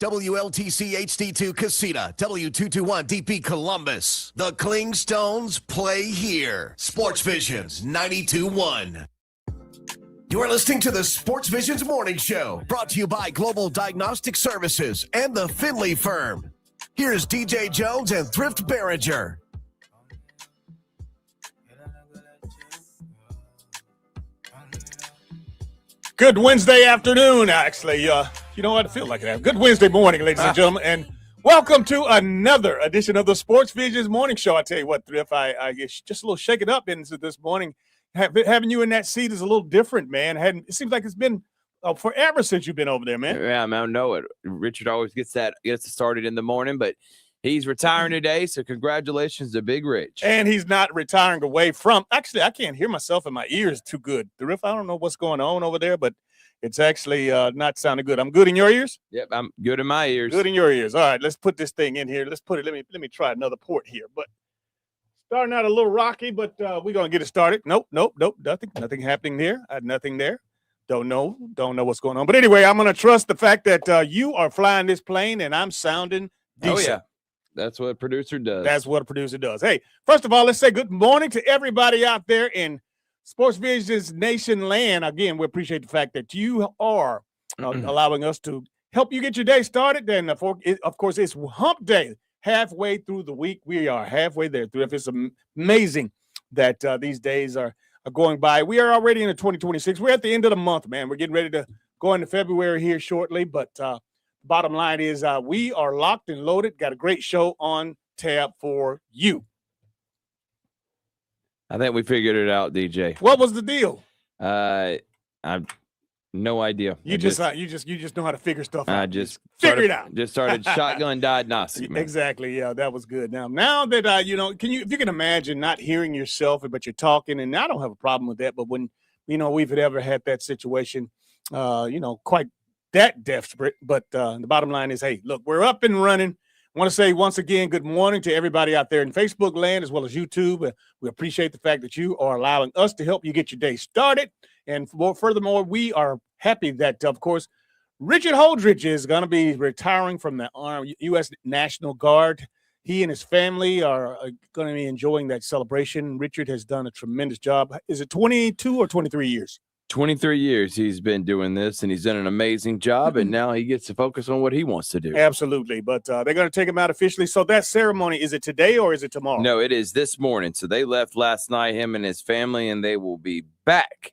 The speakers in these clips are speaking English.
WLTC HD2 Casita, W221 DP Columbus. The Clingstones play here. SportsVisions 92.1. You are listening to the SportsVisions Morning Show, brought to you by Global Diagnostic Services and the Finley Firm. Here's DJ Jones and Thrift Barringer. Good Wednesday afternoon, actually. You know what? I feel like that. Good Wednesday morning, ladies and gentlemen, and welcome to another edition of the SportsVisions Morning Show. I tell you what, Thrift, I just a little shaken up into this morning. Having you in that seat is a little different, man. It seems like it's been forever since you've been over there, man. Yeah, I know it. Richard always gets it started in the morning, but he's retiring today, so congratulations to Big Rich. And he's not retiring away from. Actually, I can't hear myself in my ears too good. Thrift, I don't know what's going on over there, but it's actually not sounding good. I'm good in your ears? Yep, I'm good in my ears. Good in your ears. All right, let's put this thing in here. Let's put it. Let me try another port here. But starting out a little rocky, but we're gonna get it started. Nope. Nothing happening there. Nothing there. Don't know what's going on. But anyway, I'm gonna trust the fact that you are flying this plane and I'm sounding decent. Oh yeah. That's what a producer does. That's what a producer does. Hey, first of all, let's say good morning to everybody out there in SportsVisions Nation land. Again, we appreciate the fact that you are allowing us to help you get your day started. And, of course, it's Hump Day, halfway through the week. We are halfway there. It's amazing that these days are going by. We are already into 2026. We're at the end of the month, man. We're getting ready to go into February here shortly. But bottom line is we are locked and loaded. Got a great show on tab for you. I think we figured it out, DJ. What was the deal? I've no idea. You just know how to figure stuff out. I just figure it out. Just started shotgun diagnostic. Man. Exactly. Yeah, that was good. Now that if you can imagine not hearing yourself, but you're talking, and I don't have a problem with that. But when we've ever had that situation, quite that desperate. But the bottom line is, hey, look, we're up and running. I want to say once again, good morning to everybody out there in Facebook land as well as YouTube. We appreciate the fact that you are allowing us to help you get your day started. And furthermore, we are happy that, of course, Richard Holdridge is going to be retiring from the U.S. National Guard. He and his family are going to be enjoying that celebration. Richard has done a tremendous job. Is it 22 or 23 years? 23 years he's been doing this, and he's done an amazing job, and now he gets to focus on what he wants to do. Absolutely, but they're going to take him out officially. So that ceremony, is it today or is it tomorrow? No, it is this morning. So they left last night, him and his family, and they will be back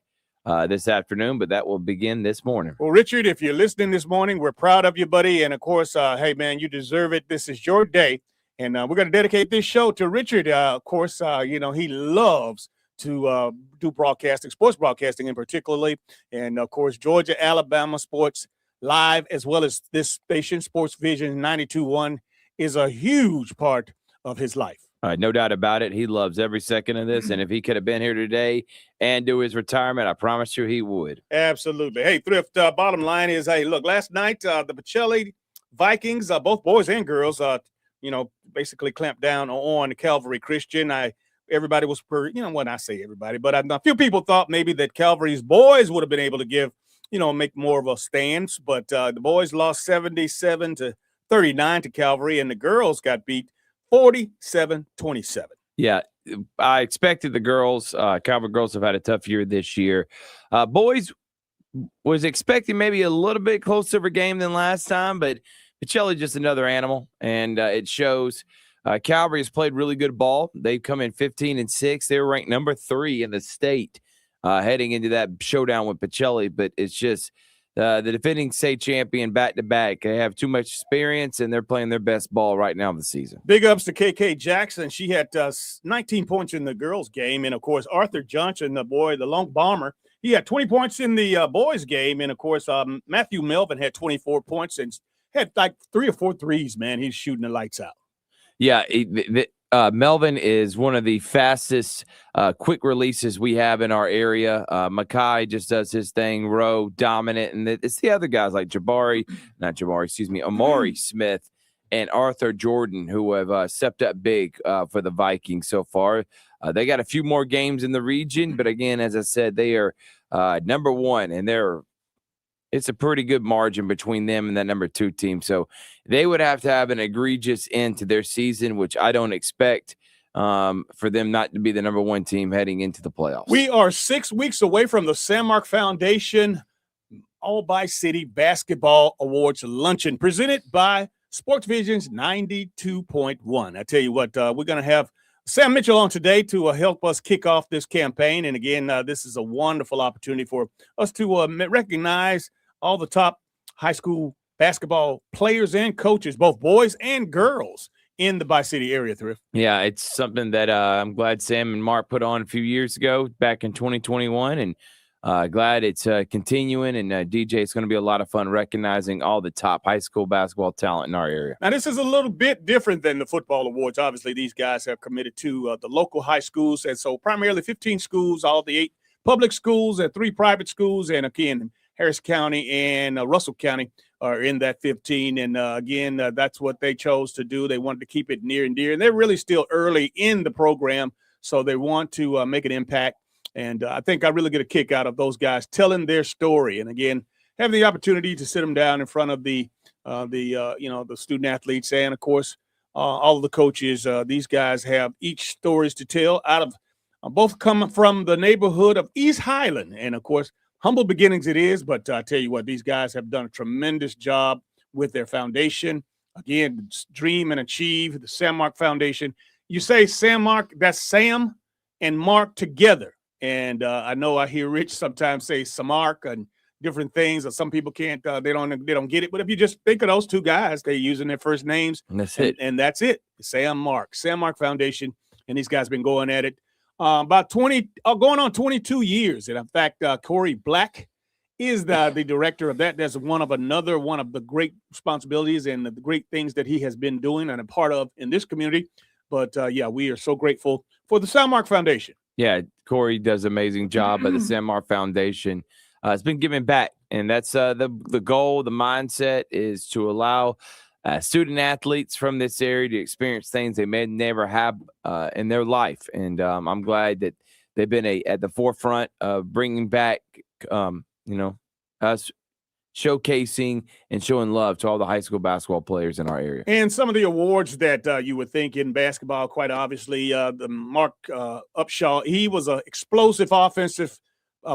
this afternoon, but that will begin this morning. Well, Richard, if you're listening this morning, we're proud of you, buddy, and of course, hey, man, you deserve it. This is your day, and we're going to dedicate this show to Richard. Of course, he loves to do broadcasting, sports broadcasting in particularly, and of course Georgia, Alabama sports live, as well as this station, SportsVision 92.1, is a huge part of his life. No doubt about it. He loves every second of this, and if he could have been here today and do his retirement, I promise you he would. Absolutely. Hey, Thrift, bottom line is, hey, look, last night the Pacelli Vikings, both boys and girls, basically clamped down on Calvary Christian. Everybody was when I say everybody, but a few people thought maybe that Calvary's boys would have been able to give, make more of a stance. But the boys lost 77-39 to Calvary, and the girls got beat 47-27. Yeah, I expected the girls. Calvary girls have had a tough year this year. Boys was expecting maybe a little bit closer of a game than last time, but Pacelli just another animal, and it shows. Calvary has played really good ball. They've come in 15-6. They were ranked number 3 in the state heading into that showdown with Pacelli. But it's just the defending state champion back-to-back. They have too much experience, and they're playing their best ball right now of the season. Big ups to KK Jackson. She had 19 points in the girls' game. And, of course, Arthur Johnson, the long bomber, he had 20 points in the boys' game. And, of course, Matthew Melvin had 24 points and had like 3 or 4 threes, man. He's shooting the lights out. Yeah, Melvin is one of the fastest quick releases we have in our area. Makai just does his thing, Rowe, dominant. And it's the other guys like Amari Smith and Arthur Jordan who have stepped up big for the Vikings so far. They got a few more games in the region. But, again, as I said, they are number 1, and they're it's a pretty good margin between them and that number 2 team. So they would have to have an egregious end to their season, which I don't expect for them not to be the number 1 team heading into the playoffs. We are 6 weeks away from the San Mark Foundation All by City Basketball Awards Luncheon presented by SportsVisions 92.1. I tell you what, we're going to have Sam Mitchell on today to help us kick off this campaign. And again, this is a wonderful opportunity for us to recognize all the top high school basketball players and coaches, both boys and girls, in the Bi-City area, Thrift. Yeah, it's something that I'm glad Sam and Mark put on a few years ago back in 2021. And glad it's continuing. And DJ, it's going to be a lot of fun recognizing all the top high school basketball talent in our area. Now, this is a little bit different than the football awards. Obviously, these guys have committed to the local high schools. And so primarily 15 schools, all the 8 public schools and 3 private schools. And again, Harris County and Russell County are in that 15. And again, that's what they chose to do. They wanted to keep it near and dear. And they're really still early in the program. So they want to make an impact. And I think I really get a kick out of those guys telling their story. And again, having the opportunity to sit them down in front of the student athletes and, of course, all of the coaches. These guys have each stories to tell out of both coming from the neighborhood of East Highland. And, of course, humble beginnings it is. But I tell you what, these guys have done a tremendous job with their foundation. Again, Dream and Achieve, the Sam Mark Foundation. You say Sam Mark, that's Sam and Mark together. And I know I hear Rich sometimes say Samark and different things, or some people can't, they don't get it. But if you just think of those 2 guys, they're using their first names. And that's it. And that's it. Sam Mark Foundation. And these guys been going at it about going on 22 years. And in fact, Corey Black is the director of that. That's one of the great responsibilities and the great things that he has been doing and a part of in this community. But we are so grateful for the Sam Mark Foundation. Yeah, Corey does an amazing job at the San Mark Foundation. It's been giving back, and that's the goal. The mindset is to allow student athletes from this area to experience things they may never have in their life. And I'm glad that they've been at the forefront of bringing back, us showcasing and showing love to all the high school basketball players in our area. And some of the awards that you would think in basketball, quite obviously, the Mark Upshaw, he was an explosive offensive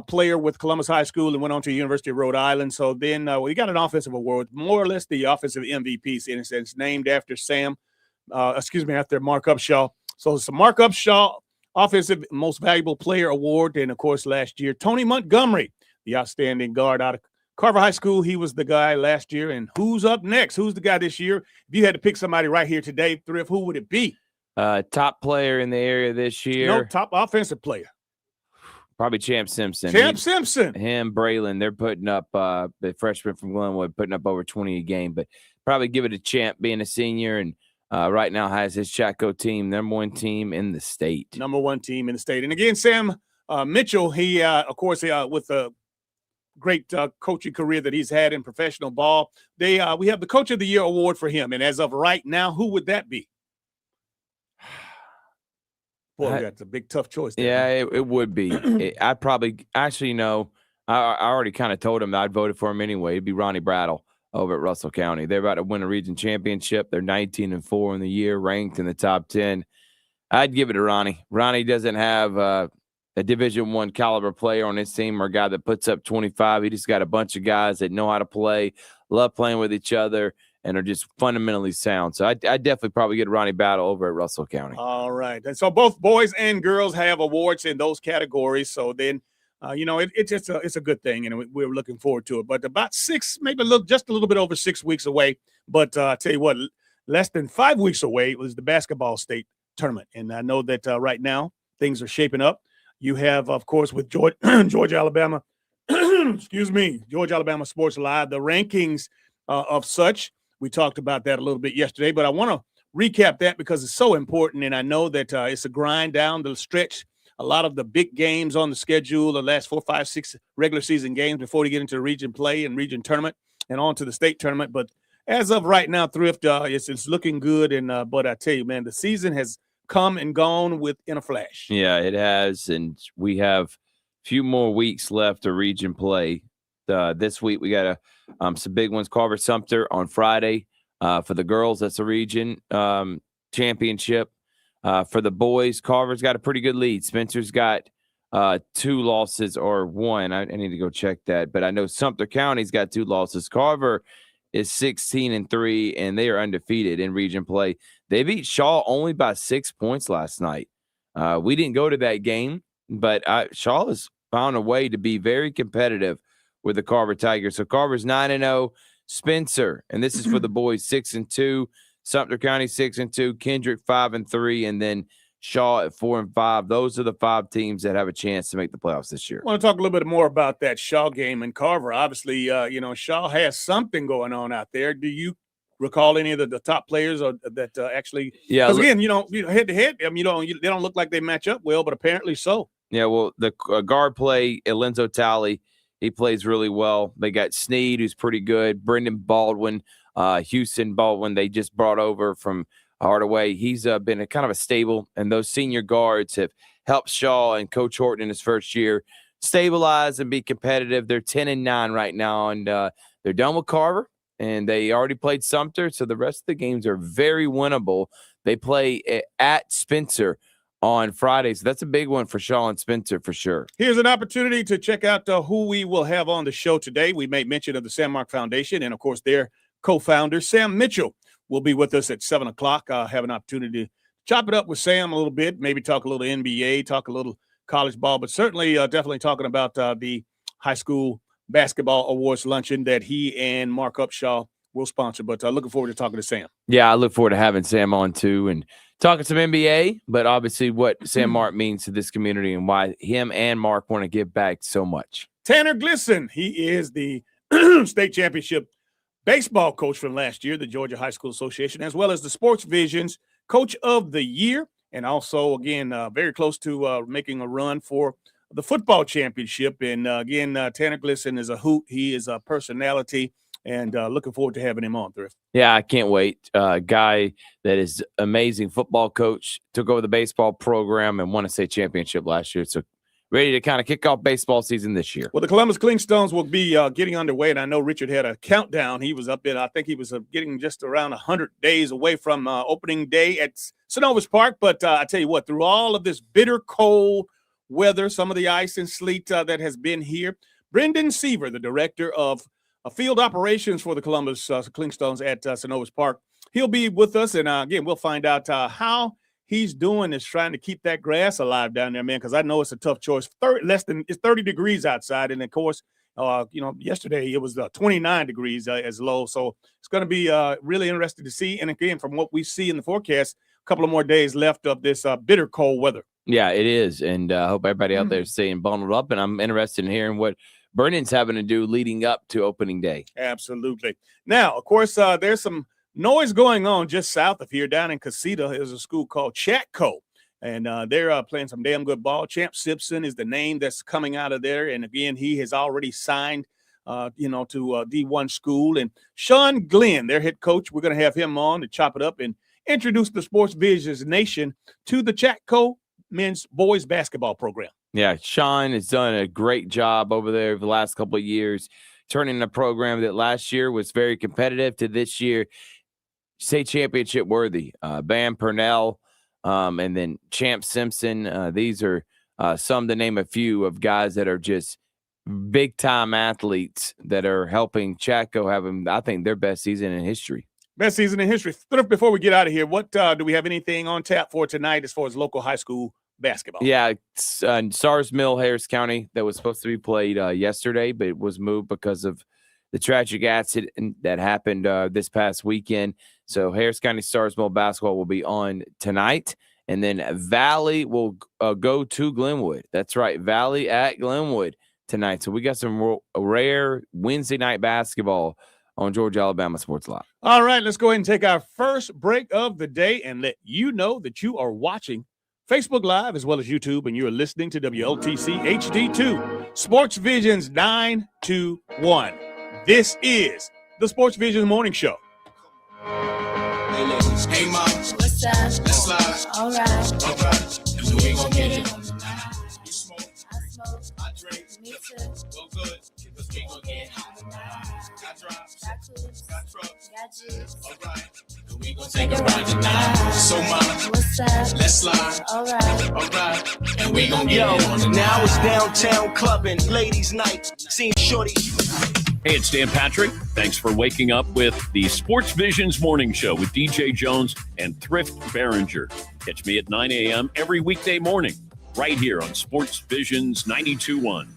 player with Columbus High School and went on to the University of Rhode Island. So then he got an offensive award, more or less the offensive MVP, in a sense, named after after Mark Upshaw. So it's the Mark Upshaw Offensive Most Valuable Player Award. And, of course, last year, Tony Montgomery, the outstanding guard out of Carver High School, he was the guy last year. And who's up next? Who's the guy this year? If you had to pick somebody right here today, Thrift, who would it be? Top player in the area this year. No, top offensive player. Probably Champ Simpson. Him, Braylon, they're putting up, the freshman from Glenwood, putting up over 20 a game. But probably give it to Champ being a senior and right now has his ChattCo team, number 1 team in the state. Number 1 team in the state. And again, Sam Mitchell, he, of course, with the great coaching career that he's had in professional ball. We have the Coach of the Year award for him. And as of right now, who would that be? Boy, that's a big, tough choice there. Yeah, it would be. I'd probably – actually, no. I already kind of told him that I'd voted for him anyway. It'd be Ronnie Brattle over at Russell County. They're about to win a region championship. They're 19-4 in the year, ranked in the top 10. I'd give it to Ronnie. Ronnie doesn't have a Division I caliber player on his team or a guy that puts up 25. He just got a bunch of guys that know how to play, love playing with each other, and are just fundamentally sound. So I definitely probably get Ronnie Battle over at Russell County. All right. And so both boys and girls have awards in those categories. So then, it's a good thing, and we're looking forward to it. But about 6, maybe just a little bit over 6 weeks away. But I tell you what, less than 5 weeks away was the basketball state tournament. And I know that right now things are shaping up. You have, of course, with Georgia, Alabama, Georgia, Alabama Sports Live, the rankings of such. We talked about that a little bit yesterday, but I want to recap that because it's so important. And I know that it's a grind down the stretch. A lot of the big games on the schedule, the last 4, 5, 6 regular season games before you get into the region play and region tournament and on to the state tournament. But as of right now, Thrift, it's looking good. And but I tell you, man, the season has come and gone in a flash. Yeah, it has. And we have a few more weeks left of region play. this week. We got some big ones. Carver Sumter on Friday for the girls. That's a region championship. For the boys, Carver's got a pretty good lead. Spencer's got 2 losses or 1. I need to go check that, but I know Sumter County's got 2 losses. Carver is 16-3, and they are undefeated in region play. They beat Shaw only by 6 points last night. We didn't go to that game, but Shaw has found a way to be very competitive with the Carver Tigers. So Carver's 9-0. Spencer, and this is for the boys, 6-2. Sumter County 6-2. Kendrick 5-3, and then Shaw at 4-5. Those are the 5 teams that have a chance to make the playoffs this year. I want to talk a little bit more about that Shaw game and Carver. Obviously, Shaw has something going on out there. Do you recall any of the top players that actually? Yeah, because again, head to head, they don't look like they match up well, but apparently so. Yeah, well, the guard play, Elenzo Talley, he plays really well. They got Sneed, who's pretty good. Brendan Baldwin, Houston Baldwin, they just brought over from Hardaway. He's been a kind of a stable, and those senior guards have helped Shaw and Coach Horton in his first year stabilize and be competitive. They're 10-9 right now, and they're done with Carver, and they already played Sumter, so the rest of the games are very winnable. They play at Spencer on Friday, so that's a big one for Shaw and Spencer for sure. Here's an opportunity to check out who we will have on the show today. We made mention of the San Mark Foundation, and, of course, their co-founder, Sam Mitchell, will be with us at 7 o'clock. Have an opportunity to chop it up with Sam a little bit, maybe talk a little NBA, talk a little college ball, but certainly definitely talking about the high school basketball awards luncheon that he and Mark Upshaw will sponsor. But looking forward to talking to Sam. Yeah, I look forward to having Sam on too and talking some NBA, but obviously what Sam Mark means to this community and why him and Mark want to give back so much. Tanner Glisson, he is the state championship baseball coach from last year, the Georgia High School Association, as well as the SportsVisions Coach of the Year, and also, again, very close to making a run for the football championship. And, again, Tanner Glisson is a hoot. He is a personality, and looking forward to having him on, Thrift. Yeah, I can't wait. Guy that is amazing football coach, took over the baseball program and won a state championship last year. So ready to kind of kick off baseball season this year. Well, the Columbus Clingstones will be getting underway, and I know Richard had a countdown. He was up in, I think he was getting just around 100 days away from opening day at Synovus Park. But I tell you what, through all of this bitter cold weather, some of the ice and sleet that has been here, Brendan Seaver, the director of field operations for the Columbus Clingstones at Synovus Park, he'll be with us, and again, we'll find out how he's doing is trying to keep that grass alive down there, man, because I know it's a tough choice. It's 30 degrees outside, and of course, yesterday it was 29 degrees as low. So it's going to be really interesting to see. And again, from what we see in the forecast, a couple of more days left of this bitter cold weather. Yeah, it is, and I hope everybody out there is staying bundled up. And I'm interested in hearing what Brendan's having to do leading up to opening day. Absolutely. Now, of course, there's some noise going on just south of here down in Casita. There's a school called ChattCo, and they're playing some damn good ball. Champ Simpson is the name that's coming out of there. And again, he has already signed, to D1 school. And Sean Glenn, their head coach, we're going to have him on to chop it up and introduce the SportsVisions Nation to the ChattCo men's boys basketball program. Yeah, Sean has done a great job over there the last couple of years, turning a program that last year was very competitive to this year state championship worthy. Bam Purnell, and then Champ Simpson. These are some to name a few of guys that are just big time athletes that are helping ChattCo have, I think, their best season in history. Best season in history. Before we get out of here, what do we have anything on tap for tonight as far as local high school basketball? Yeah, SARS Mill, Harris County, that was supposed to be played yesterday, but it was moved because of the tragic accident that happened this past weekend. So Harris County SARS Mill basketball will be on tonight, and then Valley will go to Glenwood. That's right, Valley at Glenwood tonight. So we got some rare Wednesday night basketball on Georgia Alabama Sports Live. All right, let's go ahead and take our first break of the day and let you know that you are watching Facebook Live as well as YouTube, and you are listening to WLTC HD2 SportsVisions 921. This is the SportsVisions Morning Show. Hey, ladies. Hey, mom. What's up? Let's slide. All right. All right. So we gonna get it. You smoke. I smoke. I drink. Me too. Well, good. Because we gonna get got drops, got clips, got trucks. got jigs. Alright, and we gon' take a ride tonight. So mama, What's up? let's slide. Alright. And we gon' get it on the Now it's downtown clubbing, ladies' night. Seeing shorty. Hey, it's Dan Patrick. Thanks for waking up with the SportsVisions morning show with DJ Jones and Thrift Barringer. Catch me at 9 a.m. every weekday morning, right here on SportsVisions 92.1.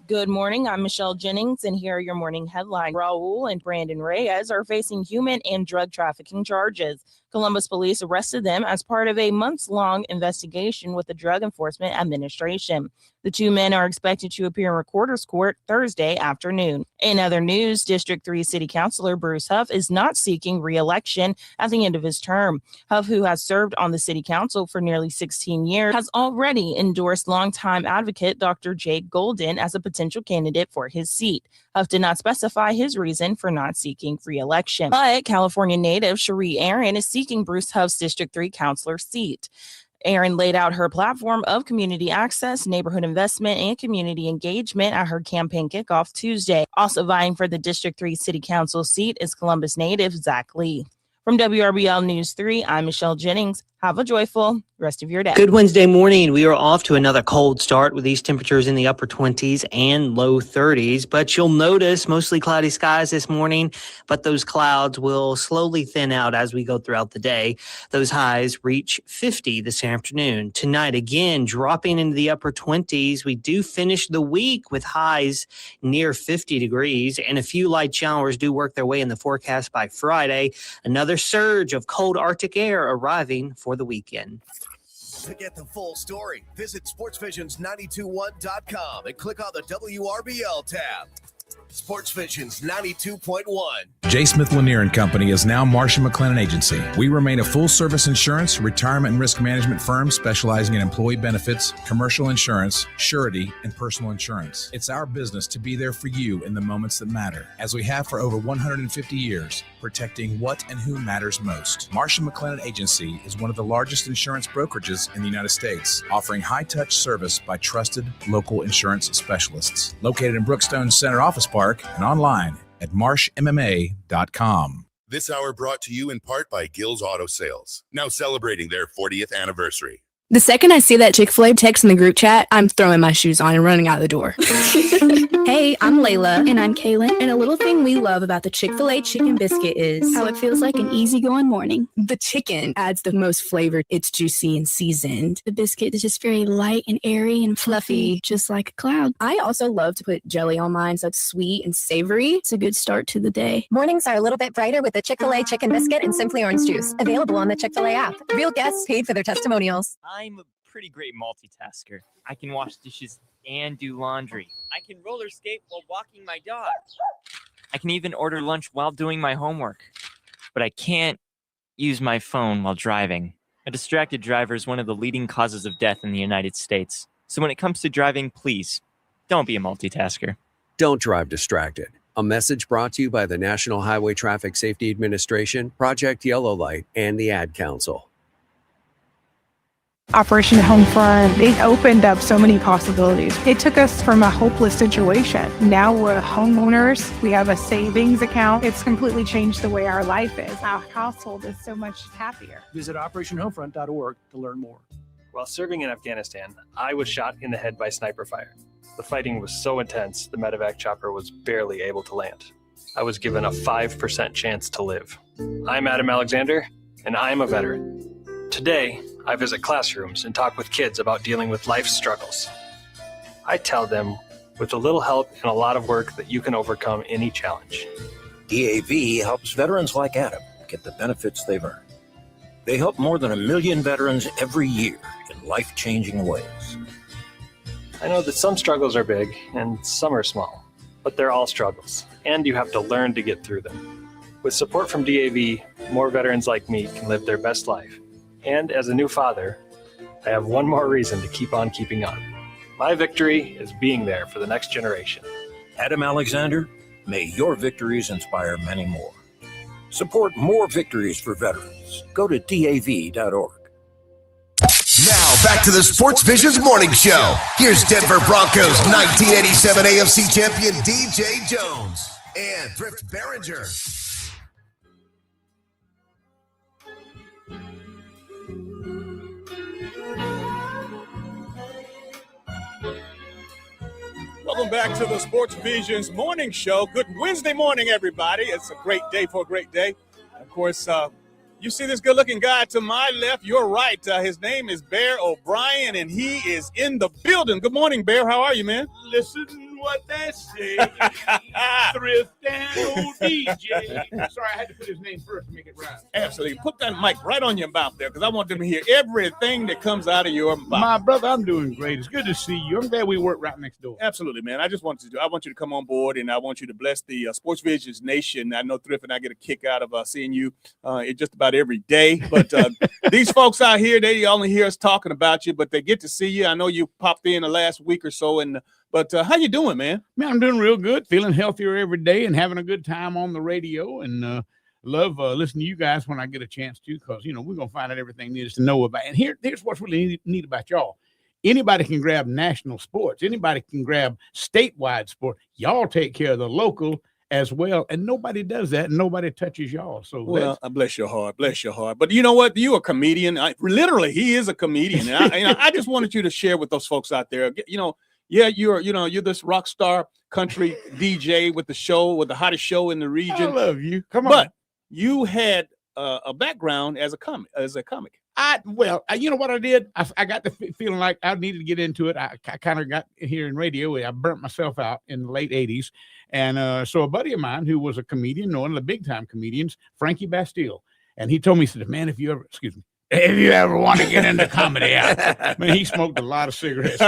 Good morning. I'm Michelle Jennings, and here are your morning headlines. Raul and Brandon Reyes are facing human and drug trafficking charges. Columbus police arrested them as part of a months-long investigation with the Drug Enforcement Administration. The two men are expected to appear in Recorder's Court Thursday afternoon. In other news, District 3 City Councilor Bruce Huff is not seeking re-election at the end of his term. Huff, who has served on the City Council for nearly 16 years, has already endorsed longtime advocate Dr. Jake Golden as a potential candidate for his seat. Huff did not specify his reason for not seeking re-election. But California native Cherie Aaron is seeking Bruce Huff's District 3 councilor seat. Aaron laid out her platform of community access, neighborhood investment, and community engagement at her campaign kickoff Tuesday. Also vying for the District 3 City Council seat is Columbus native Zach Lee. From WRBL News 3, I'm Michelle Jennings. Have a joyful rest of your day. Good Wednesday morning. We are off to another cold start with these temperatures in the upper 20s and low 30s, but you'll notice mostly cloudy skies this morning, but those clouds will slowly thin out as we go throughout the day. Those highs reach 50 this afternoon. Tonight, again, dropping into the upper 20s. We do finish the week with highs near 50 degrees, and a few light showers do work their way in the forecast by Friday. Another surge of cold Arctic air arriving for the weekend. To get the full story, visit sportsvisions921.com and click on the WRBL tab. SportsVisions 92.1. J. Smith Lanier and Company is now Marsh & McLennan Agency. We remain a full-service insurance, retirement, and risk management firm specializing in employee benefits, commercial insurance, surety, and personal insurance. It's our business to be there for you in the moments that matter, as we have for over 150 years, protecting what and who matters most. Marsh & McLennan Agency is one of the largest insurance brokerages in the United States, offering high-touch service by trusted local insurance specialists. Located in Brookstone Center Office Park and online at marshmma.com. This hour brought to you in part by Gill's Auto Sales, now celebrating their 40th anniversary. The second I see that Chick-fil-A text in the group chat, I'm throwing my shoes on and running out the door. Hey, I'm Layla. And I'm Kaylin. And a little thing we love about the Chick-fil-A chicken biscuit is how it feels like an easygoing morning. The chicken adds the most flavor. It's juicy and seasoned. The biscuit is just very light and airy and fluffy, just like a cloud. I also love to put jelly on mine so it's sweet and savory. It's a good start to the day. Mornings are a little bit brighter with the Chick-fil-A chicken biscuit and Simply Orange juice. Available on the Chick-fil-A app. Real guests paid for their testimonials. I'm a pretty great multitasker. I can wash dishes and do laundry. I can roller skate while walking my dog. I can even order lunch while doing my homework. But I can't use my phone while driving. A distracted driver is one of the leading causes of death in the United States. So when it comes to driving, please, don't be a multitasker. Don't drive distracted. A message brought to you by the National Highway Traffic Safety Administration, Project Yellow Light, and the Ad Council. Operation Homefront, it opened up so many possibilities. It took us from a hopeless situation. Now we're homeowners. We have a savings account. It's completely changed the way our life is. Our household is so much happier. Visit OperationHomefront.org to learn more. While serving in Afghanistan, I was shot in the head by sniper fire. The fighting was so intense, the medevac chopper was barely able to land. I was given a 5% chance to live. I'm Adam Alexander, and I'm a veteran. Today, I visit classrooms and talk with kids about dealing with life's struggles. I tell them, with a little help and a lot of work, that you can overcome any challenge. DAV helps veterans like Adam get the benefits they've earned. They help more than 1 million veterans every year in life-changing ways. I know that some struggles are big and some are small, but they're all struggles, and you have to learn to get through them. With support from DAV, more veterans like me can live their best life. And as a new father, I have one more reason to keep on keeping on. My victory is being there for the next generation. Adam Alexander, may your victories inspire many more. Support more victories for veterans. Go to DAV.org. Now back to the SportsVisions morning show. Here's Denver Broncos 1987 AFC champion DJ Jones. and Thrift Barringer. Welcome back to the Sports Visions morning show. Good Wednesday morning, everybody. It's a great day for a great day. Of course, you see this good-looking guy to my left. You're right. His name is Bear O'Brien, and he is in the building. Good morning, Bear. How are you, man? Listen what they say. Thrift and old DJ. Sorry, I had to put his name first to make it right. Absolutely. Put that mic right on your mouth there, because I want them to hear everything that comes out of your mouth. My brother, I'm doing great. It's good to see you. I'm glad we work right next door. Absolutely, man. I want you to come on board, and I want you to bless the Sports Visions Nation. I know Thrift and I get a kick out of seeing you just about every day. But these folks out here, they only hear us talking about you, but they get to see you. I know you popped in the last week or so, but how you doing, man? Man, I'm doing real good, feeling healthier every day and having a good time on the radio, and love listening to you guys when I get a chance to, because, we're going to find out everything there is to know about. And here's what's really neat about y'all. Anybody can grab national sports. Anybody can grab statewide sport. Y'all take care of the local as well, and nobody does that, and nobody touches y'all. So, well, bless your heart, bless your heart. But you know what? You're a comedian. Literally, he is a comedian. And I just wanted you to share with those folks out there. Yeah, you're this rock star country DJ with the hottest show in the region. I love you. Come on. But you had a background as a comic. You know what I did? I got the feeling like I needed to get into it. I kind of got here in radio. I burnt myself out in the late 80s. And so a buddy of mine who was a comedian, one of the big time comedians, Frankie Bastille, and he told me, he said, man, if you ever want to get into comedy, man, he smoked a lot of cigarettes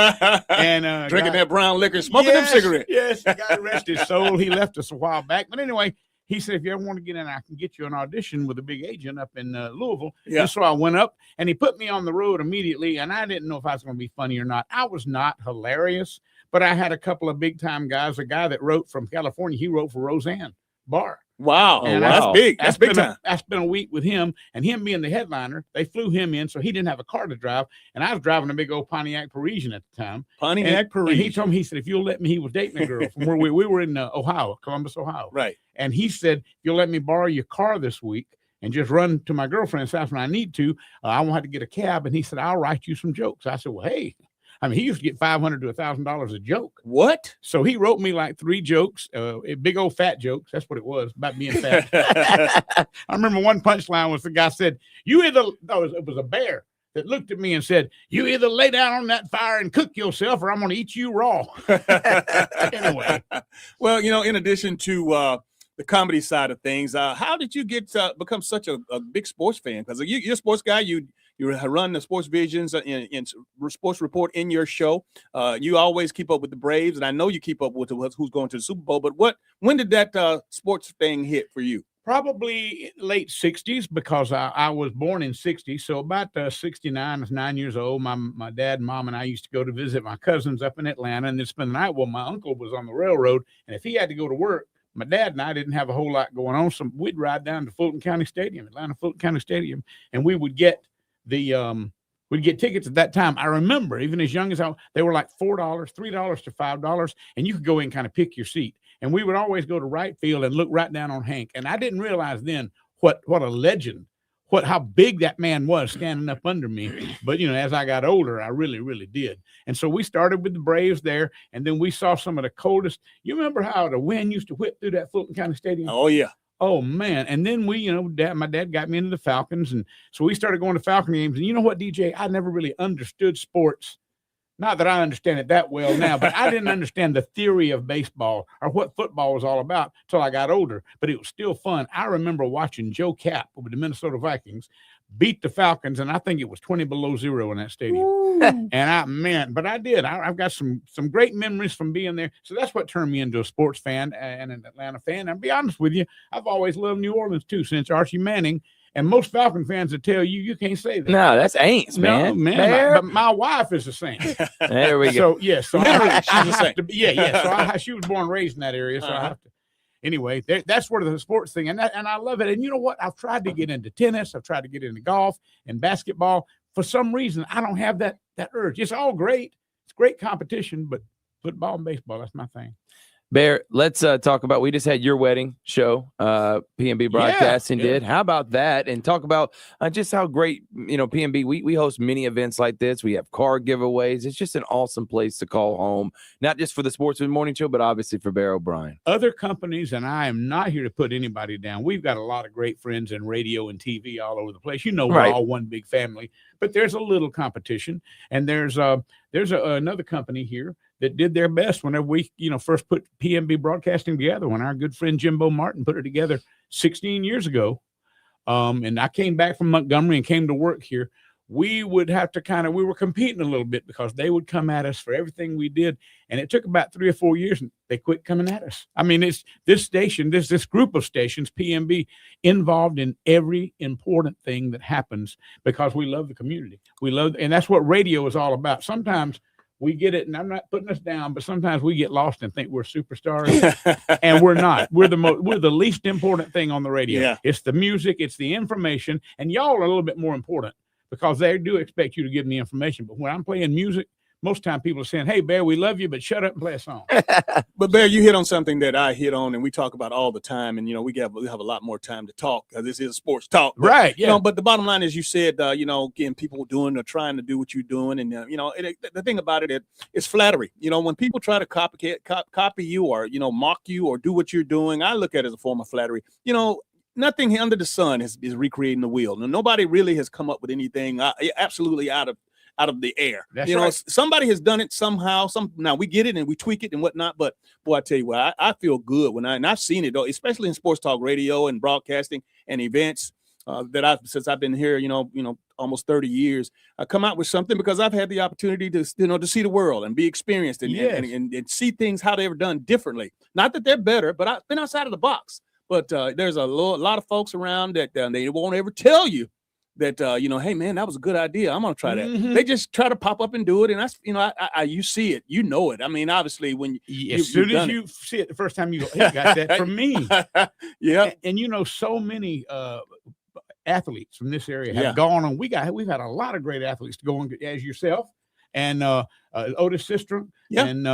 and drinking that brown liquor, smoking them cigarettes. Yes, God rest his soul. He left us a while back. But anyway, he said, if you ever want to get in, I can get you an audition with a big agent up in Louisville. Yeah. And so I went up, and he put me on the road immediately, and I didn't know if I was going to be funny or not. I was not hilarious, but I had a couple of big-time guys. A guy that wrote from California, he wrote for Roseanne Barr. Wow. And that's big. That's big time. I spent a week with him, and him being the headliner, they flew him in, so he didn't have a car to drive, and I was driving a big old Pontiac Parisian at the time. Parisian. And he told me, he said, if you'll let me, he was dating a girl from where we were in Ohio, Columbus, Ohio. Right. And he said, if you'll let me borrow your car this week and just run to my girlfriend's house when I need to, I won't have to get a cab. And he said, I'll write you some jokes. I said, well, hey. He used to get $500 to $1,000 a joke. What? So he wrote me like 3 jokes, big old fat jokes. That's what it was, about being fat. I remember one punchline was the guy said, it was a bear that looked at me and said, you either lay down on that fire and cook yourself, or I'm going to eat you raw. Anyway. Well, in addition to the comedy side of things, how did you become such a big sports fan? Because you're a sports guy. You run the Sports Visions in Sports Report in your show. You always keep up with the Braves, and I know you keep up with who's going to the Super Bowl. But when did that sports thing hit for you? Probably late 60s, because I was born in 60. So about 69, I was 9 years old. My dad and mom and I used to go to visit my cousins up in Atlanta and then spend the night. Well, my uncle was on the railroad, and if he had to go to work, my dad and I didn't have a whole lot going on. So we'd ride down to Fulton County Stadium, Atlanta Fulton County Stadium, and we would get we'd get tickets at that time. I remember, even as young as they were like $4, $3 to $5, and you could go in and kind of pick your seat. And we would always go to right field and look right down on Hank. And I didn't realize then what a legend, how big that man was standing up under me. But, as I got older, I really, really did. And so we started with the Braves there, and then we saw some of the coldest. You remember how the wind used to whip through that Fulton County Stadium? Oh, yeah. Oh, man. And then my dad got me into the Falcons. And so we started going to Falcon games. And you know what, DJ? I never really understood sports. Not that I understand it that well now, but I didn't understand the theory of baseball or what football was all about till I got older. But it was still fun. I remember watching Joe Kapp with the Minnesota Vikings beat the Falcons, and I think it was 20 below zero in that stadium. And but I did. I've got some great memories from being there. So that's what turned me into a sports fan and an Atlanta fan. And I'll be honest with you, I've always loved New Orleans too, since Archie Manning. And most Falcon fans will tell you can't say that. No, that's Aints, man. No, man. But my wife is the same. There we go. So yes, so she's the same. So she was born and raised in that area. So I have to. Anyway, that's where the sports thing, and I love it. And you know what? I've tried to get into tennis. I've tried to get into golf and basketball. For some reason, I don't have that urge. It's all great. It's great competition, but football and baseball, that's my thing. Bear, let's talk about, we just had your wedding show, PNB Broadcasting did. How about that? And talk about just how great, PNB, we host many events like this. We have car giveaways. It's just an awesome place to call home, not just for the Sportsman Morning Show, but obviously for Bear O'Brien. Other companies, and I am not here to put anybody down. We've got a lot of great friends in radio and TV all over the place. We're all one big family, but there's a little competition. And there's another company here that did their best whenever we, first put PNB Broadcasting together, when our good friend Jimbo Martin put it together 16 years ago. And I came back from Montgomery and came to work here. We would have to we were competing a little bit because they would come at us for everything we did. And it took about 3 or 4 years and they quit coming at us. I mean, it's this station, this group of stations, PNB, involved in every important thing that happens because we love the community. And that's what radio is all about. Sometimes we get it, and I'm not putting us down, but sometimes we get lost and think we're superstars, and we're not. We're the least important thing on the radio. Yeah. It's the music, it's the information, and y'all are a little bit more important because they do expect you to give them the information. But when I'm playing music, most time people are saying, "Hey, Bear, we love you, but shut up and play a song." But Bear, you hit on something that I hit on, and we talk about all the time. And we have a lot more time to talk because this is a sports talk, but, right? Yeah. But the bottom line is, you said, again, people doing or trying to do what you're doing, and the thing about it, it's flattery. When people try to copy you or mock you or do what you're doing, I look at it as a form of flattery. Nothing under the sun is recreating the wheel. Now, nobody really has come up with anything absolutely out of the air. That's right. Somebody has done it somehow. Now we get it and we tweak it and whatnot. But boy, I tell you what, I feel good and I've seen it, especially in sports talk radio and broadcasting and events since I've been here, almost 30 years. I come out with something because I've had the opportunity to see the world and be experienced and see things how they're done differently. Not that they're better, but I've been outside of the box. But there's a lot of folks around that they won't ever tell you that, hey, man, that was a good idea. I'm going to try that. Mm-hmm. They just try to pop up and do it. And that's, you see it, it. I mean, obviously, when as soon as you see it the first time, you go, hey, got that from me. Yeah. And so many athletes from this area have gone on. We've had a lot of great athletes to go on as yourself. And Otis Sistrom and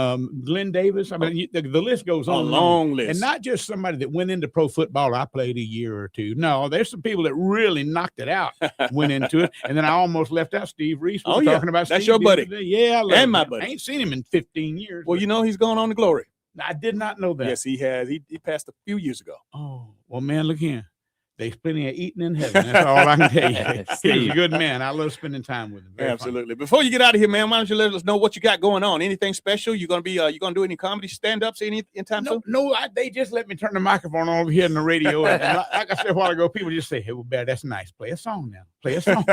Glenn Davis. I mean, the list goes on. A long list. And not just somebody that went into pro football. I played a year or two. No, there's some people that really knocked it out, went into it. And then I almost left out Steve Reese. We were talking about that's Steve your buddy. Yeah, I love him. My buddy. I ain't seen him in 15 years. Well, he's going on to glory. I did not know that. Yes, he has. He passed a few years ago. Oh, well, man, look here. There's plenty of eating in heaven. That's all I can tell you. He's a good man. I love spending time with him. Very Absolutely. Fun. Before you get out of here, man, why don't you let us know what you got going on? Anything special? You gonna do any comedy stand-ups anytime soon? No, they just let me turn the microphone on over here on the radio. And like I said a while ago, people just say, "Hey, well, Bear, that's nice. Play a song now. Play a song.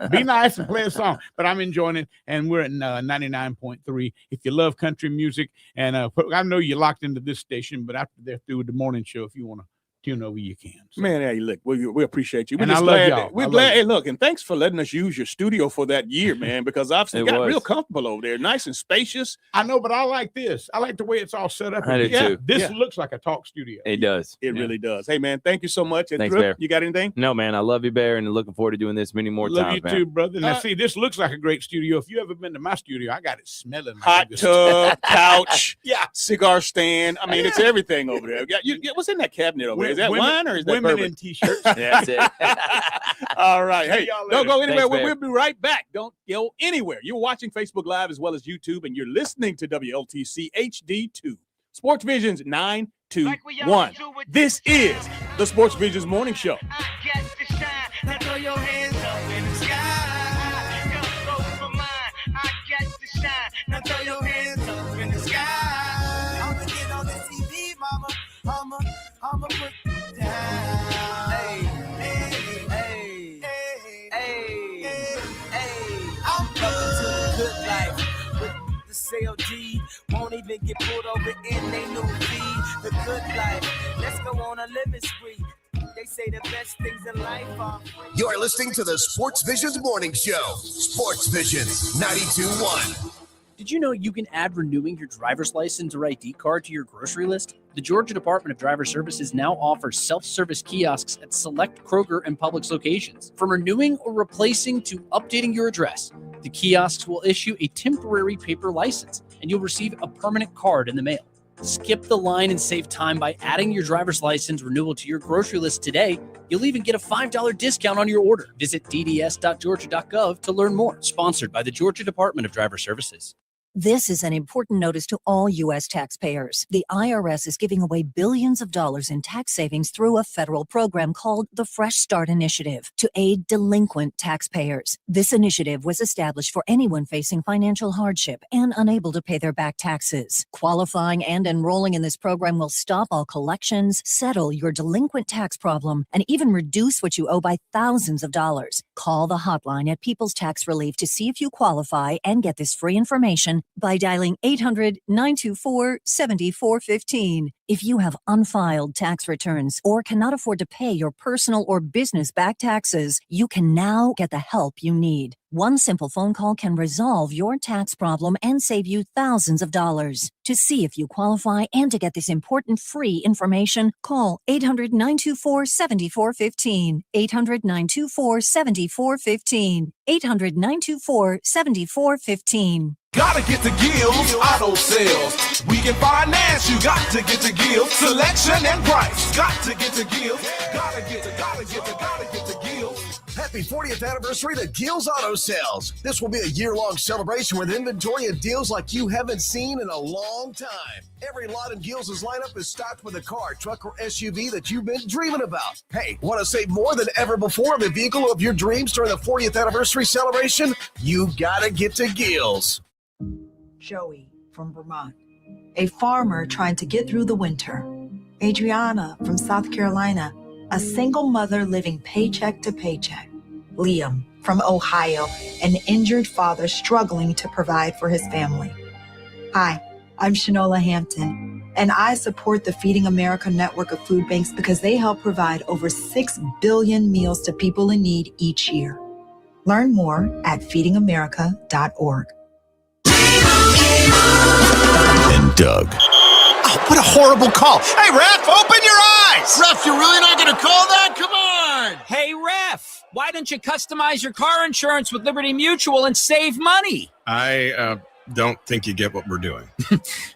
Be nice and play a song." But I'm enjoying it, and we're at 99.3. If you love country music, and I know you're locked into this station, but after they're through with the morning show, if you want to tune over, you can. So. Man, hey, look, we appreciate you. And I love y'all. We're glad. Hey, look, and thanks for letting us use your studio for that year, man, because obviously got real comfortable over there. Nice and spacious. I know, but I like this. I like the way it's all set up. I do too. This looks like a talk studio. It does. It really does. Hey, man, thank you so much. And Thanks, Troup, Bear. you got anything? No, man, I love you, Bear, and looking forward to doing this many more love times, you man. too, brother. Now, see, this looks like a great studio. If you ever been to my studio, I got it smelling like hot tub, couch, yeah, cigar stand. I mean, it's everything over there. What's in that cabinet over there? Is that wine or is that women bourbon? in t-shirts? That's it. All right. Hey, don't go anywhere. Thanks, We'll be right back. Don't go anywhere. You're watching Facebook Live as well as YouTube, and you're listening to WLTC HD2. Sports Visions 921. This is the Sports Visions Morning Show. I'ma put it down. Hey, hey, hey, hey, hey. I'm coming to the good life with the CLG. Won't even get pulled over in they new V. The good life. Let's go on a living spree. They say the best things in life are free. You are listening to the Sports Visions Morning Show. Sports Visions 92.1. Did you know you can add renewing your driver's license or ID card to your grocery list? The Georgia Department of Driver Services now offers self-service kiosks at select Kroger and Publix locations. From renewing or replacing to updating your address, the kiosks will issue a temporary paper license, and you'll receive a permanent card in the mail. Skip the line and save time by adding your driver's license renewal to your grocery list today. You'll even get a $5 discount on your order. Visit dds.georgia.gov to learn more. Sponsored by the Georgia Department of Driver Services. This is an important notice to all U.S. taxpayers. The IRS is giving away billions of dollars in tax savings through a federal program called the Fresh Start Initiative to aid delinquent taxpayers. This initiative was established for anyone facing financial hardship and unable to pay their back taxes. Qualifying and enrolling in this program will stop all collections, settle your delinquent tax problem, and even reduce what you owe by thousands of dollars. Call the hotline at People's Tax Relief to see if you qualify and get this free information by dialing 800-924-7415. If you have unfiled tax returns or cannot afford to pay your personal or business back taxes, you can now get the help you need. One simple phone call can resolve your tax problem and save you thousands of dollars. To see if you qualify and to get this important free information, call 800-924-7415. 800-924-7415. 800-924-7415. Gotta get to Gills Auto Sales. We can finance, you got to get to Gills. Selection and price. Got to get to Gills. Gotta get to Gills. Happy 40th anniversary to Gills Auto Sales. This will be a year-long celebration with inventory and deals like you haven't seen in a long time. Every lot in Gills' lineup is stocked with a car, truck, or SUV that you've been dreaming about. Hey, want to save more than ever before on the vehicle of your dreams during the 40th anniversary celebration? You gotta get to Gills. Joey from Vermont, a farmer trying to get through the winter. Adriana from South Carolina, a single mother living paycheck to paycheck. Liam from Ohio, an injured father struggling to provide for his family. Hi, I'm Shanola Hampton, and I support the Feeding America network of food banks because they help provide over 6 billion meals to people in need each year. Learn more at feedingamerica.org. And Doug. Oh, what a horrible call. Hey, ref, open your eyes. Ref, you're really not going to call that? Come on. Hey, ref, why don't you customize your car insurance with Liberty Mutual and save money? I don't think you get what we're doing.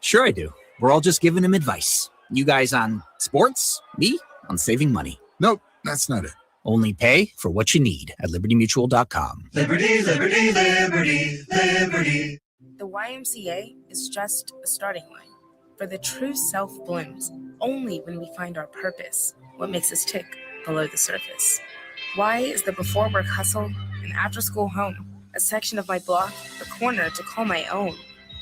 Sure I do. We're all just giving him advice. You guys on sports, me on saving money. Nope, that's not it. Only pay for what you need at libertymutual.com. Liberty, liberty, liberty, liberty. The YMCA is just a starting line, for the true self blooms only when we find our purpose, what makes us tick below the surface. Y is the before work hustle, an after school home, a section of my block, a corner to call my own.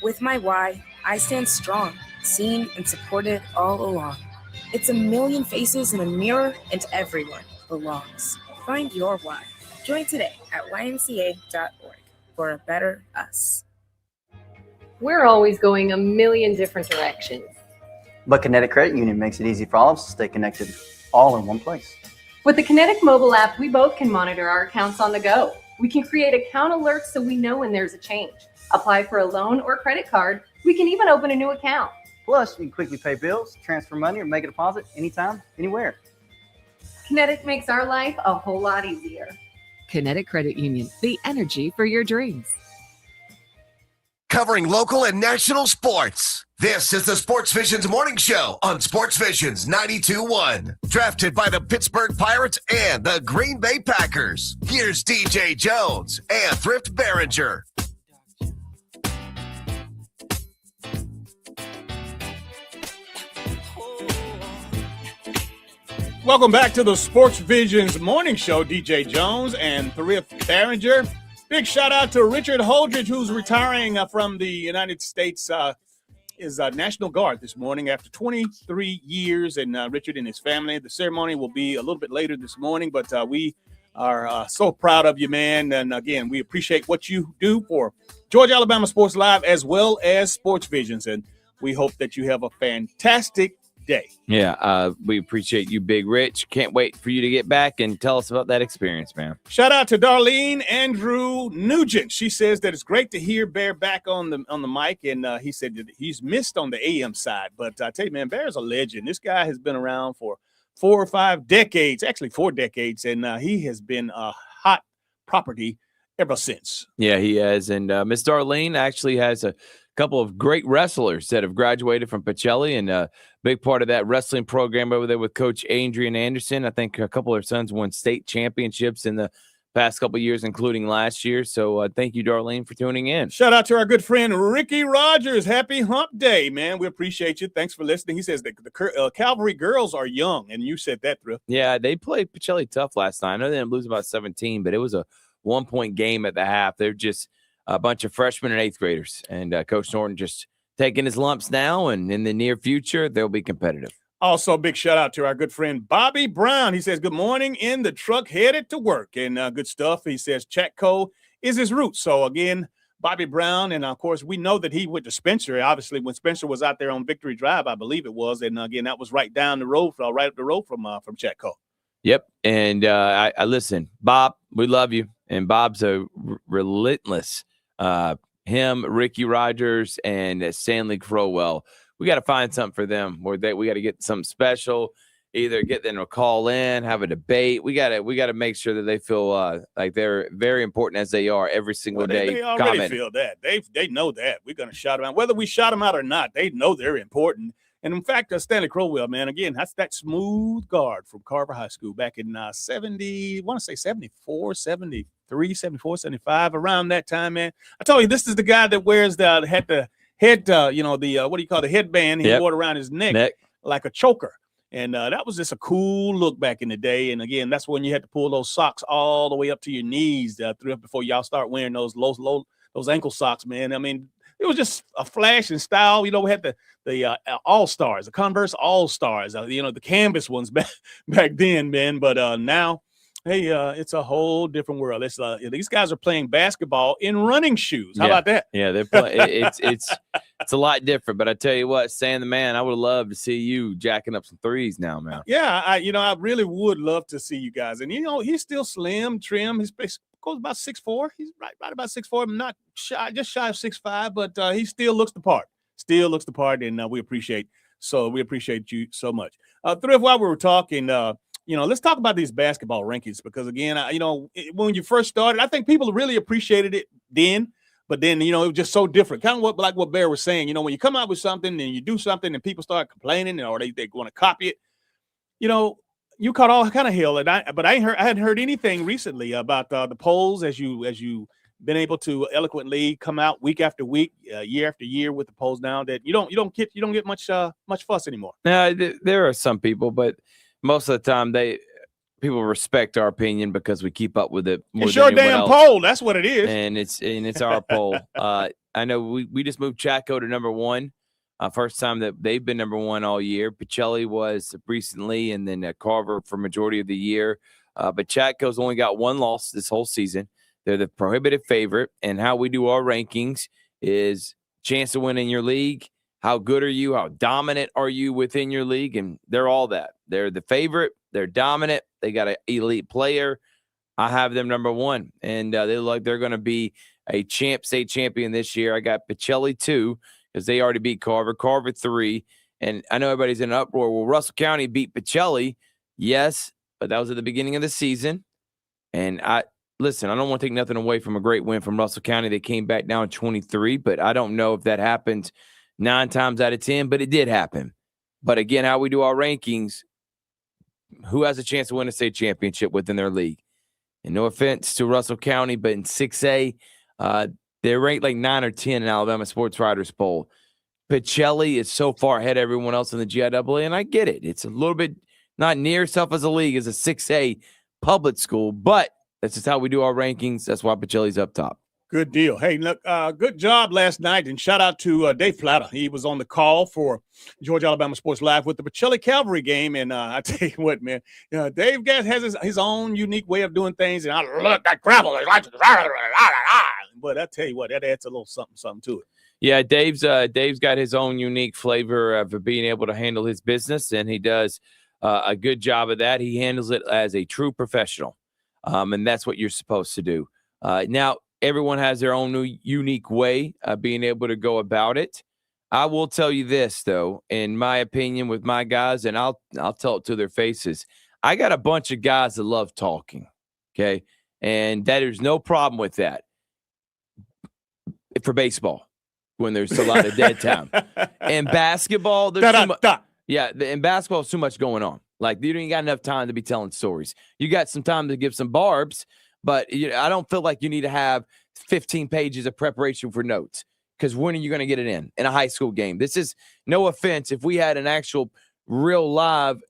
With my Y, I stand strong, seen and supported all along. It's a million faces in a mirror, and everyone belongs. Find your Y. Join today at ymca.org for a better us. We're always going a million different directions. But Kinetic Credit Union makes it easy for all of us to stay connected all in one place. With the Kinetic mobile app, we both can monitor our accounts on the go. We can create account alerts so we know when there's a change. Apply for a loan or credit card. We can even open a new account. Plus, you can quickly pay bills, transfer money, or make a deposit anytime, anywhere. Kinetic makes our life a whole lot easier. Kinetic Credit Union, the energy for your dreams. Covering local and national sports. This is the SportsVisions Morning Show on SportsVisions 92.1. Drafted by the Pittsburgh Pirates and the Green Bay Packers. Here's DJ Jones and Thrift Barringer. Welcome back to the SportsVisions Morning Show. DJ Jones and Thrift Barringer. Big shout out to Richard Holdridge, who's retiring from the United States is National Guard this morning after 23 years. And Richard and his family, the ceremony will be a little bit later this morning, but we are so proud of you, man. And again, we appreciate what you do for Georgia Alabama Sports Live as well as SportsVisions. And we hope that you have a fantastic day. Yeah, we appreciate you, Big Rich. Can't wait for you to get back and tell us about that experience, man. Shout out to Darlene Andrew Nugent. She says that it's great to hear Bear back on the mic, and he said that he's missed on the AM side. But I tell you, man, Bear's a legend. This guy has been around for 4 or 5 decades, actually 4 decades, and he has been a hot property ever since. Yeah, he has. And Miss Darlene actually has a couple of great wrestlers that have graduated from Pacelli, and a big part of that wrestling program over there with Coach Adrian Anderson. I think a couple of their sons won state championships in the past couple of years, including last year. So thank you, Darlene, for tuning in. Shout out to our good friend Ricky Rogers. Happy Hump Day, man. We appreciate you. Thanks for listening. He says the Cavalry girls are young, and you said that, Thrift. Yeah, they played Pacelli tough last night. I know they didn't lose about 17, but it was a 1-point game at the half. They're just a bunch of freshmen and 8th graders, and Coach Norton just taking his lumps now, and in the near future, they'll be competitive. Also, big shout out to our good friend Bobby Brown. He says, good morning in the truck headed to work, and good stuff. He says ChattCo is his root. So, again, Bobby Brown, and, of course, we know that he went to Spencer, obviously, when Spencer was out there on Victory Drive, I believe it was, and, again, that was right down the road, right up the road from ChattCo. Yep, and I listen, Bob, we love you, and Bob's a relentless him, Ricky Rogers, and Stanley Crowell. We got to find something for them where we got to get something special, either get them to call in, have a debate. We got to make sure that they feel like they're very important as they are every single day. They already feel that. They know that. We're going to shout them out. Whether we shout them out or not, they know they're important. And, in fact, Stanley Crowell, man, again, that's that smooth guard from Carver High School back in 74, 73, 74, 75, around that time, man. I told you, this is the guy that wears the headband he wore around his neck like a choker. And that was just a cool look back in the day. And, again, that's when you had to pull those socks all the way up to your knees before y'all start wearing those those ankle socks, man. I mean, it was just a flash and style. We had the All-Stars, the Converse All-Stars, the canvas ones back then, man. But now, hey, it's a whole different world. It's these guys are playing basketball in running shoes. How about that? Yeah, they're playing. It's a lot different. But I tell you what, Stan the man, I would love to see you jacking up some threes now, man. Yeah, I really would love to see you guys. And he's still slim, trim. He's goes about 6'4". He's right about 6'4". Not shy, just shy of 6'5", but he still looks the part. And we appreciate you so much. Thrift, while we were talking, let's talk about these basketball rankings because, again, when you first started, I think people really appreciated it then, but then, it was just so different. Kind of like what Bear was saying, when you come out with something and you do something and people start complaining or they want to copy it, you caught all kind of hell. But I hadn't heard anything recently about the polls as you been able to eloquently come out week after week, year after year with the polls now that you don't get much fuss anymore. No, there are some people, but most of the time people respect our opinion because we keep up with it more it's than your damn else. poll. That's what it is. And it's our poll. I know we just moved ChattCo to number 1. First time that they've been number 1 all year. Pacelli was recently, and then Carver for majority of the year. But ChattCo's only got 1 loss this whole season. They're the prohibitive favorite. And how we do our rankings is chance to win in your league. How good are you? How dominant are you within your league? And they're all that. They're the favorite. They're dominant. They got an elite player. I have them number 1. And they look like they're going to be a state champion this year. I got Pacelli 2. Because they already beat Carver 3. And I know everybody's in an uproar. Well, Russell County beat Pacelli. Yes, but that was at the beginning of the season. And I don't want to take nothing away from a great win from Russell County. They came back down 23, but I don't know if that happened 9 times out of 10, but it did happen. But again, how we do our rankings, who has a chance to win a state championship within their league? And no offense to Russell County, but in 6A, they're ranked like 9 or 10 in Alabama Sports Writers poll. Pacelli is so far ahead of everyone else in the GIAA, and I get it. It's a little bit not near itself as a league as a 6A public school, but that's just how we do our rankings. That's why Pacelli's up top. Good deal. Hey, look, good job last night, and shout out to Dave Flatter. He was on the call for Georgia Alabama Sports Live with the Pacelli Cavalry game, and I tell you what, man, Dave has his own unique way of doing things, and I love that gravel. But I tell you what, that adds a little something to it. Yeah, Dave's got his own unique flavor of being able to handle his business, and he does a good job of that. He handles it as a true professional, and that's what you're supposed to do. Now, everyone has their own unique way of being able to go about it. I will tell you this, though, in my opinion with my guys, and I'll tell it to their faces. I got a bunch of guys that love talking, okay? And there's no problem with that for baseball. when there's a lot of dead time. In basketball, there's too much. Yeah, in basketball, there's too much going on. Like, you don't got enough time to be telling stories. You got some time to give some barbs, but I don't feel like you need to have 15 pages of preparation for notes, because when are you going to get it in a high school game? This is, no offense, if we had an actual real live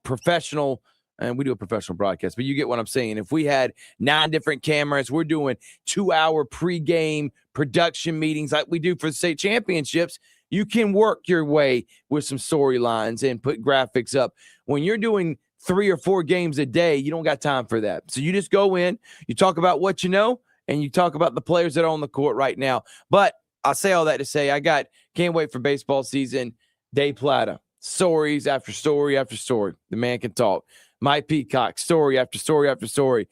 professional, and we do a professional broadcast, but you get what I'm saying. If we had 9 different cameras, we're doing 2-hour pregame production meetings like we do for the state championships, you can work your way with some storylines and put graphics up. When you're doing 3 or 4 games a day, you don't got time for that. So you just go in, you talk about what you know, and you talk about the players that are on the court right now. But I'll say all that to say can't wait for baseball season. Dave Plata, stories after story after story. The man can talk. Mike Peacock, story after story after story.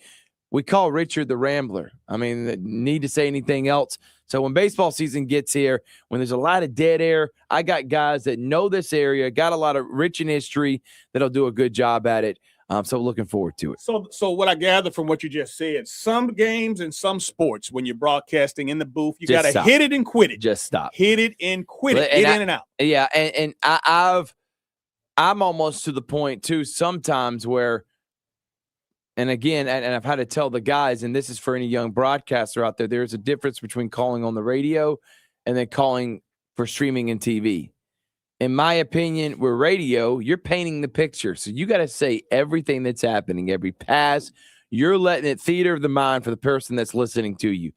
We call Richard the Rambler. I mean, need to say anything else. So when baseball season gets here, when there's a lot of dead air, I got guys that know this area, got a lot of rich in history that'll do a good job at it. So looking forward to it. So what I gather from what you just said, some games and some sports, when you're broadcasting in the booth, you got to hit it and quit it. Just stop. Hit it and quit it. Get in and out. Yeah, and I'm almost to the point too sometimes where, and again, and I've had to tell the guys, and this is for any young broadcaster out there, there's a difference between calling on the radio and then calling for streaming and TV. In my opinion, with radio, you're painting the picture. So you got to say everything that's happening, every pass. You're letting it theater of the mind for the person that's listening to you.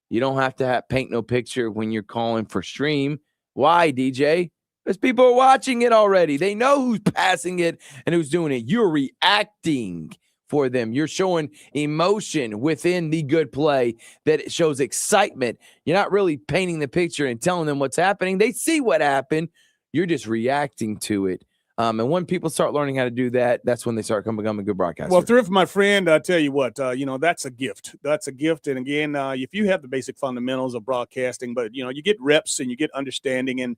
You don't have to paint no picture when you're calling for stream. Why, DJ? Because people are watching it already. They know who's passing it and who's doing it. You're reacting for them. You're showing emotion within the good play that it shows excitement. You're not really painting the picture and telling them what's happening. They see what happened. You're just reacting to it. And when people start learning how to do that, that's when they start becoming good broadcasters. Well, Thrift, my friend, I tell you what, that's a gift. That's a gift. And again, if you have the basic fundamentals of broadcasting, but you get reps and you get understanding, and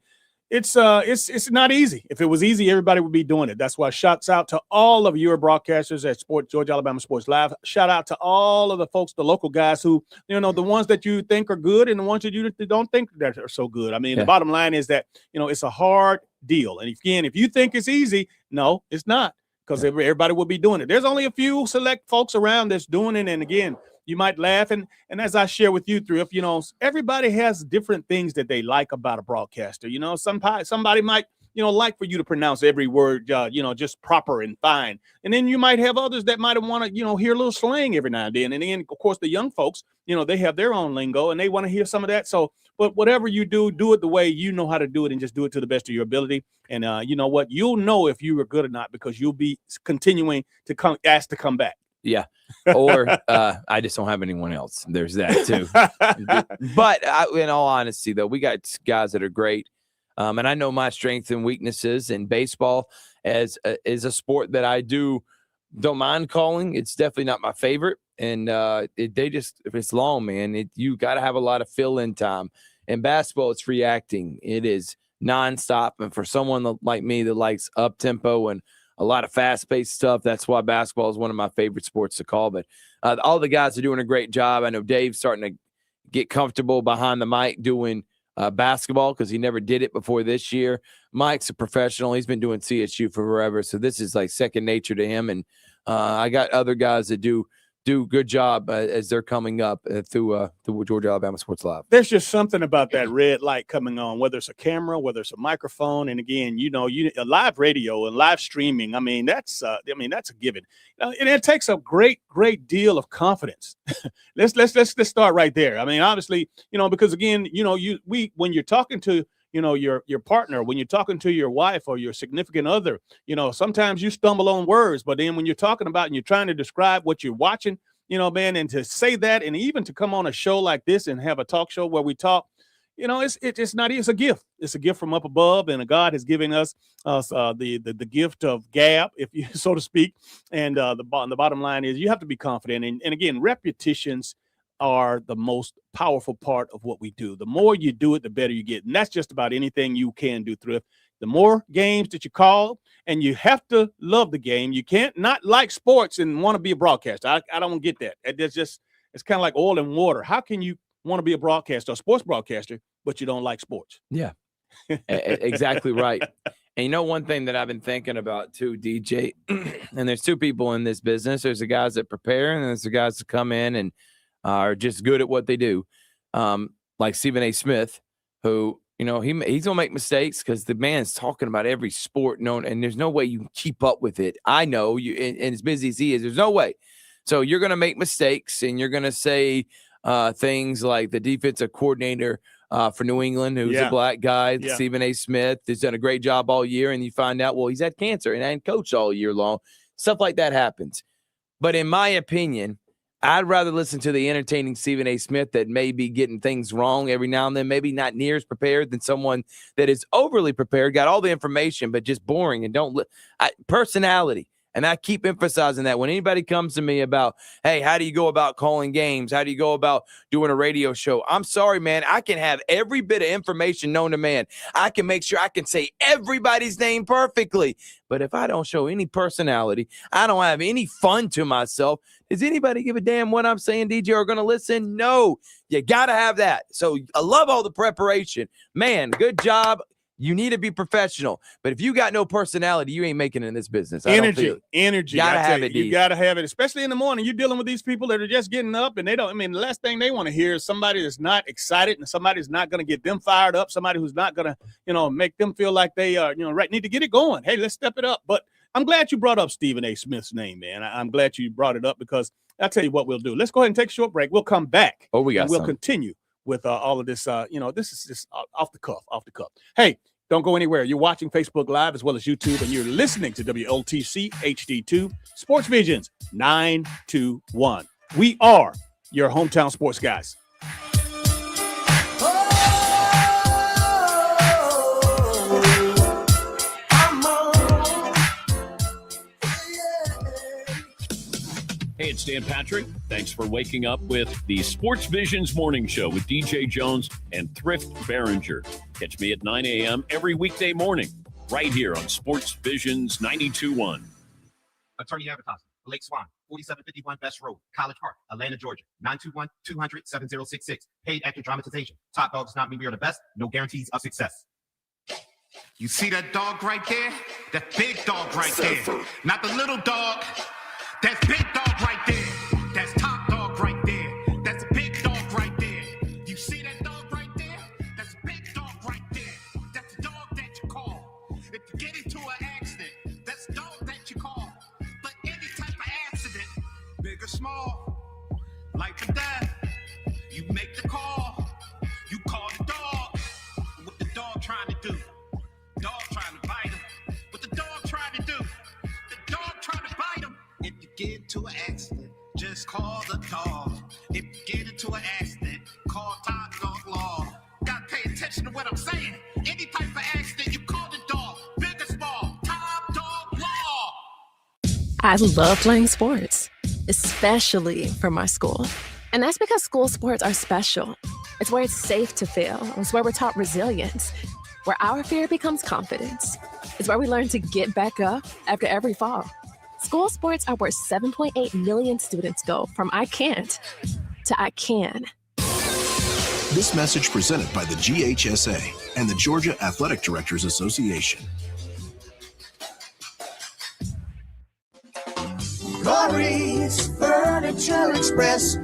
it's not easy. If it was easy, everybody would be doing it. That's why shouts out to all of your broadcasters at Georgia Alabama Sports Live. Shout out to all of the folks, the local guys who, the ones that you think are good and the ones that you don't think that are so good. I mean, The bottom line is that, it's a hard deal. And again, if you think it's easy, no, it's not, because everybody will be doing it. There's only a few select folks around that's doing it. And again, you might laugh. And as I share with you, Thrift, everybody has different things that they like about a broadcaster. Somebody might, like for you to pronounce every word, just proper and fine. And then you might have others that might want to, hear a little slang every now and then. And then, of course, the young folks, they have their own lingo and they want to hear some of that. So, but whatever you do, do it the way you know how to do it and just do it to the best of your ability. And you know what? You'll know if you are good or not, because you'll be continuing to asked to come back. Yeah. Or I just don't have anyone else. There's that too. But in all honesty, though, we got guys that are great. And I know my strengths and weaknesses in baseball is a sport that I don't mind calling. It's definitely not my favorite. And if it's long, man, you got to have a lot of fill-in time. In basketball, it's reacting. It is nonstop. And for someone like me that likes up-tempo and a lot of fast-paced stuff, that's why basketball is one of my favorite sports to call. But all the guys are doing a great job. I know Dave's starting to get comfortable behind the mic doing basketball, because he never did it before this year. Mike's a professional. He's been doing CSU for forever, so this is like second nature to him. And I got other guys that do good job as they're coming up through Georgia Alabama Sports Live. There's just something about that red light coming on, whether it's a camera, whether it's a microphone. And again, a live radio and live streaming, that's a given. And it takes a great deal of confidence. let's start right there. I mean, obviously, because again, when you're talking to your partner, when you're talking to your wife or your significant other, sometimes you stumble on words, but then when you're talking about and you're trying to describe what you're watching, man, and to say that, and even to come on a show like this and have a talk show where we talk, it's not, it's a gift. It's a gift from up above, and God has given us the gift of gab, if you so to speak. And the bottom line is you have to be confident. And again, repetitions are the most powerful part of what we do. The more you do it, the better you get. And that's just about anything you can do, Thrift. The more games that you call, and you have to love the game. You can't not like sports and want to be a broadcaster. I don't get that. It's kind of like oil and water. How can you want to be a broadcaster, a sports broadcaster, but you don't like sports. Yeah, exactly right. And you know, one thing that I've been thinking about too, DJ, and there's two people in this business. There's the guys that prepare, and there's the guys that come in and are just good at what they do. Like Stephen A. Smith, who, you know, he's going to make mistakes because the man's talking about every sport known, and there's no way you can keep up with it. I know you, and as busy as he is, there's no way. So you're going to make mistakes, and you're going to say things like the defensive coordinator for New England, who's a black guy, Stephen A. Smith, has done a great job all year, and you find out, well, he's had cancer and hadn't coached all year long. Stuff like that happens. But in my opinion, I'd rather listen to the entertaining Stephen A. Smith that may be getting things wrong every now and then, maybe not near as prepared, than someone that is overly prepared, got all the information, but just boring and personality. And I keep emphasizing that when anybody comes to me about, hey, how do you go about calling games? How do you go about doing a radio show? I'm sorry, man. I can have every bit of information known to man. I can make sure I can say everybody's name perfectly. But if I don't show any personality, I don't have any fun to myself, does anybody give a damn what I'm saying, DJ, or going to listen? No, you got to have that. So I love all the preparation. Man, good job. You need to be professional. But if you got no personality, you ain't making it in this business. Energy. Gotta have it. You got to have it, especially in the morning. You're dealing with these people that are just getting up, and they don't. I mean, the last thing they want to hear is somebody that's not excited, and somebody that's not going to get them fired up, somebody who's not going to, you know, make them feel like they are, you know, right, need to get it going. Hey, let's step it up. But I'm glad you brought up Stephen A. Smith's name, man. I'm glad you brought it up because I'll tell you what we'll do. Let's go ahead and take a short break. We'll come back. Oh, we'll continue with all of this. You know, this is just off the cuff. Hey. Don't go anywhere. You're watching Facebook Live as well as YouTube, and you're listening to WOTC HD2 Sports Visions 921. We are your hometown sports guys. Hey, it's Dan Patrick. Thanks for waking up with the Sports Visions Morning Show with DJ Jones and Thrift Barringer. Catch me at 9 a.m. every weekday morning, right here on Sports Visions 92.1. Attorney advertising. Lake Swan, 4751 Best Road, College Park, Atlanta, Georgia. 921-200-7066. Paid actor dramatization. Top dog does not mean we are the best. No guarantees of success. You see that dog right there? That big dog right there. Not the little dog. That's big dog right there. That's top dog right there. That's big dog right there. You see that dog right there? That's big dog right there. That's the dog that you call. If you get into an accident, that's the dog that you call. But any type of accident, big or small, life or death, you make the call. You call the dog. What the dog trying to do? Dog trying to bite him. What the dog trying to do? The dog trying to bite him. If you get into an accident, just call the dog. If you get into an accident, call Top Dog Law. Gotta pay attention to what I'm saying. Any type of accident, you call the dog. Big or small, Top Dog Law. I love playing sports, especially for my school. And that's because school sports are special. It's where it's safe to fail. It's where we're taught resilience, where our fear becomes confidence. It's where we learn to get back up after every fall. School sports are where 7.8 million students go from I can't to I can. This message presented by the GHSA and the Georgia Athletic Directors Association. Lori's Furniture Express,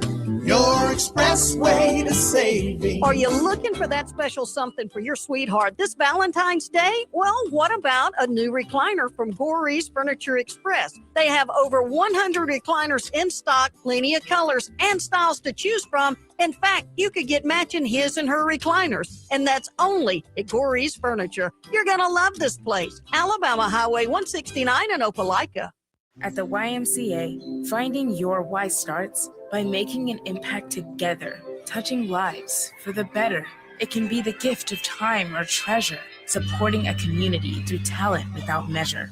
your express way to saving. Are you looking for that special something for your sweetheart this Valentine's Day? Well, what about a new recliner from Gorey's Furniture Express? They have over 100 recliners in stock, plenty of colors and styles to choose from. In fact, you could get matching his and her recliners, and that's only at Gorey's Furniture. You're going to love this place. Alabama Highway 169 in Opelika. At the YMCA, finding your why starts by making an impact together, touching lives for the better. It can be the gift of time or treasure, supporting a community through talent without measure.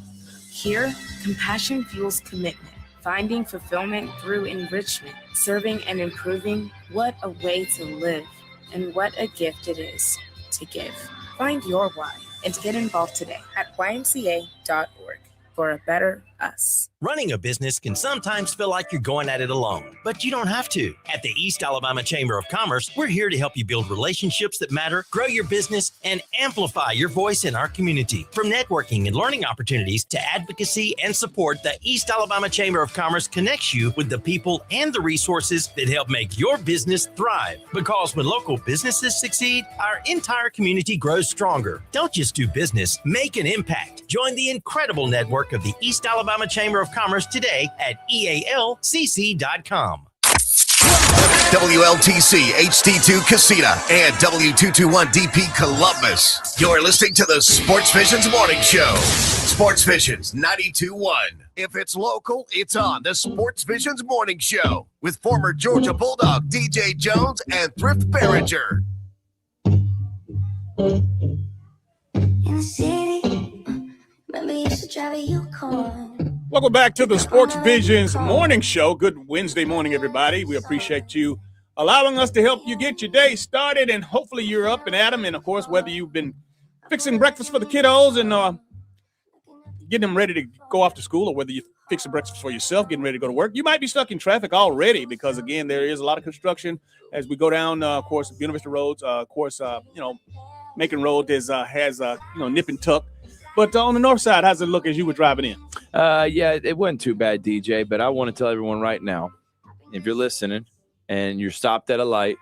Here, compassion fuels commitment, finding fulfillment through enrichment, serving and improving. What a way to live, and what a gift it is to give. Find your why and get involved today at ymca.org for a better us. Running a business can sometimes feel like you're going at it alone, but you don't have to. At the East Alabama Chamber of Commerce, we're here to help you build relationships that matter, grow your business, and amplify your voice in our community. From networking and learning opportunities to advocacy and support, the East Alabama Chamber of Commerce connects you with the people and the resources that help make your business thrive. Because when local businesses succeed, our entire community grows stronger. Don't just do business, make an impact. Join the incredible network of the East Alabama Chamber of Commerce today at EALCC.com. WLTC HD2 Casita and W221DP Columbus. You're listening to the Sports Visions Morning Show. Sports Visions 92.1. If it's local, it's on the Sports Visions Morning Show with former Georgia Bulldog DJ Jones and Thrift Barringer. In the city, maybe you should drive a Yukon. Welcome back to the Sports Visions Morning Show. Good Wednesday morning, everybody. We appreciate you allowing us to help you get your day started, and hopefully you're up and at 'em. And, of course, whether you've been fixing breakfast for the kiddos and getting them ready to go off to school, or whether you're fixing breakfast for yourself, getting ready to go to work, you might be stuck in traffic already because, again, there is a lot of construction as we go down, of course, University roads. Macon Road has nip and tuck. But on the north side, how's it look as you were driving in? Yeah, it wasn't too bad, DJ, but I want to tell everyone right now, if you're listening and you're stopped at a light,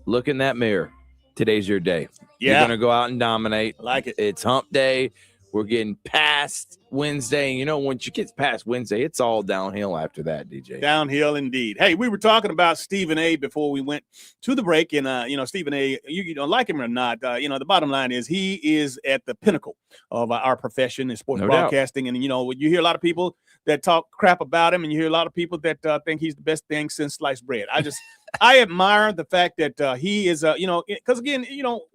look in that mirror. Today's your day. Yeah. You're going to go out and dominate. I like it. It's hump day. We're getting past Wednesday. You know, once you get past Wednesday, it's all downhill after that, DJ. Downhill indeed. Hey, we were talking about Stephen A. before we went to the break. And, Stephen A., you don't like him or not, the bottom line is he is at the pinnacle of our profession in sports broadcasting. And, you hear a lot of people that talk crap about him, and you hear a lot of people that think he's the best thing since sliced bread. I admire the fact that he is, because again,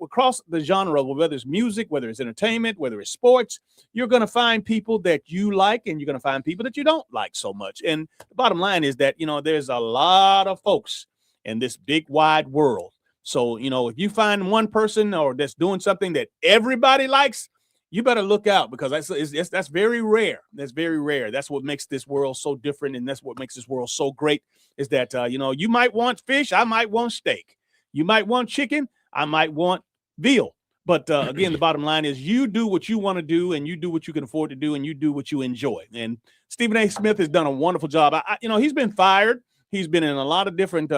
across the genre, whether it's music, whether it's entertainment, whether it's sports, you're going to find people that you like, and you're going to find people that you don't like so much. And the bottom line is that, there's a lot of folks in this big wide world. So, if you find one person or that's doing something that everybody likes, you better look out, because that's very rare. That's very rare. That's what makes this world so different, and that's what makes this world so great, is that, you might want fish, I might want steak. You might want chicken, I might want veal. But, again, the bottom line is you do what you want to do, and you do what you can afford to do, and you do what you enjoy. And Stephen A. Smith has done a wonderful job. He's been fired. He's been in a lot of different,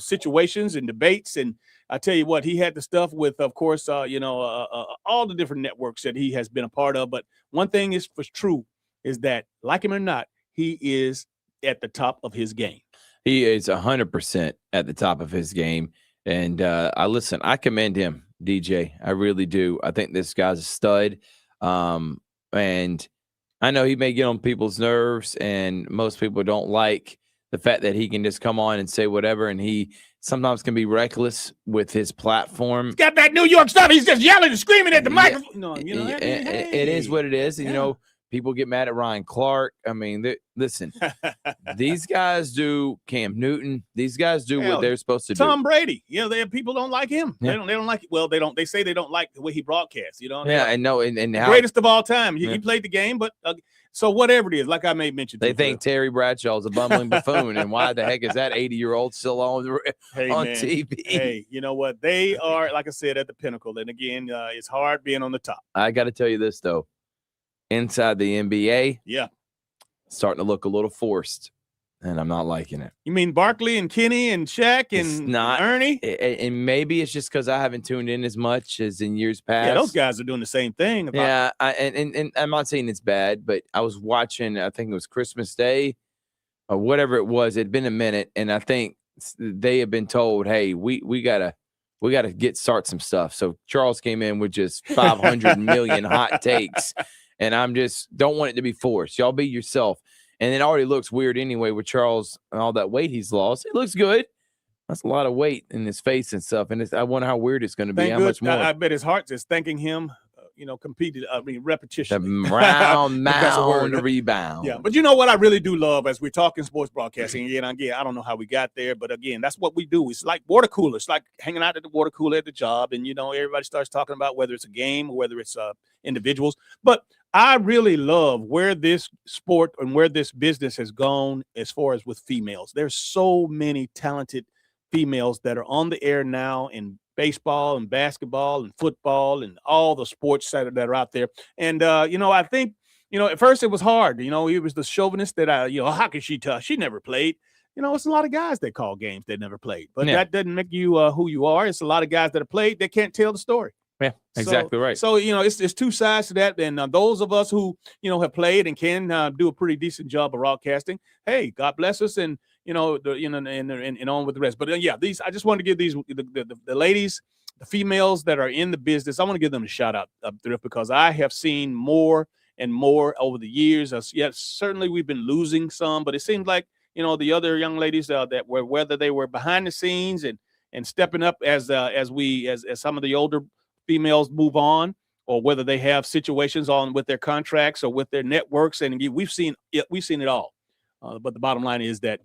situations and debates. And I tell you what, he had the stuff with, of course, all the different networks that he has been a part of. But one thing is for true is that, like him or not, he is at the top of his game. He is 100% at the top of his game. And I commend him, DJ. I really do. I think this guy's a stud. And I know he may get on people's nerves, and most people don't like the fact that he can just come on and say whatever, and he sometimes can be reckless with his platform. He's got that New York stuff. He's just yelling and screaming at the microphone. It is what it is. And, people get mad at Ryan Clark. I mean, listen, these guys do Cam Newton. These guys do what they're supposed to do. Tom Brady. People don't like him. Yeah. They don't like it. Well, they say they don't like the way he broadcasts. And greatest of all time. He played the game, but so whatever it is, like I may mention, they think Terry Bradshaw is a bumbling buffoon, and why the heck is that 80-year-old still on TV? Hey, you know what? They are, like I said, at the pinnacle. And again, it's hard being on the top. I got to tell you this though. Inside the NBA, starting to look a little forced, and I'm not liking it. You mean Barkley and Kenny and Shaq and Ernie? And maybe it's just because I haven't tuned in as much as in years past. Yeah, those guys are doing the same thing. And I'm not saying it's bad, but I was watching, I think it was Christmas Day or whatever it was. It'd been a minute, and I think they had been told, hey, we gotta start some stuff. So Charles came in with just 500 million hot takes. And I'm just don't want it to be forced. Y'all be yourself. And it already looks weird anyway with Charles and all that weight he's lost. It looks good. That's a lot of weight in his face and stuff. And I wonder how weird it's going to be. How much more? I bet his heart's just thanking him. Competed. Repetition. The round mound rebound. Yeah, but you know what I really do love as we're talking sports broadcasting. Again, I don't know how we got there, but again, that's what we do. It's like water cooler. It's like hanging out at the water cooler at the job, and everybody starts talking about whether it's a game or whether it's individuals. But I really love where this sport and where this business has gone as far as with females. There's so many talented females that are on the air now in baseball and basketball and football and all the sports that are out there. And, I think, at first it was hard. It was the chauvinist that how can she tell? She never played. It's a lot of guys that call games that never played. But that doesn't make you who you are. It's a lot of guys that have played that can't tell the story. Yeah, exactly right. So, it's two sides to that. And those of us who, have played and can do a pretty decent job of broadcasting, hey, God bless us, and, and on with the rest. But these, I just want to give these, the ladies, the females that are in the business, I want to give them a shout out up Thrift, because I have seen more and more over the years. Yes, certainly we've been losing some, but it seems like, the other young ladies that were, whether they were behind the scenes and stepping up as some of the older females move on, or whether they have situations on with their contracts or with their networks, and we've seen it all. But the bottom line is that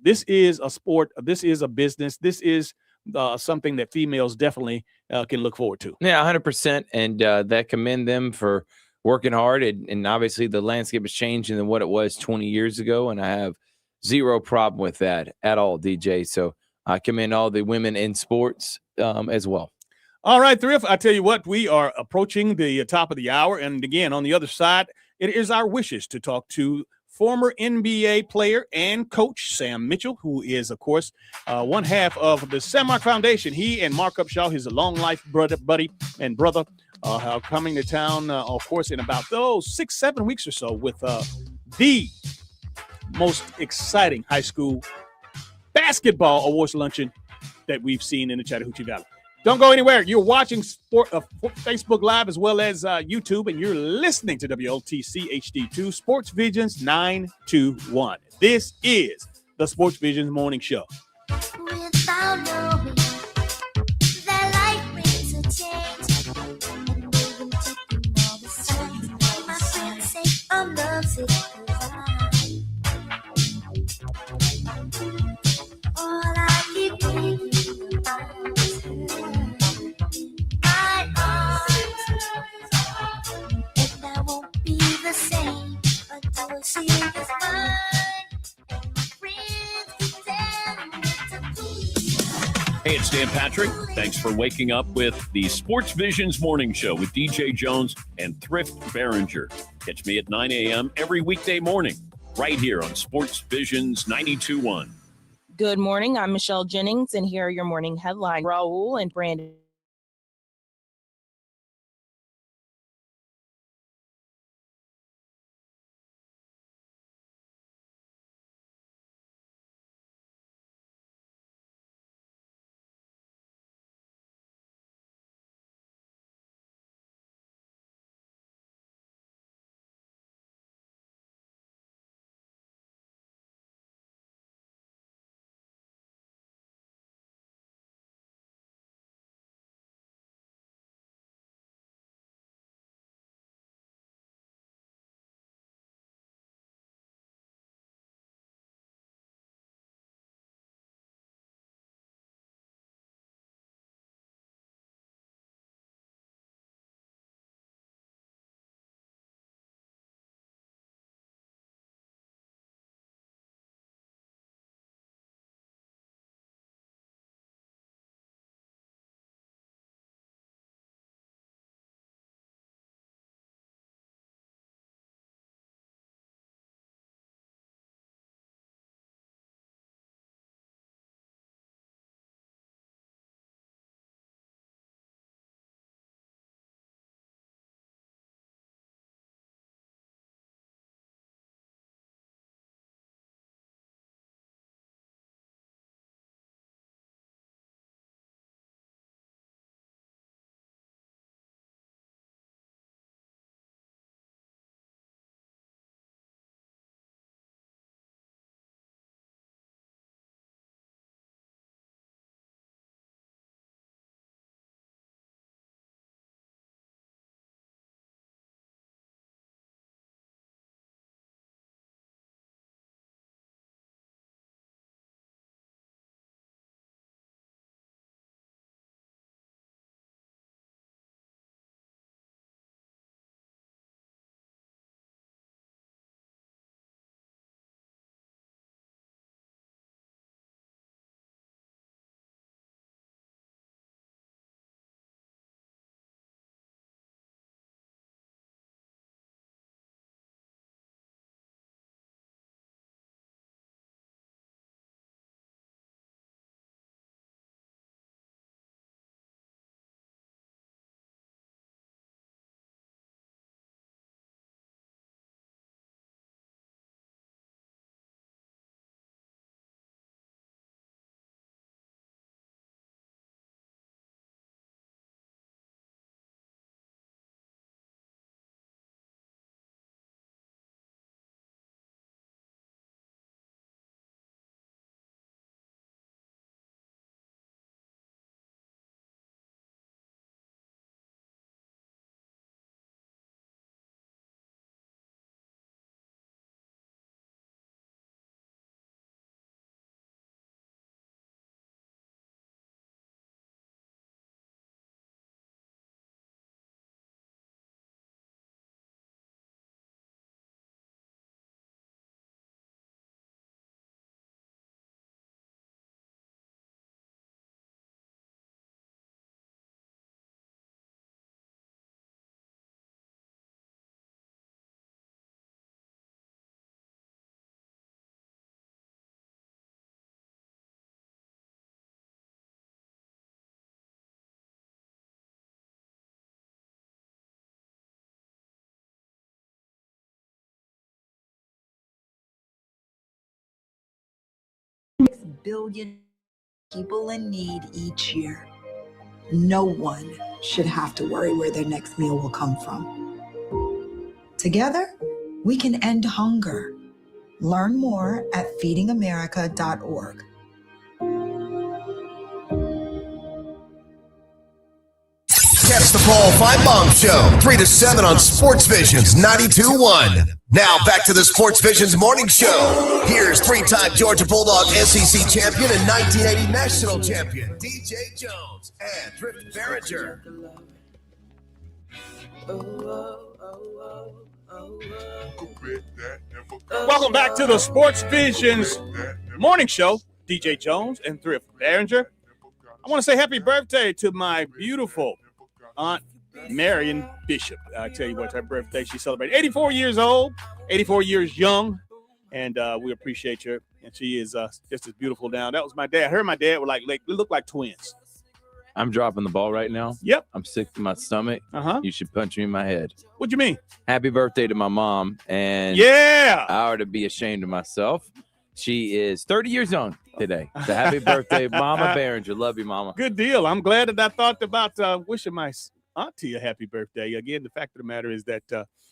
this is a sport, this is a business, this is something that females definitely can look forward to. Yeah, 100%, and that commend them for working hard. And obviously, the landscape has changed than what it was 20 years ago, and I have zero problem with that at all, DJ. So I commend all the women in sports as well. All right, Thrift, I tell you what, we are approaching the top of the hour. And again, on the other side, it is our wishes to talk to former NBA player and coach Sam Mitchell, who is, of course, one half of the Sam Mark Foundation. He and Mark Upshaw, his long-life buddy and brother, are coming to town, of course, in about 6-7 weeks or so with the most exciting high school basketball awards luncheon that we've seen in the Chattahoochee Valley. Don't go anywhere. You're watching Facebook Live as well as YouTube, and you're listening to WLTC HD2 Sports Visions 921. This is the Sports Visions Morning Show. Without knowing that life brings a change, and maybe taking all the signs. My friends say I'm lovesick. All I keep thinking about is her. My arms, and I won't be the same until she is mine. And my friends keep telling me to please. Hey, it's Dan Patrick. Thanks for waking up with the Sports Visions Morning Show with DJ Jones and Thrift Barringer. Catch me at 9 a.m. every weekday morning, right here on Sports Visions 92.1. Good morning. I'm Michelle Jennings, and here are your morning headlines. Raul and Brandon billion people in need each year. No one should have to worry where their next meal will come from. Together, we can end hunger. Learn more at feedingamerica.org. Catch the Paul Feinbaum Show, 3 to 7 on SportsVisions 92.1. Now back to the SportsVisions Morning Show. Here's three-time Georgia Bulldog SEC champion and 1980 national champion, DJ Jones and Thrift Barringer. Welcome back to the SportsVisions Morning Show. DJ Jones and Thrift Barringer. I want to say happy birthday to my beautiful Aunt Marion Bishop. I tell you what, her birthday, she celebrated 84 years old, 84 years young, and we appreciate her. And she is just as beautiful now. That was my dad. Her and my dad were we look like twins. I'm dropping the ball right now. Yep. I'm sick to my stomach. You should punch me in my head. What you mean? Happy birthday to my mom. And yeah, I ought to be ashamed of myself. She is 30 years young today. So happy birthday, Mama Barringer. Love you, Mama. Good deal. I'm glad that I thought about wishing my auntie a happy birthday. Again, the fact of the matter is that,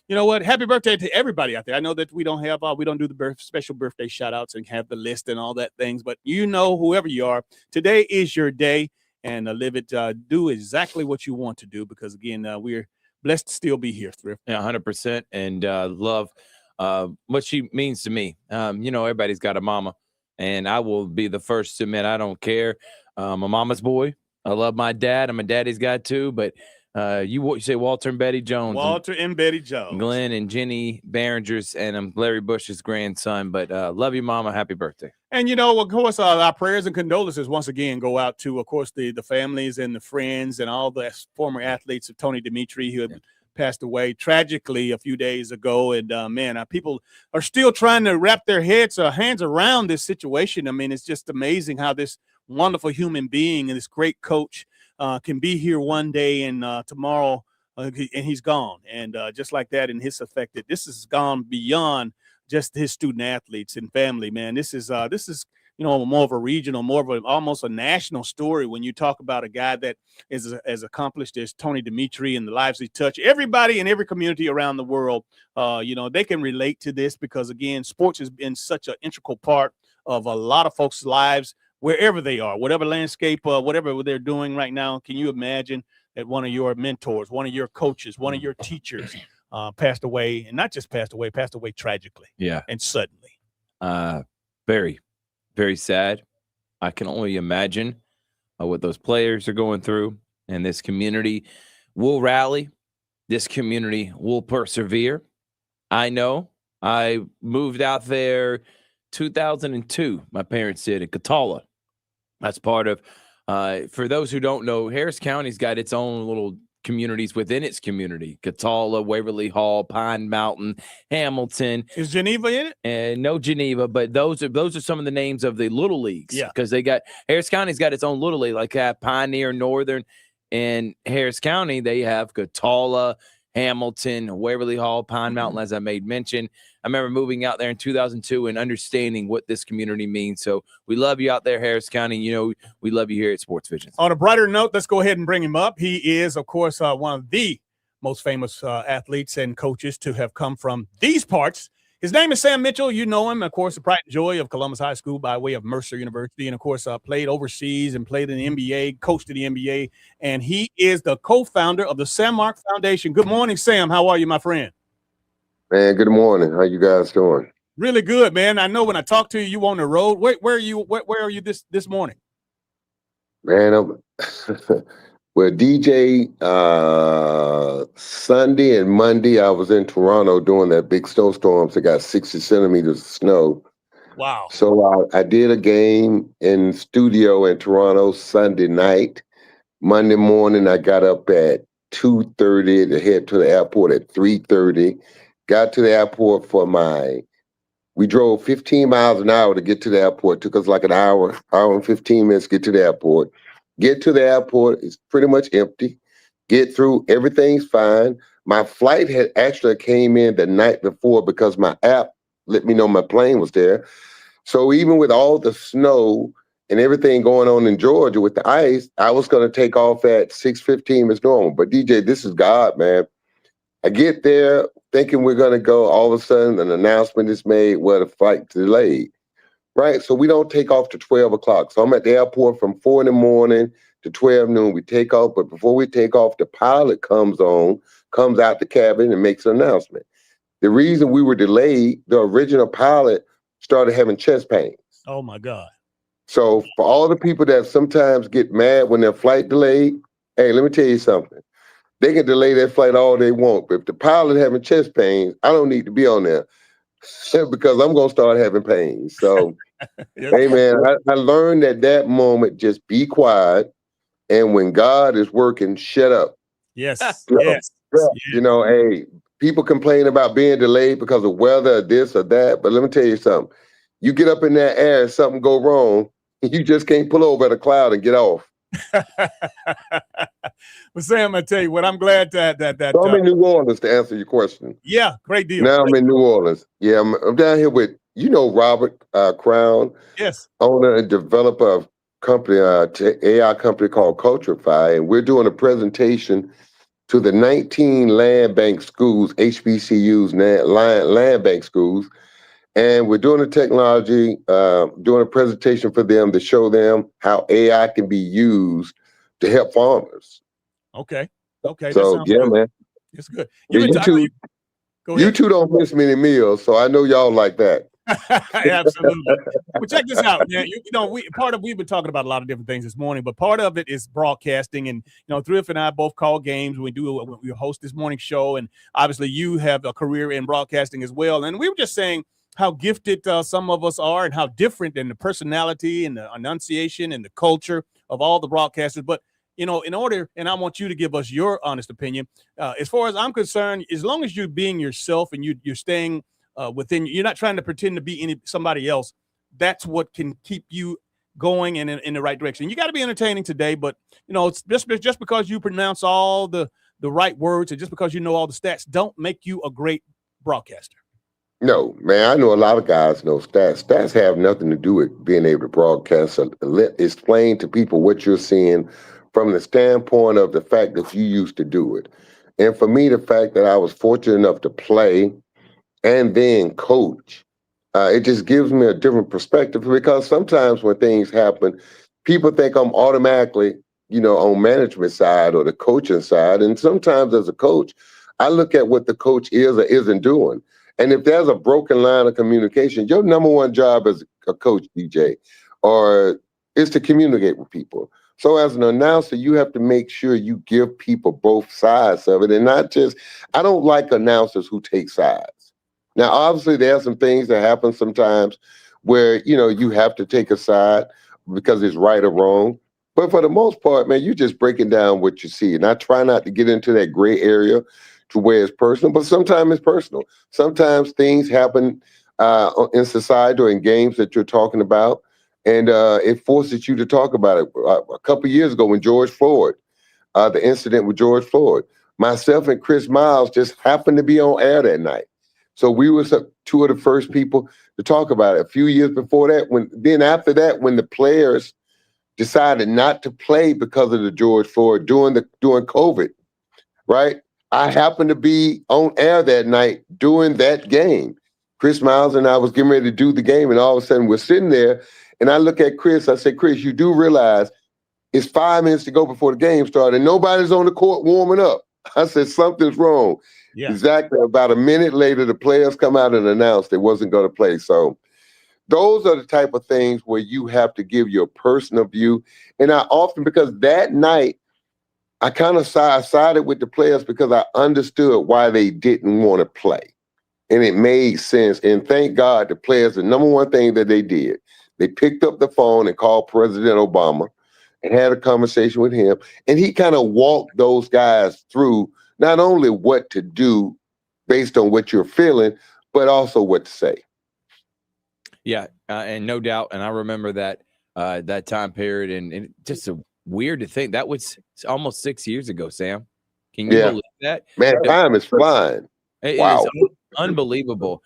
you know what? Happy birthday to everybody out there. I know that we don't do the special birthday shout outs and have the list and all that things, but you know, whoever you are, today is your day. And live it, do exactly what you want to do because, again, we're blessed to still be here, Thrift. Yeah, 100%. And love what she means to me. You know, everybody's got a mama. And I will be the first to admit I don't care. I'm a mama's boy. I love my dad. I'm a daddy's guy, too. But you say Walter and Betty Jones. Walter and Betty Jones. Glenn and Jenny Barringers. And I'm Larry Bush's grandson. But love you, Mama. Happy birthday. And, you know, of course, our prayers and condolences once again go out to, of course, the families and the friends and all the former athletes of Tony Dimitri who had passed away tragically a few days ago. And, man, people are still trying to wrap their hands around this situation. I mean, it's just amazing how this wonderful human being and this great coach can be here one day and tomorrow and he's gone. And just like that, and his affected, this has gone beyond just his student athletes and family, man. This is you know, more of a regional, more of almost a national story when you talk about a guy that is as accomplished as Tony Dimitri and the lives he touched. Everybody in every community around the world, you know, they can relate to this because, again, sports has been such an integral part of a lot of folks' lives wherever they are, whatever landscape, whatever they're doing right now. Can you imagine that one of your mentors, one of your coaches, one of your teachers passed away, and not just passed away tragically. Yeah. And suddenly. Very, very sad. I can only imagine what those players are going through, and this community will rally. This community will persevere. I know. I moved out there 2002. My parents did in Catala. That's part of, for those who don't know, Harris County's got its own little communities within its community. Catala, Waverly Hall, Pine Mountain, Hamilton. Is Geneva in it? And no Geneva, but those are some of the names of the little leagues. Yeah. Because Harris County's got its own little league, like Pioneer, Northern, and Harris County, they have Catala, Hamilton, Waverly Hall, Pine Mountain, as I made mention. I remember moving out there in 2002 and understanding what this community means. So we love you out there, Harris County. You know, we love you here at SportsVisions. On a brighter note, let's go ahead and bring him up. He is, of course, one of the most famous athletes and coaches to have come from these parts. His name is Sam Mitchell. You know him, of course, the pride and joy of Columbus High School by way of Mercer University. And, of course, played overseas and played in the NBA, coached in the NBA. And he is the co-founder of the Sam Mark Foundation. Good morning, Sam. How are you, my friend? Man, good morning. How you guys doing? Really good, man. I know when I talk to you, you on the road. Where are you? Where are you this morning? Man, well, DJ, Sunday and Monday, I was in Toronto doing that big snowstorms. It got 60 centimeters of snow. Wow. So I did a game in studio in Toronto Sunday night. Monday morning, I got up at 2:30 to head to the airport at 3:30. Got to the airport we drove 15 miles an hour to get to the airport. Took us like an hour and 15 minutes to get to the airport. Get to the airport, it's pretty much empty. Get through, everything's fine. My flight had actually came in the night before because my app let me know my plane was there. So even with all the snow, and everything going on in Georgia with the ice, I was going to take off at 6:15 as normal. But DJ, this is God, man. I get there thinking we're going to go. All of a sudden, an announcement is made where the flight's delayed, right? So we don't take off to 12 o'clock. So I'm at the airport from 4 in the morning to 12 noon. We take off, but before we take off, the pilot comes out the cabin and makes an announcement. The reason we were delayed, the original pilot started having chest pains. Oh, my God. So for all the people that sometimes get mad when their flight delayed, hey, let me tell you something. They can delay their flight all they want, but if the pilot having chest pains, I don't need to be on there because I'm going to start having pains. So, hey, man, I learned at that moment, just be quiet. And when God is working, shut up. Yes. Yes. You know, hey, people complain about being delayed because of weather or this or that. But let me tell you something. You get up in that air and something go wrong, you just can't pull over at a cloud and get off. But Sam, I tell you what, I'm glad that So I'm in New Orleans to answer your question. Yeah, great deal. Now I'm in New Orleans. Yeah, I'm down here with, Robert Crown. Yes. Owner and developer of company, AI company called Culturify, and we're doing a presentation to the 19 land bank schools, HBCUs, land bank schools, and we're doing a technology, doing a presentation for them to show them how AI can be used to help farmers. Okay. So, that sounds yeah, good. man. It's good. Yeah, you two don't miss many meals, so I know y'all like that. Absolutely. Well, check this out, man. We've been talking about a lot of different things this morning, but part of it is broadcasting. And Thrift and I both call games. We host this morning show, and obviously you have a career in broadcasting as well. And we were just saying how gifted some of us are, and how different in the personality and the enunciation and the culture of all the broadcasters. But in order, and I want you to give us your honest opinion. As far as I'm concerned, as long as you're being yourself and you're staying within, you're not trying to pretend to be somebody else. That's what can keep you going in the right direction. You got to be entertaining today, but it's just because you pronounce all the right words and just because you know all the stats, don't make you a great broadcaster. No, man, I know a lot of guys know stats. Stats have nothing to do with being able to broadcast. So explain to people what you're seeing from the standpoint of the fact that you used to do it. And for me, the fact that I was fortunate enough to play and then coach, it just gives me a different perspective, because sometimes when things happen, people think I'm automatically, on management side or the coaching side. And sometimes as a coach, I look at what the coach is or isn't doing. And if there's a broken line of communication, your number one job as a coach, DJ, is to communicate with people. So as an announcer, you have to make sure you give people both sides of it, and not just, I don't like announcers who take sides. Now, obviously, there are some things that happen sometimes where, you have to take a side because it's right or wrong. But for the most part, man, you're just breaking down what you see. And I try not to get into that gray area to where it's personal, but sometimes it's personal. Sometimes things happen in society or in games that you're talking about, and it forces you to talk about it. A couple of years ago when George Floyd, the incident with George Floyd, myself and Chris Miles just happened to be on air that night. So we were two of the first people to talk about it. A few years before that, after that, when the players decided not to play because of the George Floyd during COVID, right? I happened to be on air that night during that game. Chris Miles and I was getting ready to do the game, and all of a sudden we're sitting there, and I look at Chris. I said, Chris, you do realize it's 5 minutes to go before the game started, and nobody's on the court warming up. I said, something's wrong. Yeah. Exactly. About a minute later, the players come out and announce they wasn't going to play. So those are the type of things where you have to give your personal view. And I often, because that night, I kind of sided with the players because I understood why they didn't want to play. And it made sense. And thank God the players, the number one thing that they did, they picked up the phone and called President Obama and had a conversation with him. And he kind of walked those guys through not only what to do based on what you're feeling, but also what to say. Yeah, and no doubt. And I remember that time period, and just weird to think that was almost 6 years ago, Sam. Can you believe that? Man, time is flying. It wow. is unbelievable.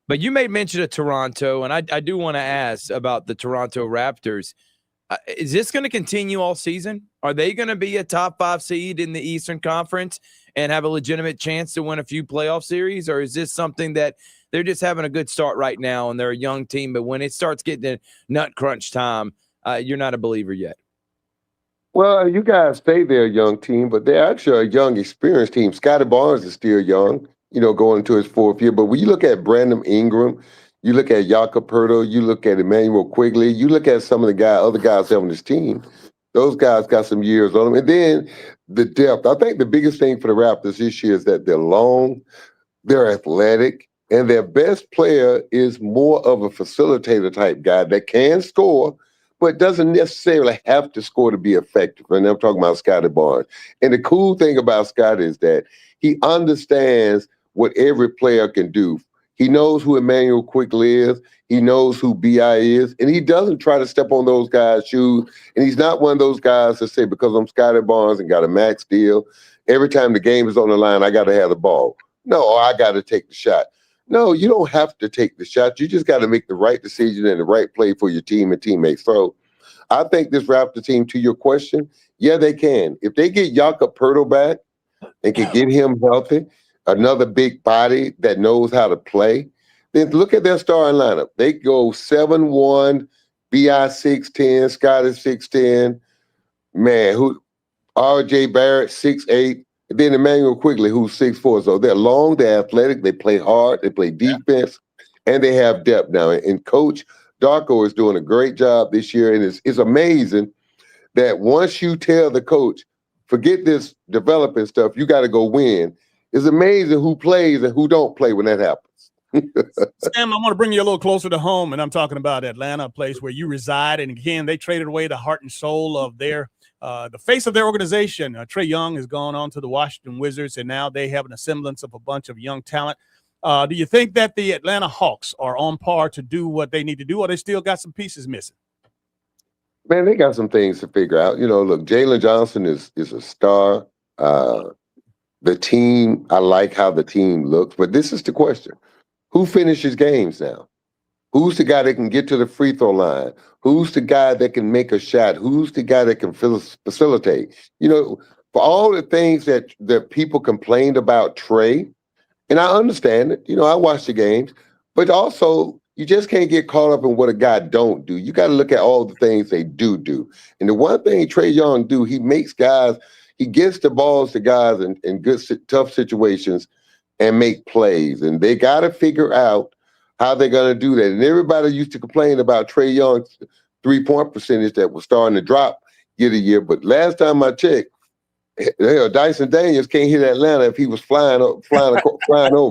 But you made mention of Toronto, and I do want to ask about the Toronto Raptors. Is this going to continue all season? Are they going to be a top 5 seed in the Eastern Conference and have a legitimate chance to win a few playoff series? Or is this something that they're just having a good start right now and they're a young team, but when it starts getting to nut crunch time, you're not a believer yet? Well, you guys say they're a young team, but they're actually a young, experienced team. Scotty Barnes is still young, going into his 4th year. But when you look at Brandon Ingram, you look at Jakob Pertl, you look at Emmanuel Quigley, you look at some of the other guys on this team, those guys got some years on them. And then the depth. I think the biggest thing for the Raptors this year is that they're long, they're athletic, and their best player is more of a facilitator type guy that can score, but doesn't necessarily have to score to be effective. And I'm talking about Scotty Barnes. And the cool thing about Scotty is that he understands what every player can do. He knows who Emmanuel Quigley is. He knows who B.I. is. And he doesn't try to step on those guys' shoes. And he's not one of those guys that say, because I'm Scotty Barnes and got a max deal, every time the game is on the line, I got to have the ball. No, or I got to take the shot. No, you don't have to take the shot. You just got to make the right decision and the right play for your team and teammates. So I think this Raptor team, to your question, yeah, they can. If they get Jakob Pertl back and can get him healthy, another big body that knows how to play, then look at their starting lineup. They go 7-1, B.I. 6'10", Scotty 6'10", R.J. Barrett 6'8", and then Emmanuel Quigley, who's 6'4". So they're long, they're athletic, they play hard, they play defense, and they have depth now. And Coach Darko is doing a great job this year, and it's amazing that once you tell the coach, forget this developing stuff, you got to go win, it's amazing who plays and who don't play when that happens. Sam, I want to bring you a little closer to home, and I'm talking about Atlanta, a place where you reside. And again, they traded away the heart and soul of their the face of their organization. Trae Young has gone on to the Washington Wizards, and now they have an semblance of a bunch of young talent. Do you think that the Atlanta Hawks are on par to do what they need to do, or they still got some pieces missing? Man, they got some things to figure out. Look, Jalen Johnson is a star. The team, I like how the team looks, but this is the question. Who finishes games now? Who's the guy that can get to the free throw line? Who's the guy that can make a shot? Who's the guy that can facilitate? For all the things that people complained about Trae, and I understand it. I watch the games, but also you just can't get caught up in what a guy don't do. You got to look at all the things they do. And the one thing Trae Young do, he makes guys, he gets the balls to guys in good, tough situations and make plays. And they got to figure out how they're going to do that. And everybody used to complain about Trae Young's three-point percentage that was starting to drop year to year. But last time I checked, Dyson Daniels can't hit Atlanta if he was flying over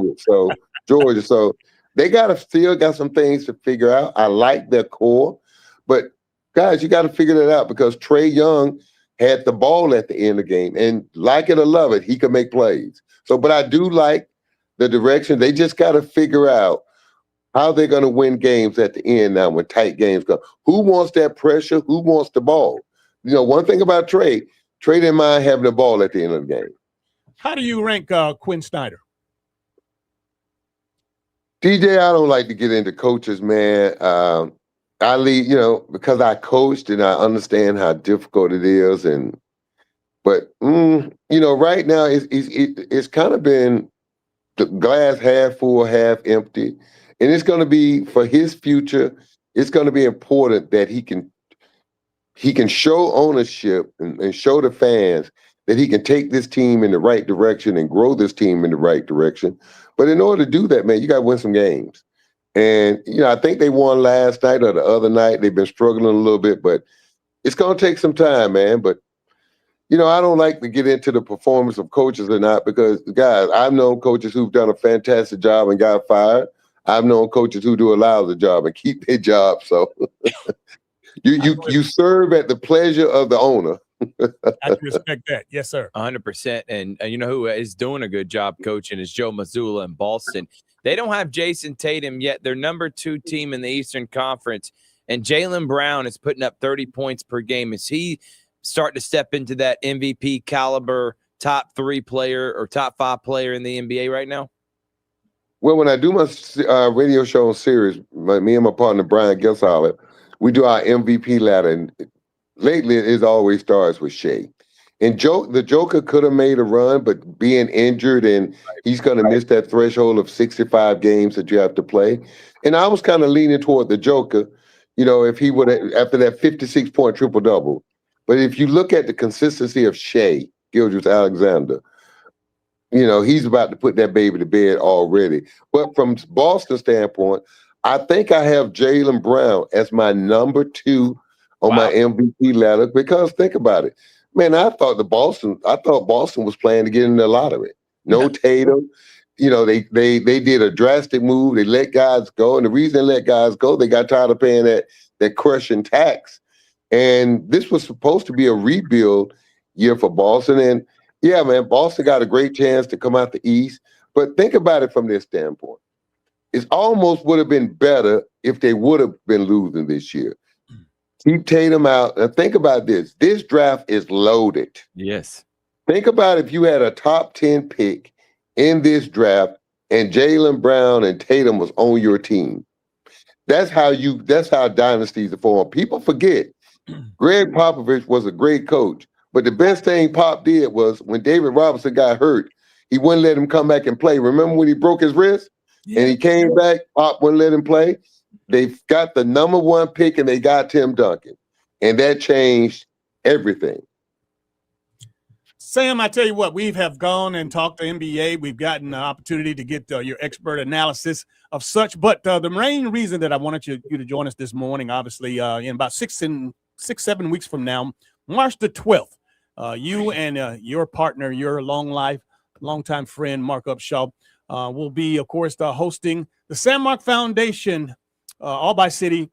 it. So Georgia. So they still got some things to figure out. I like their core, but guys, you got to figure that out because Trae Young had the ball at the end of the game, and like it or love it, he could make plays. So, but I do like the direction. They just got to figure out how they're going to win games at the end now when tight games go. Who wants that pressure? Who wants the ball? One thing about Trae didn't mind having the ball at the end of the game. How do you rank Quinn Snyder? DJ, I don't like to get into coaches, man. I leave, because I coached and I understand how difficult it is. But right now it's kind of been the glass half full, half empty. And it's going to be, for his future, it's going to be important that he can show ownership and show the fans that he can take this team in the right direction and grow this team in the right direction. But in order to do that, man, you got to win some games. And, I think they won last night or the other night. They've been struggling a little bit, but it's going to take some time, man. But, I don't like to get into the performance of coaches or not because, guys, I've known coaches who've done a fantastic job and got fired. I've known coaches who do a lousy job and keep their job. So you serve at the pleasure of the owner. I respect that. Yes, sir. 100%. And you know who is doing a good job coaching is Joe Mazzulla in Boston. They don't have Jason Tatum yet. They're number 2 team in the Eastern Conference. And Jaylen Brown is putting up 30 points per game. Is he starting to step into that MVP caliber top 3 player or top 5 player in the NBA right now? Well, when I do my radio show on Sirius, me and my partner, Brian Gilsolid, we do our MVP ladder. And lately it always starts with Shea. And the Joker could have made a run, but being injured and he's going to miss that threshold of 65 games that you have to play. And I was kind of leaning toward the Joker, if he would have, after that 56-point triple-double. But if you look at the consistency of Shea Gilgeous-Alexander, he's about to put that baby to bed already. But from Boston's standpoint, I think I have Jaylen Brown as my number 2 on my MVP ladder because think about it. Man, I thought Boston was playing to get in the lottery. No Tatum. They did a drastic move. They let guys go. And the reason they let guys go, they got tired of paying that crushing tax. And this was supposed to be a rebuild year for Boston. And yeah, man, Boston got a great chance to come out the East. But think about it from this standpoint. It almost would have been better if they would have been losing this year. Keep Tatum out. And think about this. This draft is loaded. Yes. Think about if you had a top 10 pick in this draft and Jaylen Brown and Tatum was on your team. That's how dynasties are formed. People forget Greg Popovich was a great coach, but the best thing Pop did was when David Robinson got hurt, he wouldn't let him come back and play. Remember when he broke his wrist and he came back, Pop wouldn't let him play? They got the number 1 pick and they got Tim Duncan. And that changed everything. Sam, I tell you what, we have gone and talked to NBA. We've gotten the opportunity to get your expert analysis of such. But the main reason that I wanted you to join us this morning, obviously, in about 7 weeks from now, March the 12th, you and your partner, your longtime friend, Mark Upshaw, will be, of course, hosting the San Mark Foundation All by City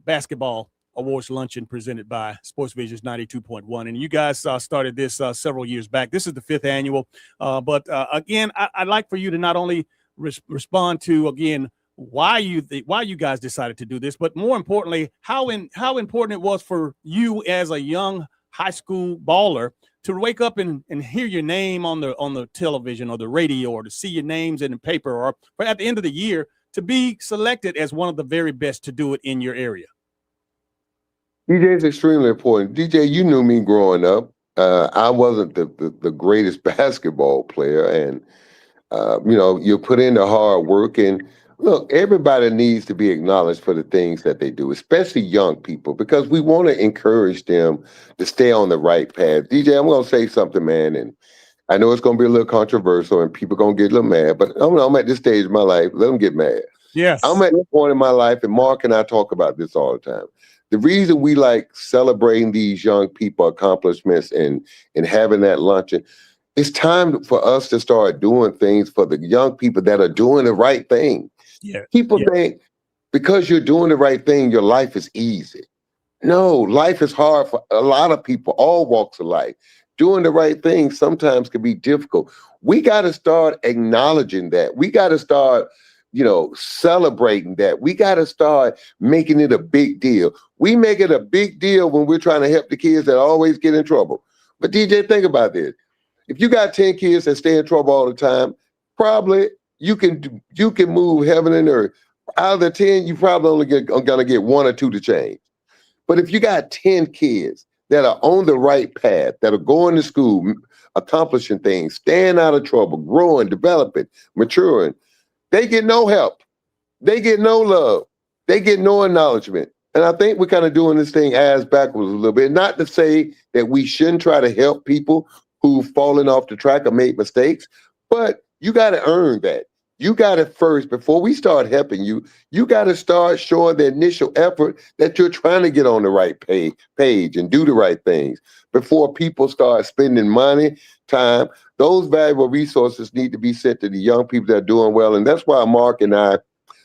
basketball awards luncheon presented by SportsVisions 92.1. And you guys started this several years back. This is the 5th annual. But again, I'd like for you to not only respond to, again, why you guys decided to do this, but more importantly, how important it was for you as a young high school baller to wake up and hear your name on the television or the radio, or to see your names in the paper, or at the end of the year to be selected as one of the very best to do it in your area. DJ is extremely important. DJ, you knew me growing up. I wasn't the greatest basketball player, and you put in the hard work. And look, everybody needs to be acknowledged for the things that they do, especially young people, because we want to encourage them to stay on the right path. DJ, I'm going to say something, man, and I know it's going to be a little controversial, and people going to get a little mad, but I'm at this stage of my life. Let them get mad. Yes. I'm at this point in my life, and Mark and I talk about this all the time. The reason we like celebrating these young people accomplishments and having that luncheon, it's time for us to start doing things for the young people that are doing the right thing. Yeah. People think because you're doing the right thing, your life is easy. No, life is hard for a lot of people, all walks of life. Doing the right thing sometimes can be difficult. We got to start acknowledging that. We got to start celebrating that. We got to start making it a big deal. We make it a big deal when we're trying to help the kids that always get in trouble. But DJ, think about this. If you got 10 kids that stay in trouble all the time, probably you can move heaven and earth. Out of the 10, you probably only gonna get 1 or 2 to change. But if you got 10 kids that are on the right path, that are going to school, accomplishing things, staying out of trouble, growing, developing, maturing, they get no help. They get no love. They get no acknowledgement. And I think we're kind of doing this thing ass backwards a little bit. Not to say that we shouldn't try to help people who've fallen off the track or made mistakes, but you got to earn that. You got to first, before we start helping you, you got to start showing the initial effort that you're trying to get on the right page and do the right things before people start spending money, time. Those valuable resources need to be sent to the young people that are doing well. And that's why Mark and I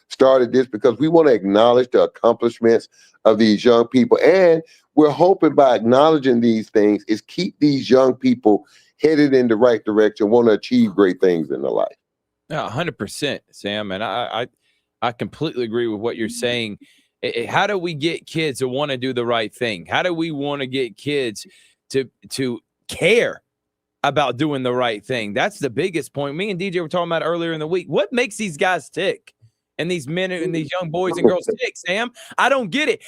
started this, because we want to acknowledge the accomplishments of these young people. And we're hoping by acknowledging these things is keep these young people headed in the right direction, want to achieve great things in their life. Yeah, 100%, Sam. And I completely agree with what you're saying. How do we get kids to want to do the right thing? How do we want to get kids to care about doing the right thing? That's the biggest point. Me and DJ were talking about earlier in the week. What makes these guys tick? And these men and these young boys and girls tick, Sam? I don't get it.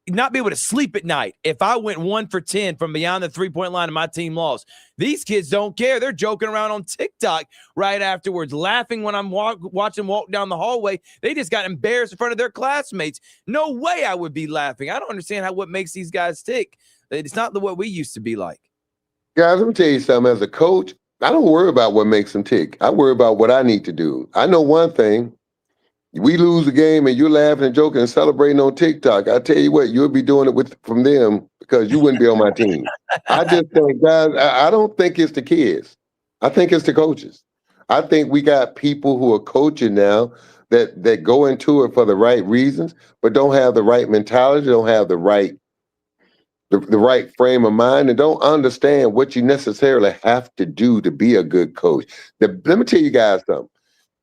not be able to sleep at night if I went 1 for 10 from beyond the three-point line and my team lost. These kids don't care. They're joking around on TikTok right afterwards, laughing when I'm watching walk down the hallway. They just got embarrassed in front of their classmates. No way I would be laughing. I don't understand what makes these guys tick. It's not what we used to be like. Guys, let me tell you something. As a coach, I don't worry about what makes them tick. I worry about what I need to do. I know one thing. We lose a game and you're laughing and joking and celebrating on TikTok. I tell you what, you'll be doing it from them because you wouldn't be on my team. I just think, guys, I don't think it's the kids. I think it's the coaches. I think we got people who are coaching now that go into it for the right reasons, but don't have the right mentality, don't have the right frame of mind, and don't understand what you necessarily have to do to be a good coach. Let me tell you guys something.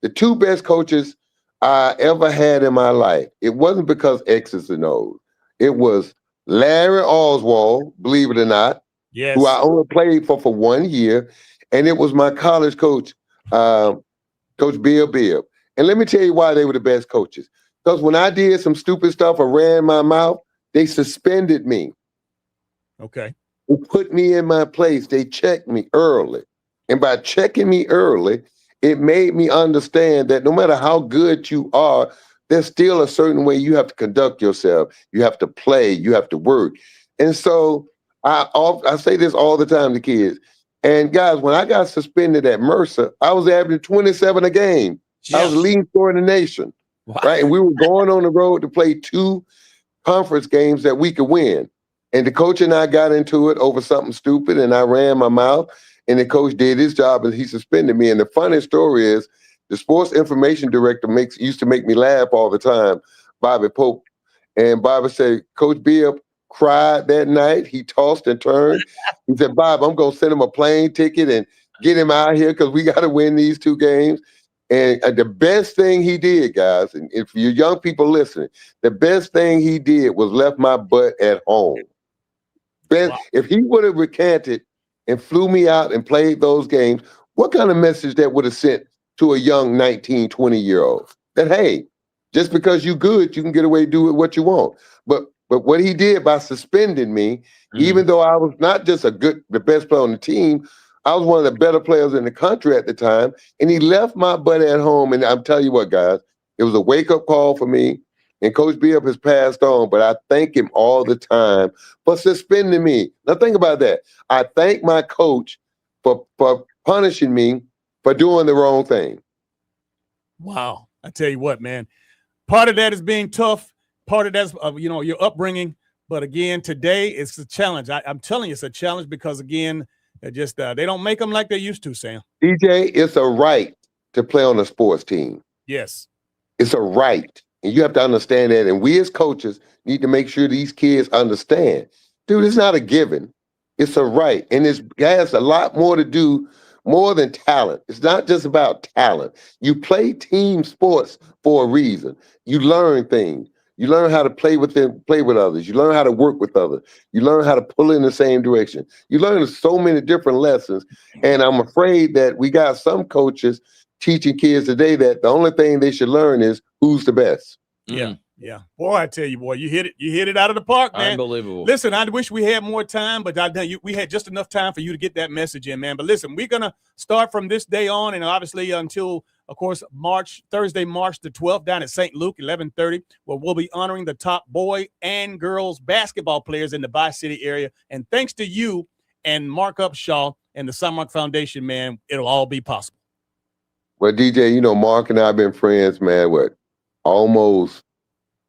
The two best coaches I ever had in my life, it wasn't because X's and O's. It was Larry Oswald, believe it or not, yes, who I only played for 1 year, and it was my college coach, Coach Bill Bibb. And let me tell you why they were the best coaches. Because when I did some stupid stuff or ran my mouth, they suspended me. Okay. They put me in my place. They checked me early. And by checking me early, it made me understand that no matter how good you are, there's still a certain way you have to conduct yourself. You have to play. You have to work. And so I say this all the time to kids. And guys, when I got suspended at Mercer, I was averaging 27 a game. Yes. I was the leading scorer in the nation. Wow. Right? And we were going on the road to play 2 conference games that we could win. And the coach and I got into it over something stupid, and I ran my mouth. And the coach did his job, and he suspended me. And the funny story is, the sports information director used to make me laugh all the time, Bobby Pope. And Bobby said, Coach Bibb cried that night. He tossed and turned. He said, Bob, I'm going to send him a plane ticket and get him out here because we got to win these 2 games. And the best thing he did, guys, and if you young people listening, the best thing he did was left my butt at home. Wow. If he would have recanted and flew me out and played those games, what kind of message that would have sent to a young 19, 20-year-old? That, hey, just because you're good, you can get away do what you want. But what he did by suspending me, even though I was not just the best player on the team, I was one of the better players in the country at the time, and he left my butt at home. And I'm telling you what, guys, it was a wake-up call for me. And Coach Bibb has passed on, but I thank him all the time for suspending me. Now think about that. I thank my coach for punishing me for doing the wrong thing. Wow. I tell you what, man, part of that is being tough. Part of that's, your upbringing. But again, today it's a challenge. I'm telling you, it's a challenge because, again, they don't make them like they used to, Sam. DJ, it's a right to play on a sports team. Yes. It's a right. And you have to understand that. And we as coaches need to make sure these kids understand. Dude, it's not a given. It's a right. And it has a lot more to do, more than talent. It's not just about talent. You play team sports for a reason. You learn things. You learn how to play with others. You learn how to work with others. You learn how to pull in the same direction. You learn so many different lessons. And I'm afraid that we got some coaches teaching kids today that the only thing they should learn is who's the best. Yeah. Yeah. Boy, I tell you, boy, you hit it out of the park, man. Unbelievable. Listen, I wish we had more time, but we had just enough time for you to get that message in, man. But listen, we're going to start from this day on, and obviously until, of course, Thursday, March the 12th, down at St. Luke, 11:30, where we'll be honoring the top boy and girls basketball players in the Bi-City area. And thanks to you and Mark Upshaw and the Sunmark Foundation, man, it'll all be possible. Well, DJ, Mark and I have been friends, man, almost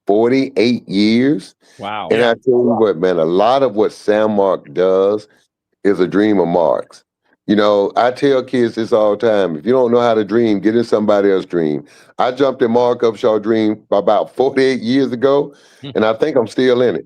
48 years. Wow. And I tell you what, man, a lot of what Sam Mark does is a dream of Mark's. I tell kids this all the time. If you don't know how to dream, get in somebody else's dream. I jumped in Mark Upshaw's dream about 48 years ago, and I think I'm still in it.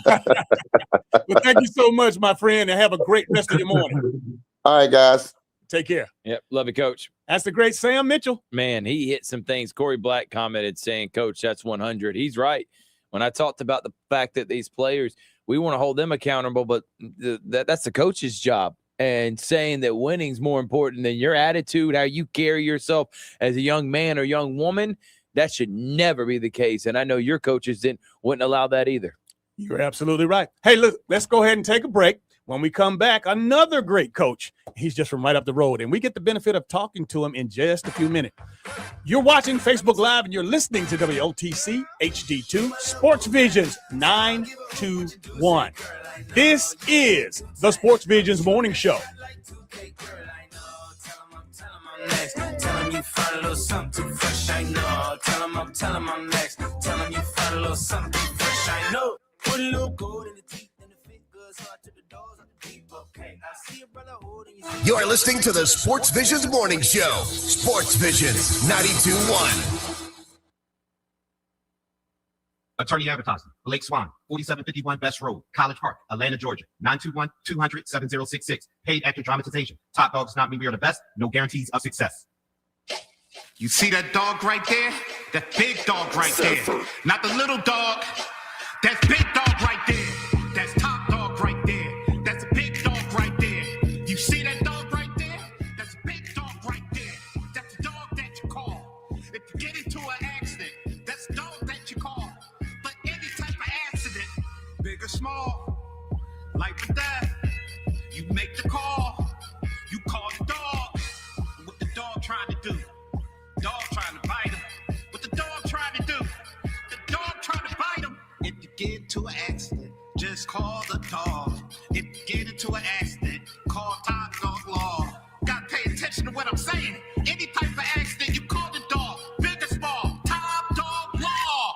Well, thank you so much, my friend, and have a great rest of your morning. All right, guys. Take care. Yep. Love you, Coach. That's the great Sam Mitchell. Man, he hit some things. Corey Black commented saying, Coach, that's 100. He's right. When I talked about the fact that these players, we want to hold them accountable, but that's the coach's job. And saying that winning's more important than your attitude, how you carry yourself as a young man or young woman, that should never be the case. And I know your coaches wouldn't allow that either. You're absolutely right. Hey, look, let's go ahead and take a break. When we come back, another great coach. He's just from right up the road, and we get the benefit of talking to him in just a few minutes. You're watching Facebook Live, and you're listening to WOTC HD2 Sports Visions 921. This is the Sports Visions Morning Show. Tell him you find a little something too fresh, I know. Tell him I'm next. Tell him you find a little something too fresh, I know. Put a little gold in the teeth and the fit good, so I took the doors on the deep. Okay, I see a brother holding you. You're listening to the Sports Visions Morning Show. Sports Visions 92.1. Attorney advertising. Blake Swan, 4751 Best Road, College Park, Atlanta, Georgia. 921-200-7066. Paid actor dramatization. Top dog does not mean we are the best. No guarantees of success. You see that dog right there? That big dog right there. Not the little dog. That's big dog right there. That's top dog right there. That's a big dog right there. You see that dog right there? That's a big dog right there. That's the dog that you call. If you get into an accident, that's the dog that you call. But any type of accident, big or small, life or death, you make the call. You call the dog. What the dog trying to do? Dog trying to bite him. What the dog trying to do? The dog trying to bite him. If you get into an accident, just call the dog. If you get into an accident, call Top Dog Law. Gotta pay attention to what I'm saying. Any type of accident, you call the dog. Big or small, Top Dog Law.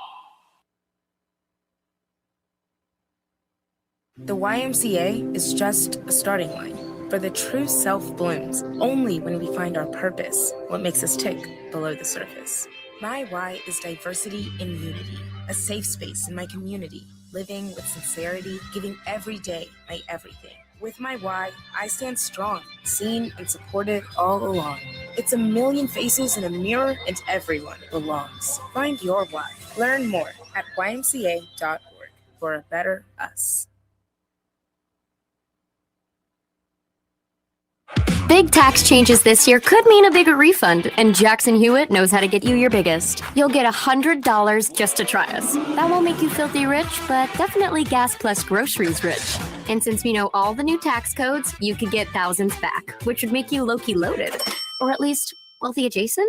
The YMCA is just a starting line. For the true self blooms only when we find our purpose, what makes us tick below the surface. My why is diversity and unity, a safe space in my community, living with sincerity, giving every day my everything. With my why, I stand strong, seen and supported all along. It's a million faces in a mirror and everyone belongs. Find your why. Learn more at ymca.org for a better us. Big tax changes this year could mean a bigger refund, and Jackson Hewitt knows how to get you your biggest. You'll get $100 just to try us. That won't make you filthy rich, but definitely gas plus groceries rich. And since we know all the new tax codes, you could get thousands back, which would make you low-key loaded. Or at least wealthy adjacent?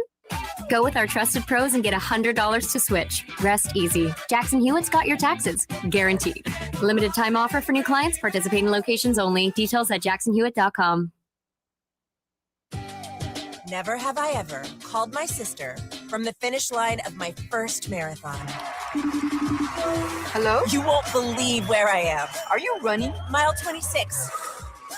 Go with our trusted pros and get $100 to switch. Rest easy. Jackson Hewitt's got your taxes, guaranteed. Limited time offer for new clients, participating locations only. Details at jacksonhewitt.com. Never have I ever called my sister from the finish line of my first marathon. Hello? You won't believe where I am. Are you running? Mile 26.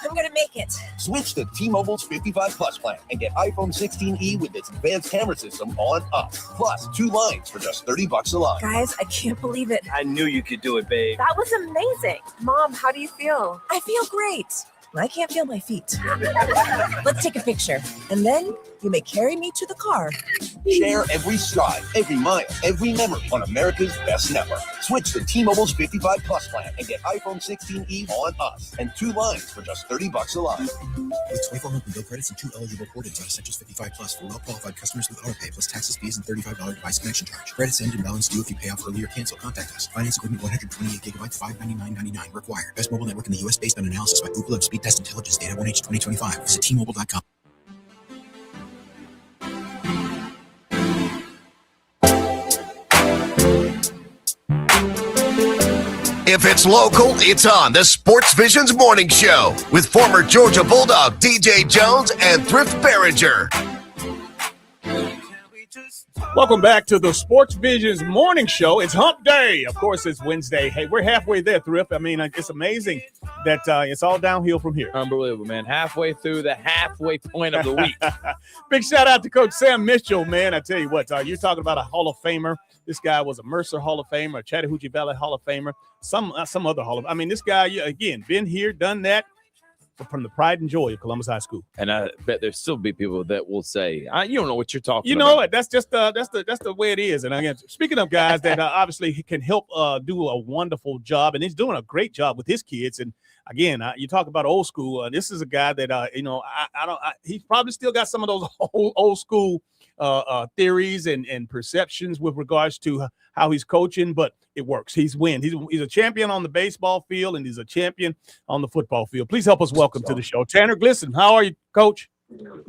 I'm gonna make it. Switch to T-Mobile's 55 Plus plan and get iPhone 16e with its advanced camera system on us. Plus 2 lines for just $30 a line. Guys, I can't believe it. I knew you could do it, babe. That was amazing. Mom, how do you feel? I feel great. I can't feel my feet. Let's take a picture, and then you may carry me to the car. Share every stride, every mile, every memory on America's best network. Switch to T-Mobile's 55 Plus plan and get iPhone 16e on us and 2 lines for just $30 a line. With 24 monthly bill credits and 2 eligible portages on Essentials 55 Plus for well-qualified customers with autopay plus taxes, fees, and $35 device connection charge. Credits end and balance due if you pay off early or cancel. Contact us. Finance agreement 128 gigabytes, $599.99 required. Best mobile network in the U.S. based on analysis by Google Speed Test Intelligence Data 1H 2025. Visit T-Mobile.com. If it's local, it's on the Sports Visions Morning Show with former Georgia Bulldog DJ Jones and Thrift Barringer. Welcome back to the Sports Visions Morning Show. It's Hump Day. Of course, it's Wednesday. Hey, we're halfway there, Thrift. I mean, it's amazing that it's all downhill from here. Unbelievable, man. Halfway through the halfway point of the week. Big shout out to Coach Sam Mitchell, man. I tell you what, you're talking about a Hall of Famer. This guy was a Mercer Hall of Famer, a Chattahoochee Valley Hall of Famer, some other Hall of I mean, this guy, again, been here, done that. From the pride and joy of Columbus High School. And I bet there'll still be people that will say, you don't know what you're talking about. You know what? That's just that's the way it is. And again, speaking of guys that obviously he can help do a wonderful job, and he's doing a great job with his kids. And again, you talk about old school. This is a guy that he's probably still got some of those old school theories and perceptions with regards to how he's coaching, but it works. He's a champion on the baseball field, and he's a champion on the football field. Please help us welcome to the show Tanner Glisson. How are you, Coach?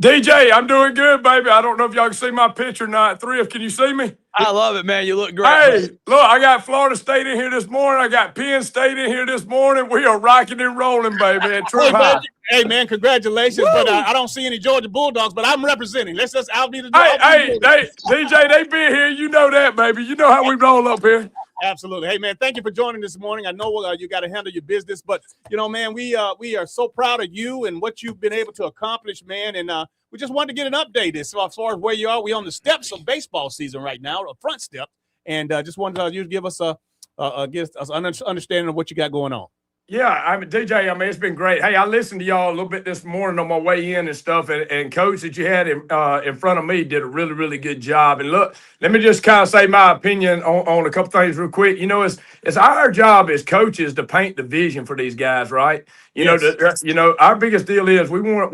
DJ, I'm doing good, baby. I don't know if y'all can see my picture or not. Thrift, can you see me? I love it, man. You look great. Hey, look, I got Florida State in here this morning. I got Penn State in here this morning. We are rocking and rolling, baby, at Troup High. Hey, man, congratulations. Woo! But I don't see any Georgia Bulldogs, but I'm representing. I'll be the DJ, they been here. You know that, baby. You know how we roll up here. Absolutely. Hey, man, thank you for joining this morning. I know you got to handle your business, but, man, we are so proud of you and what you've been able to accomplish, man, and we just wanted to get an update as far as where you are. We're on the steps of baseball season right now, a front step, and just wanted you to give us an understanding of what you got going on. Yeah, DJ, it's been great. Hey, I listened to y'all a little bit this morning on my way in and stuff, and Coach that you had in front of me did a really, really good job. And look, let me just kind of say my opinion on a couple things real quick. It's our job as coaches to paint the vision for these guys, right? Our biggest deal is we want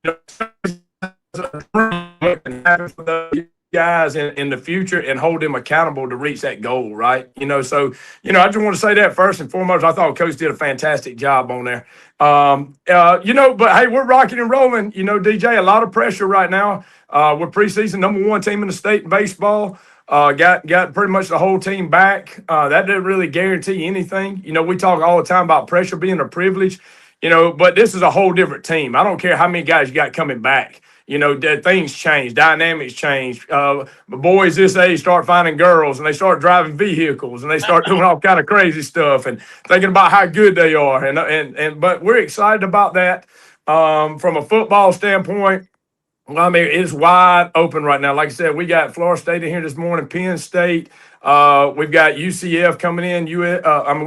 to guys in the future and hold them accountable to reach that goal, right? I just want to say that first and foremost. I thought Coach did a fantastic job on there. But hey, we're rocking and rolling. DJ, a lot of pressure right now. We're preseason #1 team in the state in baseball. Got pretty much the whole team back. That didn't really guarantee anything. We talk all the time about pressure being a privilege, but this is a whole different team. I don't care how many guys you got coming back. Things change, dynamics change. Boys this age start finding girls, and they start driving vehicles, and they start doing all kind of crazy stuff, and thinking about how good they are. But we're excited about that. From a football standpoint, it's wide open right now. Like I said, we got Florida State in here this morning, Penn State. We've got UCF coming in. We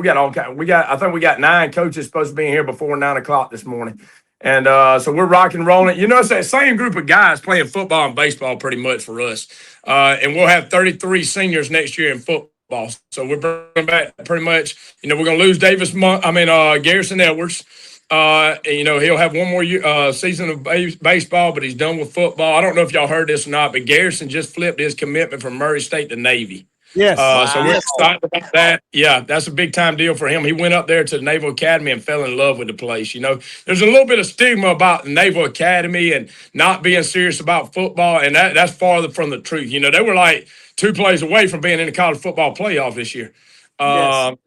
got all kind. I think we got 9 coaches supposed to be in here before 9 o'clock this morning. And so we're rocking and rolling. It's that same group of guys playing football and baseball pretty much for us. And we'll have 33 seniors next year in football. So we're bringing back pretty much, we're going to lose Garrison Edwards. He'll have one more season of baseball, but he's done with football. I don't know if y'all heard this or not, but Garrison just flipped his commitment from Murray State to Navy. Yes. So we're excited about that. Yeah, that's a big time deal for him. He went up there to the Naval Academy and fell in love with the place. There's a little bit of stigma about the Naval Academy and not being serious about football, and that's farther from the truth. They were like 2 plays away from being in the college football playoff this year. And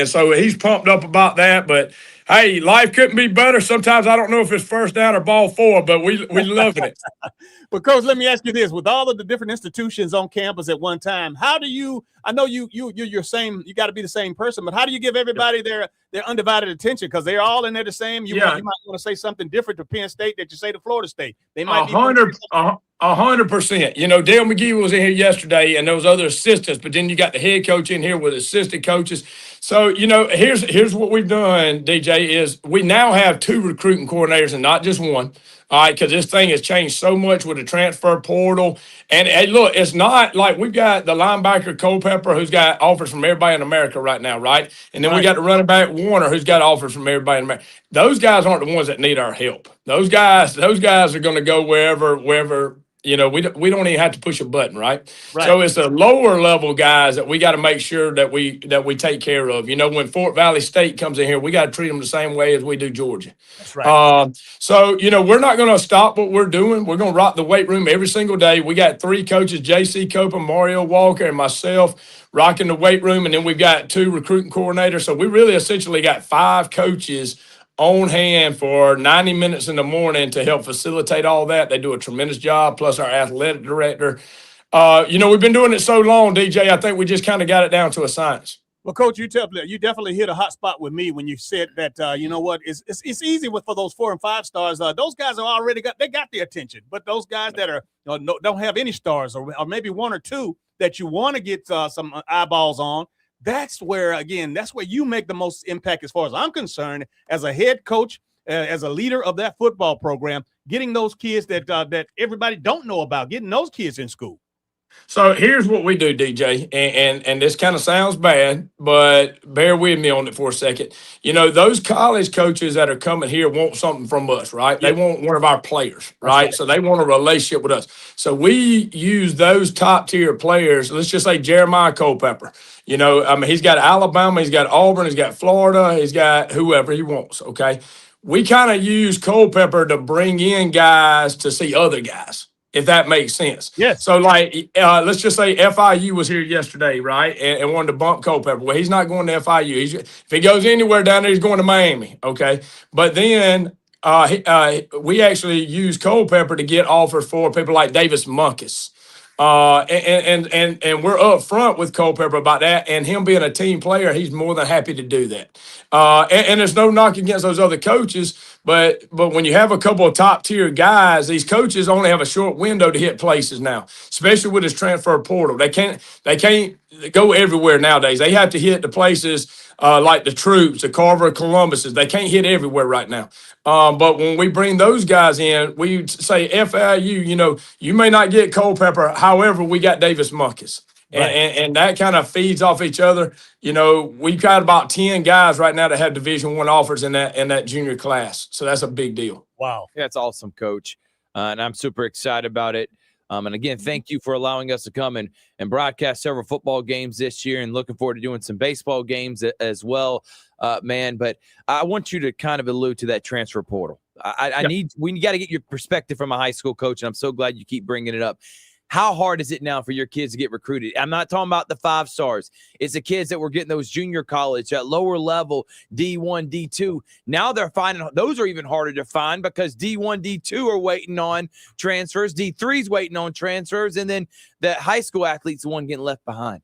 so he's pumped up about that. But hey, life couldn't be better. Sometimes I don't know if it's first down or ball 4, but we loving it. But Coach, let me ask you this: with all of the different institutions on campus at one time, how do you? I know you're same. You got to be the same person, but how do you give everybody their undivided attention? Because they're all in there the same. You might want to say something different to Penn State that you say to Florida State. They might 100%. Dale McGee was in here yesterday, and those other assistants. But then you got the head coach in here with assistant coaches. So here's what we've done, DJ, is we now have 2 recruiting coordinators and not just one. All right, because this thing has changed so much with the transfer portal. And hey, look, it's not like we've got the linebacker Culpepper who's got offers from everybody in America right now, right? And then we got the running back Warner who's got offers from everybody in America. Those guys aren't the ones that need our help. Those guys are going to go wherever. We don't even have to push a button, right? So it's the lower level guys that we got to make sure that we take care of. When Fort Valley State comes in here, we got to treat them the same way as we do Georgia. That's right. So we're not going to stop what we're doing. We're going to rock the weight room every single day. We got 3 coaches: J.C. Copa, Mario Walker, and myself, rocking the weight room, and then we've got 2 recruiting coordinators. So we really essentially got 5 coaches on hand for 90 minutes in the morning to help facilitate all that. They do a tremendous job, plus our athletic director. We've been doing it so long, DJ, I think we just kind of got it down to a science. Well, Coach, you definitely hit a hot spot with me when you said that, it's easy for those 4 and 5 stars. Those guys are already got the attention, but those guys that are don't have any stars or maybe 1 or 2 that you want to get some eyeballs on, that's where you make the most impact as far as I'm concerned as a head coach, as a leader of that football program, getting those kids that everybody don't know about, getting those kids in school. So here's what we do, DJ, and this kind of sounds bad, but bear with me on it for a second. You know, those college coaches that are coming here want something from us, right? They want one of our players, right? So they want a relationship with us. So we use those top tier players. Let's just say Jeremiah Culpepper. You know, I mean, he's got Alabama, he's got Auburn, he's got Florida, he's got whoever he wants, okay? We kind of use Culpepper to bring in guys to see other guys, if that makes sense. Yes. So, like, let's just say FIU was here yesterday, right, and wanted to bump Culpepper. Well, he's not going to FIU. If he goes anywhere down there, he's going to Miami, okay? But then we actually use Culpepper to get offers for people like Davis Munkus. And we're up front with Culpepper about that, and him being a team player, he's more than happy to do that. And there's no knock against those other coaches, but when you have a couple of top tier guys, these coaches only have a short window to hit places now, especially with this transfer portal. They can't go everywhere nowadays. They have to hit the places like the Troups, the Carver Columbuses. They can't hit everywhere right now. But when we bring those guys in, we say FIU, you know, you may not get Culpepper. However, we got Davis Munkus. Right. And that kind of feeds off each other. You know, we've got about 10 guys right now that have Division I offers in that junior class. So that's a big deal. Wow. That's awesome, Coach. And I'm super excited about it. And again, thank you for allowing us to come and broadcast several football games this year, and looking forward to doing some baseball games as well, man. But I want you to kind of allude to that transfer portal. We got to get your perspective from a high school coach, and I'm so glad you keep bringing it up. How hard is it now for your kids to get recruited? I'm not talking about the 5 stars. It's the kids that were getting those junior college at lower level, D1, D2. Now they're finding those are even harder to find because D1, D2 are waiting on transfers. D3's waiting on transfers. And then the high school athletes, the one getting left behind.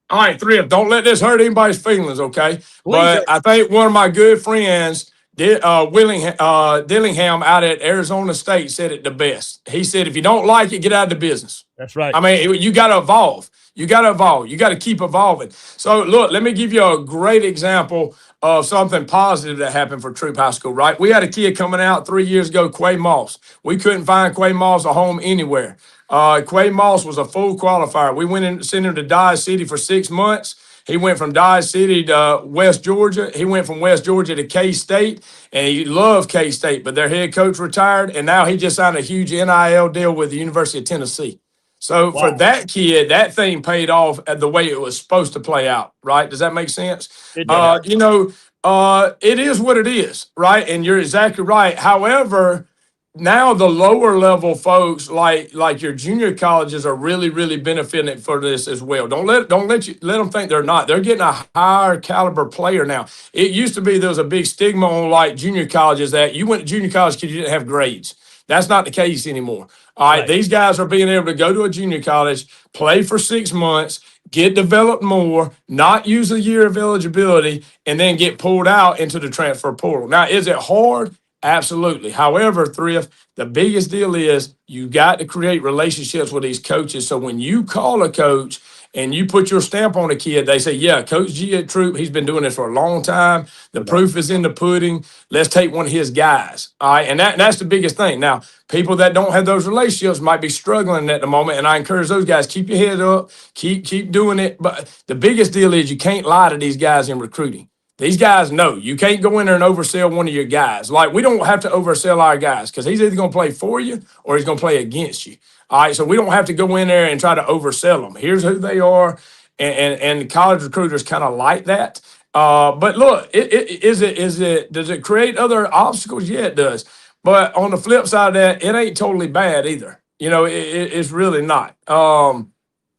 All right, Thrift, don't let this hurt anybody's feelings, okay? But I think one of my good friends, Dillingham out at Arizona State, said it the best. He said, if you don't like it, get out of the business. That's right. I mean, you got to evolve. You got to evolve. You got to keep evolving. So, look, let me give you a great example of something positive that happened for Troup High School, right? We had a kid coming out 3 years ago, Quay Moss. We couldn't find Quay Moss a home anywhere. Quay Moss was a full qualifier. We went and sent him to Dodge City for 6 months. He went from Dodge City to West Georgia. He went from West Georgia to K-State, and he loved K-State, but their head coach retired, and now he just signed a huge NIL deal with the University of Tennessee. So for that kid, that thing paid off the way it was supposed to play out, right? Does that make sense? It does. It is what it is, right? And you're exactly right. However, now the lower level folks, like your junior colleges, are really, really benefiting for this as well. Don't let them think they're not. They're getting a higher caliber player now. It used to be there was a big stigma on like junior colleges that you went to junior college because you didn't have grades. That's not the case anymore. All right, these guys are being able to go to a junior college, play for 6 months, get developed more, not use a year of eligibility, and then get pulled out into the transfer portal. Now, is it hard? Absolutely. However, Thrift, the biggest deal is you got to create relationships with these coaches. So when you call a coach and you put your stamp on a kid, they say, yeah, Coach G at Troup, he's been doing this for a long time. The proof is in the pudding. Let's take one of his guys. All right. And that's the biggest thing. Now, people that don't have those relationships might be struggling at the moment. And I encourage those guys, keep your head up, keep doing it. But the biggest deal is you can't lie to these guys in recruiting. These guys know you can't go in there and oversell one of your guys. Like, we don't have to oversell our guys because he's either going to play for you or he's going to play against you. All right, so we don't have to go in there and try to oversell them. Here's who they are, and college recruiters kind of like that. But look, does it create other obstacles? Yeah, it does. But on the flip side of that, it ain't totally bad either. You know, it's really not.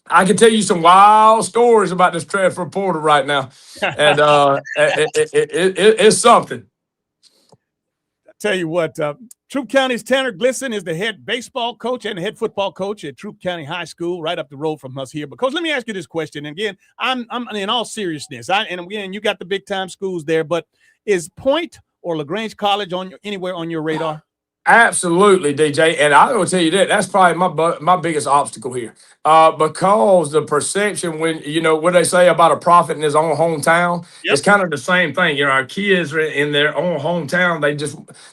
I can tell you some wild stories about this transfer portal right now, and it's something. I tell you what, Troup County's Tanner Glisson is the head baseball coach and the head football coach at Troup County High School, right up the road from us here. Because let me ask you this question, and again, I'm in all seriousness. And again, you got the big time schools there, but is Point or LaGrange College anywhere on your radar? Absolutely, DJ. And I will tell you that that's probably my biggest obstacle here. Because the perception when, what they say about a prophet in his own hometown, it's kind of the same thing. Our kids are in their own hometown.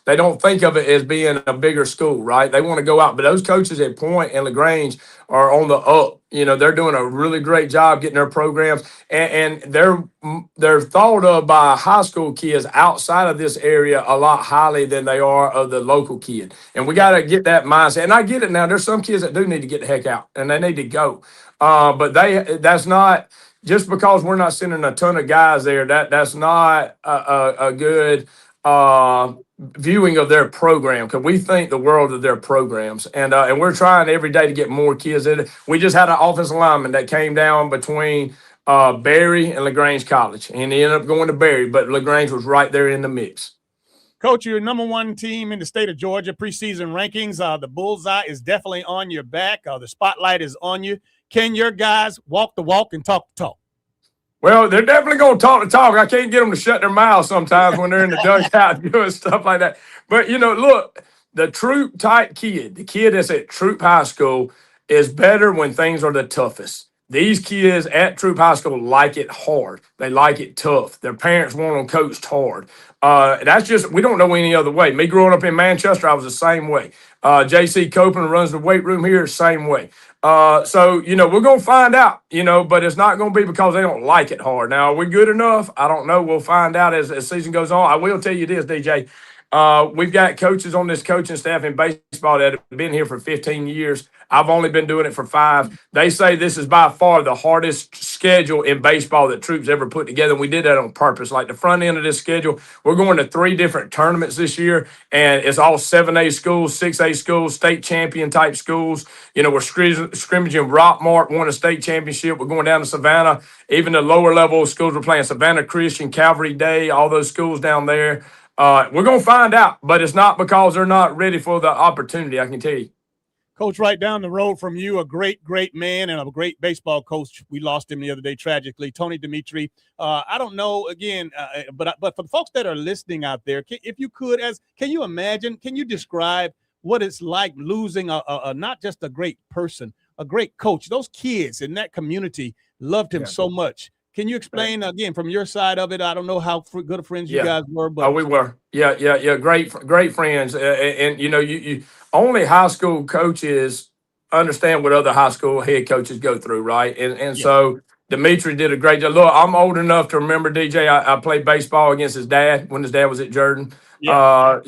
They don't think of it as being a bigger school, right? They want to go out. But those coaches at Point and LaGrange are on the up. They're doing a really great job getting their programs, and they're thought of by high school kids outside of this area a lot highly than they are of the local kid. And we got to get that mindset. And I get it now. There's some kids that do need to get the heck out, and they need to go. But that's not just because we're not sending a ton of guys there. That's not a good viewing of their program, because we think the world of their programs, and we're trying every day to get more kids in. We just had an offensive lineman that came down between Berry and LaGrange College, and he ended up going to Berry, but LaGrange was right there in the mix. Coach, you're number one team in the state of Georgia preseason rankings. The bullseye is definitely on your back. The spotlight is on you. Can your guys walk the walk and talk the talk? Well, they're definitely going to talk the talk. I can't get them to shut their mouths sometimes when they're in the dugout doing stuff like that. But, look, the Troup type kid, the kid that's at Troup High School, is better when things are the toughest. These kids at Troup High School like it hard. They like it tough. Their parents want them coached hard. That's just, we don't know any other way. Me growing up in Manchester, I was the same way. J.C. Copeland runs the weight room here, same way. So, we're going to find out, but it's not going to be because they don't like it hard. Now, are we good enough? I don't know. We'll find out as season goes on. I will tell you this, DJ. We've got coaches on this coaching staff in baseball that have been here for 15 years. I've only been doing it for 5. They say this is by far the hardest schedule in baseball that Troup's ever put together. And we did that on purpose. Like the front end of this schedule, we're going to 3 different tournaments this year, and it's all 7A schools, 6A schools, state champion type schools. We're scrimmaging Rockmart, won a state championship. We're going down to Savannah. Even the lower level schools, we're playing Savannah Christian, Calvary Day, all those schools down there. We're going to find out, but it's not because they're not ready for the opportunity, I can tell you. Coach, right down the road from you, a great, great man and a great baseball coach. We lost him the other day, tragically, Tony Dimitri. I don't know, again, but for the folks that are listening out there, if you could, can you imagine, can you describe what it's like losing not just a great person, a great coach? Those kids in that community loved him so much. Can you explain, again, from your side of it? I don't know how good of friends you guys were. But we were. Yeah. Great friends. And you only high school coaches understand what other high school head coaches go through, right? And so Dimitri did a great job. Look, I'm old enough to remember, DJ, I played baseball against his dad when his dad was at Jordan. I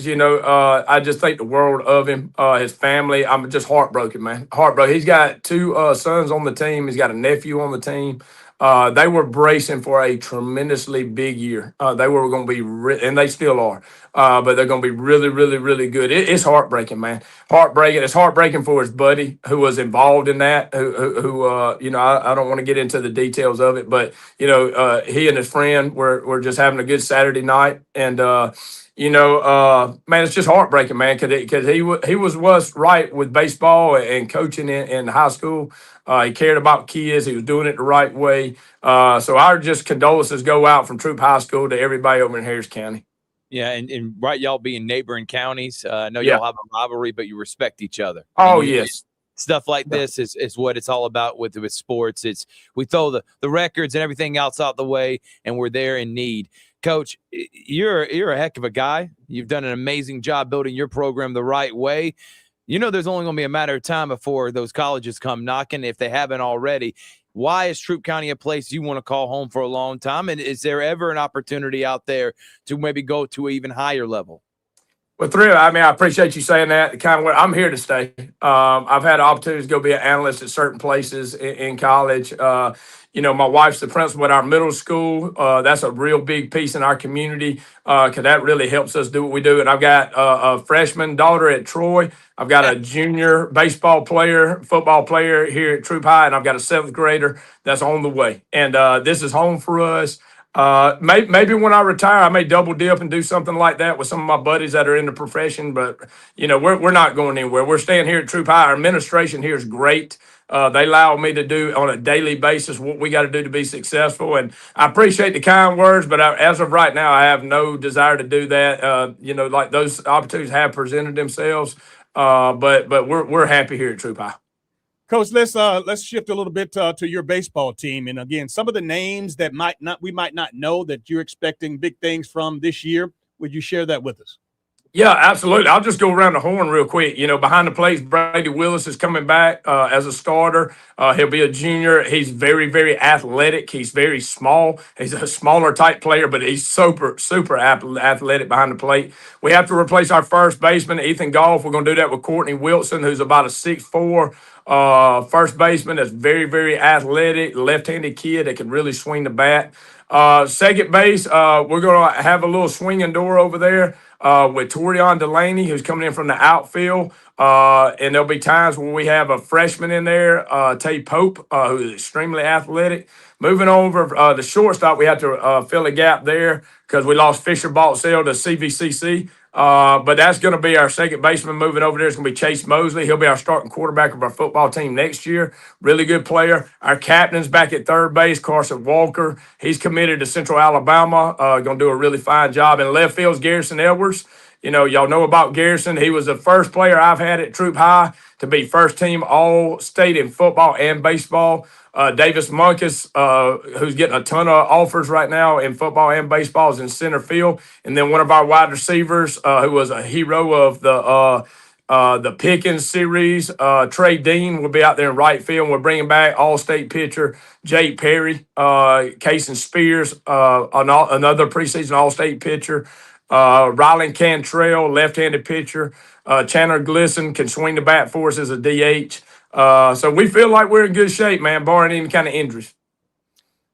just think the world of him, his family. I'm just heartbroken, man. Heartbroken. He's got 2 sons on the team. He's got a nephew on the team. They were bracing for a tremendously big year. They were going to be, and they still are, but they're going to be really, really, really good. It's heartbreaking, man. Heartbreaking. It's heartbreaking for his buddy who was involved in that. I don't want to get into the details of it, but he and his friend were just having a good Saturday night, and man, it's just heartbreaking, man, because he was right with baseball and coaching in high school. He cared about kids. He was doing it the right way. So our just condolences go out from Troup High School to everybody over in Harris County. Yeah, and right, y'all being neighboring counties. I know y'all have a rivalry, but you respect each other. Oh, yes. Stuff like this is what it's all about with sports. We throw the records and everything else out the way, and we're there in need. Coach, you're a heck of a guy. You've done an amazing job building your program the right way. There's only going to be a matter of time before those colleges come knocking, if they haven't already. Why is Troup County a place you want to call home for a long time? And is there ever an opportunity out there to maybe go to an even higher level? Well, I appreciate you saying that. I'm here to stay. I've had opportunities to go be an analyst at certain places in college. My wife's the principal at our middle school. That's a real big piece in our community because that really helps us do what we do. And I've got a freshman daughter at Troy. I've got a junior football player here at Troup High, and I've got a 7th grader that's on the way. And this is home for us. Maybe when I retire, I may double dip and do something like that with some of my buddies that are in the profession. But, we're not going anywhere. We're staying here at Troup High. Our administration here is great. They allow me to do on a daily basis what we got to do to be successful. And I appreciate the kind words, but as of right now, I have no desire to do that. Like those opportunities have presented themselves. But we're happy here at Troup High. Coach, let's shift a little bit to your baseball team. And again, some of the names that we might not know that you're expecting big things from this year. Would you share that with us? Yeah, absolutely. I'll just go around the horn real quick. Behind the plate, Brady Willis is coming back as a starter. He'll be a junior. He's very, very athletic. He's very small. He's a smaller type player, but he's super, super athletic behind the plate. We have to replace our first baseman, Ethan Goff. We're going to do that with Courtney Wilson, who's about a 6'4" first baseman that's very, very athletic, left-handed kid that can really swing the bat. Second base, we're going to have a little swinging door over there with Torian Delaney, who's coming in from the outfield. And there'll be times when we have a freshman in there, Tay Pope, who is extremely athletic. Moving over the shortstop, we have to fill a gap there because we lost Fisher Baltzell to CVCC. But that's going to be our second baseman moving over there. It's going to be Chase Mosley. He'll be our starting quarterback of our football team next year. Really good player. Our captain's back at third base, Carson Walker. He's committed to Central Alabama. Going to do a really fine job. In left field's Garrison Edwards. Y'all know about Garrison. He was the first player I've had at Troup High to be first team All-State in football and baseball. Davis Munkus, who's getting a ton of offers right now in football and baseball, is in center field. And then one of our wide receivers, who was a hero of the Pickens series, Trey Dean, will be out there in right field. We're bringing back All-State pitcher Jake Perry, Cason Spears, another preseason All-State pitcher. Rylan Cantrell, left-handed pitcher. Chandler Glisson can swing the bat for us as a DH. So we feel like we're in good shape, man, barring any kind of injuries.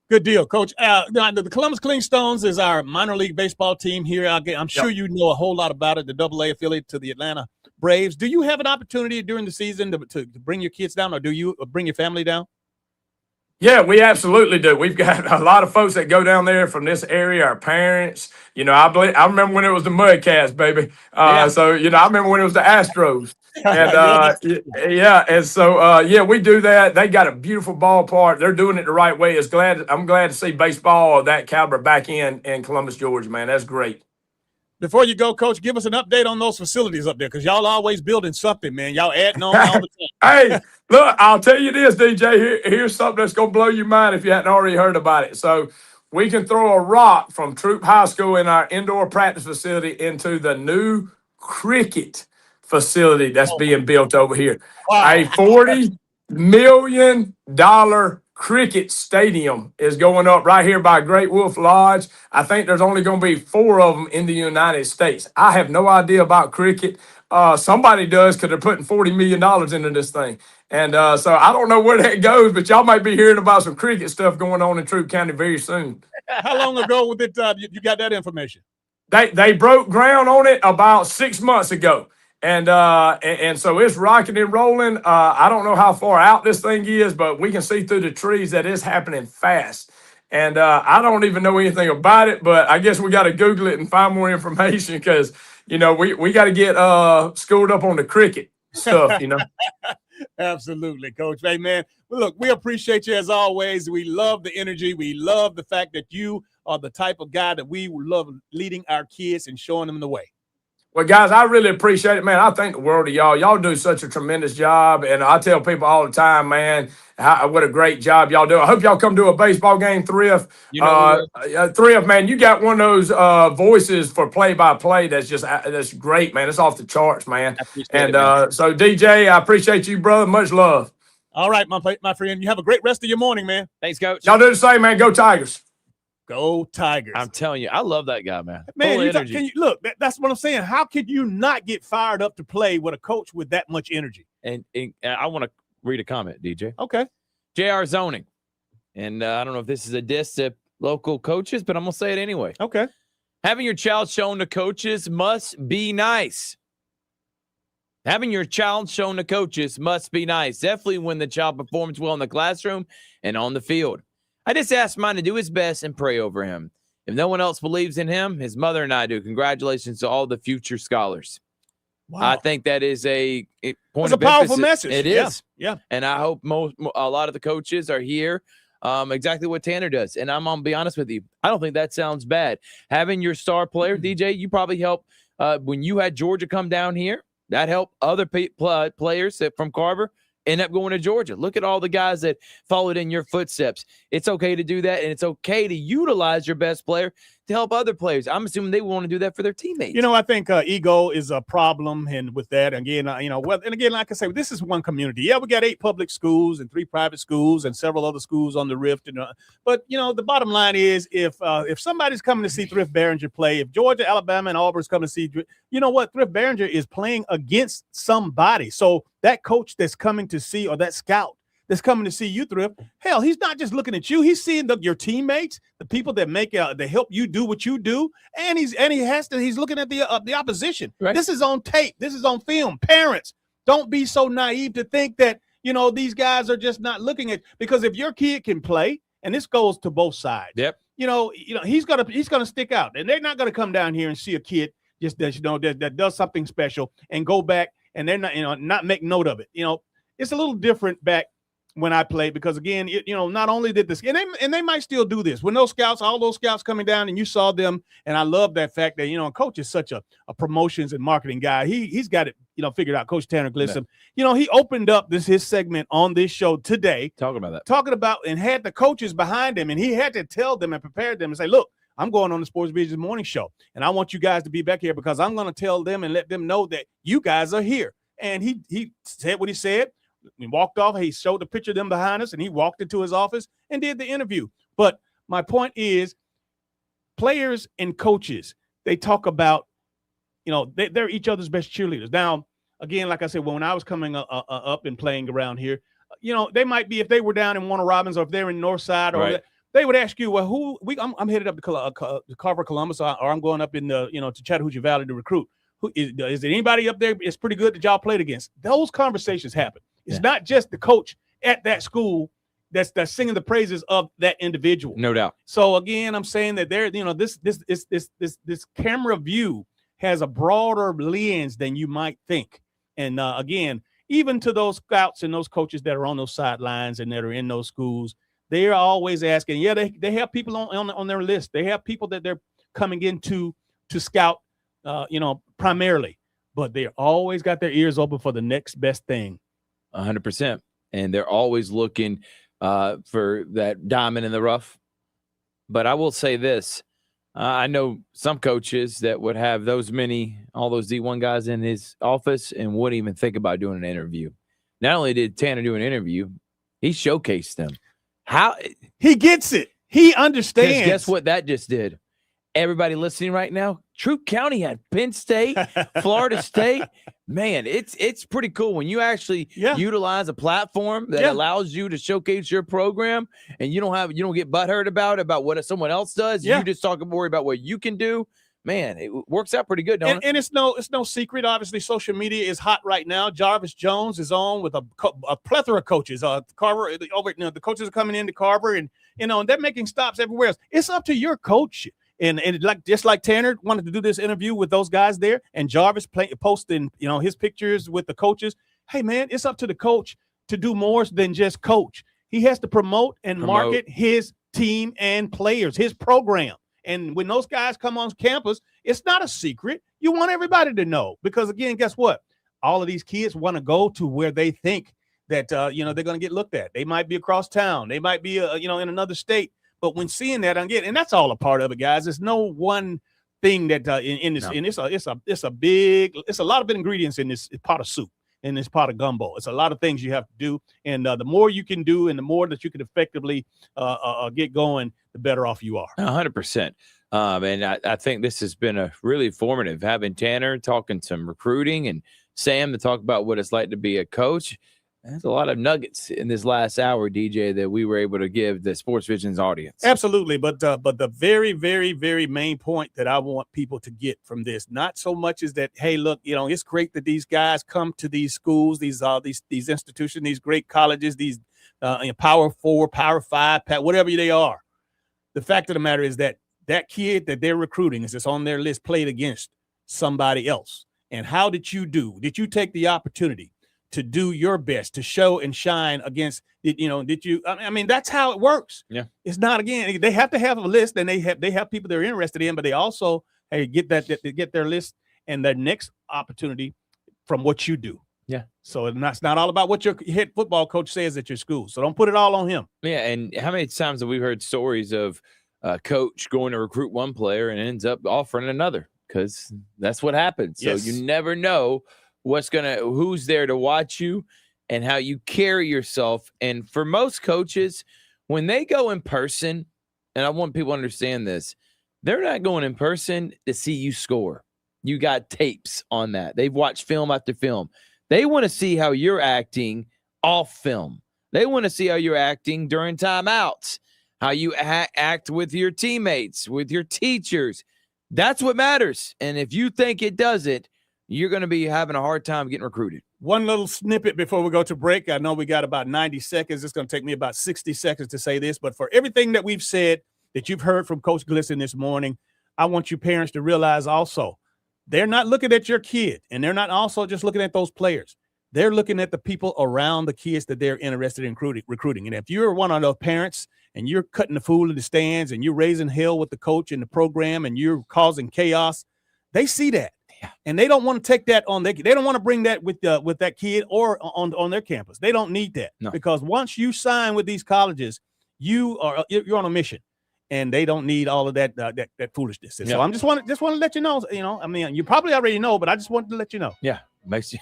Good deal, Coach. The Columbus Clingstones is our minor league baseball team here. I'm sure you know a whole lot about it, the AA affiliate to the Atlanta Braves. Do you have an opportunity during the season to bring your kids down, or do you bring your family down? Yeah, we absolutely do. We've got a lot of folks that go down there from this area, our parents. I remember when it was the Mudcats, baby. So, I remember when it was the Astros. And, and so, we do that. They got a beautiful ballpark. They're doing it the right way. I'm glad to see baseball of that caliber back in Columbus, Georgia, man. That's great. Before you go, Coach, give us an update on those facilities up there, because y'all always building something, man. Y'all adding on all the time. Hey, look, I'll tell you this, DJ. Here's something that's going to blow your mind if you hadn't already heard about it. So we can throw a rock from Troup High School in our indoor practice facility into the new cricket facility that's being built over here. Wow. A $40 million cricket stadium is going up right here by Great Wolf Lodge. I think there's only going to be 4 of them in the United States. I have no idea about cricket. Somebody does, because they're putting $40 million into this thing. And so I don't know where that goes, but y'all might be hearing about some cricket stuff going on in Troup County very soon. How long ago did you got that information? They broke ground on it about 6 months ago. And so it's rocking and rolling. I don't know how far out this thing is, but we can see through the trees that it's happening fast. And I don't even know anything about it, but I guess we got to Google it and find more information because, we got to get schooled up on the cricket stuff, Absolutely, Coach. Hey, man, well, look, we appreciate you as always. We love the energy. We love the fact that you are the type of guy that we love leading our kids and showing them the way. Well, guys, I really appreciate it, man. I thank the world of y'all. Y'all do such a tremendous job. And I tell people all the time, man, what a great job y'all do. I hope y'all come to a baseball game, Thrift. Thrift, man, you got one of those voices for play-by-play that's great, man. It's off the charts, man. So, DJ, I appreciate you, brother. Much love. All right, my friend. You have a great rest of your morning, man. Thanks, Coach. Y'all do the same, man. Go Tigers. Go Tigers. I'm telling you, I love that guy, man. Man, that's what I'm saying. How could you not get fired up to play with a coach with that much energy? And I want to read a comment, DJ. Okay. JR Zoning. And I don't know if this is a diss to local coaches, but I'm going to say it anyway. Okay. Having your child shown to coaches must be nice. Having your child shown to coaches must be nice. Definitely when the child performs well in the classroom and on the field. I just asked mine to do his best and pray over him. If no one else believes in him, his mother and I do. Congratulations to all the future scholars. Wow. I think that is a point It's of a powerful emphasis. message. It Yeah, is. yeah. And I hope a lot of the coaches are here exactly what Tanner does. And I'm going to be honest with you. I don't think that sounds bad. Having your star player, DJ, you probably helped when you had Georgia come down here. That helped other players from Carver end up going to Georgia. Look at all the guys that followed in your footsteps. It's okay to do that, and it's okay to utilize your best player to help other players. I'm assuming they want to do that for their teammates. I think ego is a problem, and with that, again, and again, like I say, this is one community. Yeah, we got 8 public schools and 3 private schools and several other schools on the Rift. But the bottom line is, if somebody's coming to see Thrift Barringer play, if Georgia, Alabama, and Auburn's coming to see, Thrift Barringer is playing against somebody. So that coach that's coming to see, or that scout that's coming to see you, Thrift, hell, he's not just looking at you. He's seeing your teammates, the people that that help you do what you do, and he's looking at the opposition. Right. This is on tape. This is on film. Parents, don't be so naive to think that these guys are just not looking at, because if your kid can play, and this goes to both sides. Yep. He's gonna stick out, and they're not gonna come down here and see a kid just that does something special and go back and they're not make note of it. It's a little different back when I played, because again, not only did this, and they might still do this when all those scouts coming down, and you saw them, and I love that fact that coach is such a promotions and marketing guy. He's got it figured out. Coach Tanner Glisson, he opened up his segment on this show today talking about and had the coaches behind him, and he had to tell them and prepare them and say, look, I'm going on the SportsVisions morning show, and I want you guys to be back here because I'm going to tell them and let them know that you guys are here. And he said what he said. We walked off. He showed the picture of them behind us, and he walked into his office and did the interview. But my point is, players and coaches, they talk about, they're each other's best cheerleaders. Now, again, like I said, when I was coming up and playing around here, they might be, if they were down in Warner Robins or if they're in Northside, or they would ask you, well, I'm headed up to Carver, Columbus, or I'm going up in to Chattahoochee Valley to recruit. Is there anybody up there it's pretty good that y'all played against? Those conversations happen. It's not just the coach at that school that's singing the praises of that individual. No doubt. So again, I'm saying that this camera view has a broader lens than you might think. And again, even to those scouts and those coaches that are on those sidelines and that are in those schools, they are always asking. Yeah, they have people on their list. They have people that they're coming into to scout, primarily, but they're always got their ears open for the next best thing. 100%. And they're always looking for that diamond in the rough. But I will say this. I know some coaches that would have all those D1 guys in his office and wouldn't even think about doing an interview. Not only did Tanner do an interview, he showcased them. How he gets it. He understands. Guess what that just did? Everybody listening right now, Troup County had Penn State, Florida State. Man, it's pretty cool when you actually utilize a platform that allows you to showcase your program, and you don't get butthurt about what someone else does. You just worry about what you can do. Man, it works out pretty good, don't it? And it's no secret. Obviously, social media is hot right now. Jarvis Jones is on with a plethora of coaches. Carver, the coaches are coming into Carver, and they're making stops everywhere else. It's up to your coach. And just like Tanner wanted to do this interview with those guys there, and Jarvis posting his pictures with the coaches. Hey man, it's up to the coach to do more than just coach. He has to promote and market his team and players, his program. And when those guys come on campus, it's not a secret. You want everybody to know, because again, guess what? All of these kids want to go to where they think that they're going to get looked at. They might be across town. They might be in another state. But when seeing that, and that's all a part of it, guys. There's no one thing that in this, and it's a lot of ingredients in this pot of soup, in this pot of gumbo. It's a lot of things you have to do, and the more you can do, and the more that you can effectively get going, the better off you are. 100%. And I think this has been a really formative, having Tanner talking some recruiting and Sam to talk about what it's like to be a coach. There's a lot of nuggets in this last hour, DJ, that we were able to give the SportsVisions audience. Absolutely. But the very, very, very main point that I want people to get from this, not so much is that, hey, look, it's great that these guys come to these schools, these institutions, these great colleges, these Power 4, Power 5, whatever they are. The fact of the matter is that kid that they're recruiting is just on their list played against somebody else. And how did you do? Did you take the opportunity to do your best to show and shine against? Did you? I mean, that's how it works. Yeah, it's not, again, they have to have a list, and they have people they're interested in, but they also get their list and their next opportunity from what you do. Yeah. So it's not all about what your head football coach says at your school. So don't put it all on him. Yeah, and how many times have we heard stories of a coach going to recruit one player and ends up offering another? Because that's what happens. So Yes. you never know who's there to watch you and how you carry yourself. And for most coaches, when they go in person, and I want people to understand this, they're not going in person to see you score. You got tapes on that. They've watched film after film. They want to see how you're acting off film. They want to see how you're acting during timeouts, how you act with your teammates, with your teachers. That's what matters. And if you think it doesn't, you're going to be having a hard time getting recruited. One little snippet before we go to break. I know we got about 90 seconds. It's going to take me about 60 seconds to say this. But for everything that we've said, that you've heard from Coach Glisson this morning, I want you parents to realize also, they're not looking at your kid, and they're not also just looking at those players. They're looking at the people around the kids that they're interested in recruiting. And if you're one of those parents and you're cutting the fool in the stands and you're raising hell with the coach and the program and you're causing chaos, they see that. Yeah. And they don't want to take that on they don't want to bring that with that kid or on their campus. They don't need that. No. Because once you sign with these colleges, you're on a mission. And they don't need all of that foolishness. So I just want to let you know. I mean, you probably already know, but I just wanted to let you know. Yeah, makes you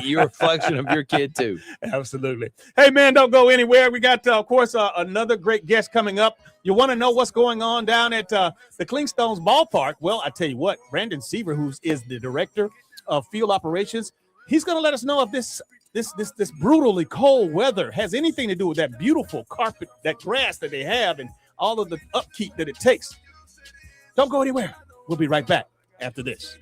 you're a reflection of your kid too. Absolutely. Hey man, don't go anywhere. We got, of course, another great guest coming up. You want to know what's going on down at the Clingstones ballpark? Well, I tell you what, Brandon Seaver, who is the director of field operations, he's going to let us know if this brutally cold weather has anything to do with that beautiful carpet, that grass that they have, and all of the upkeep that it takes. Don't go anywhere. We'll be right back after this.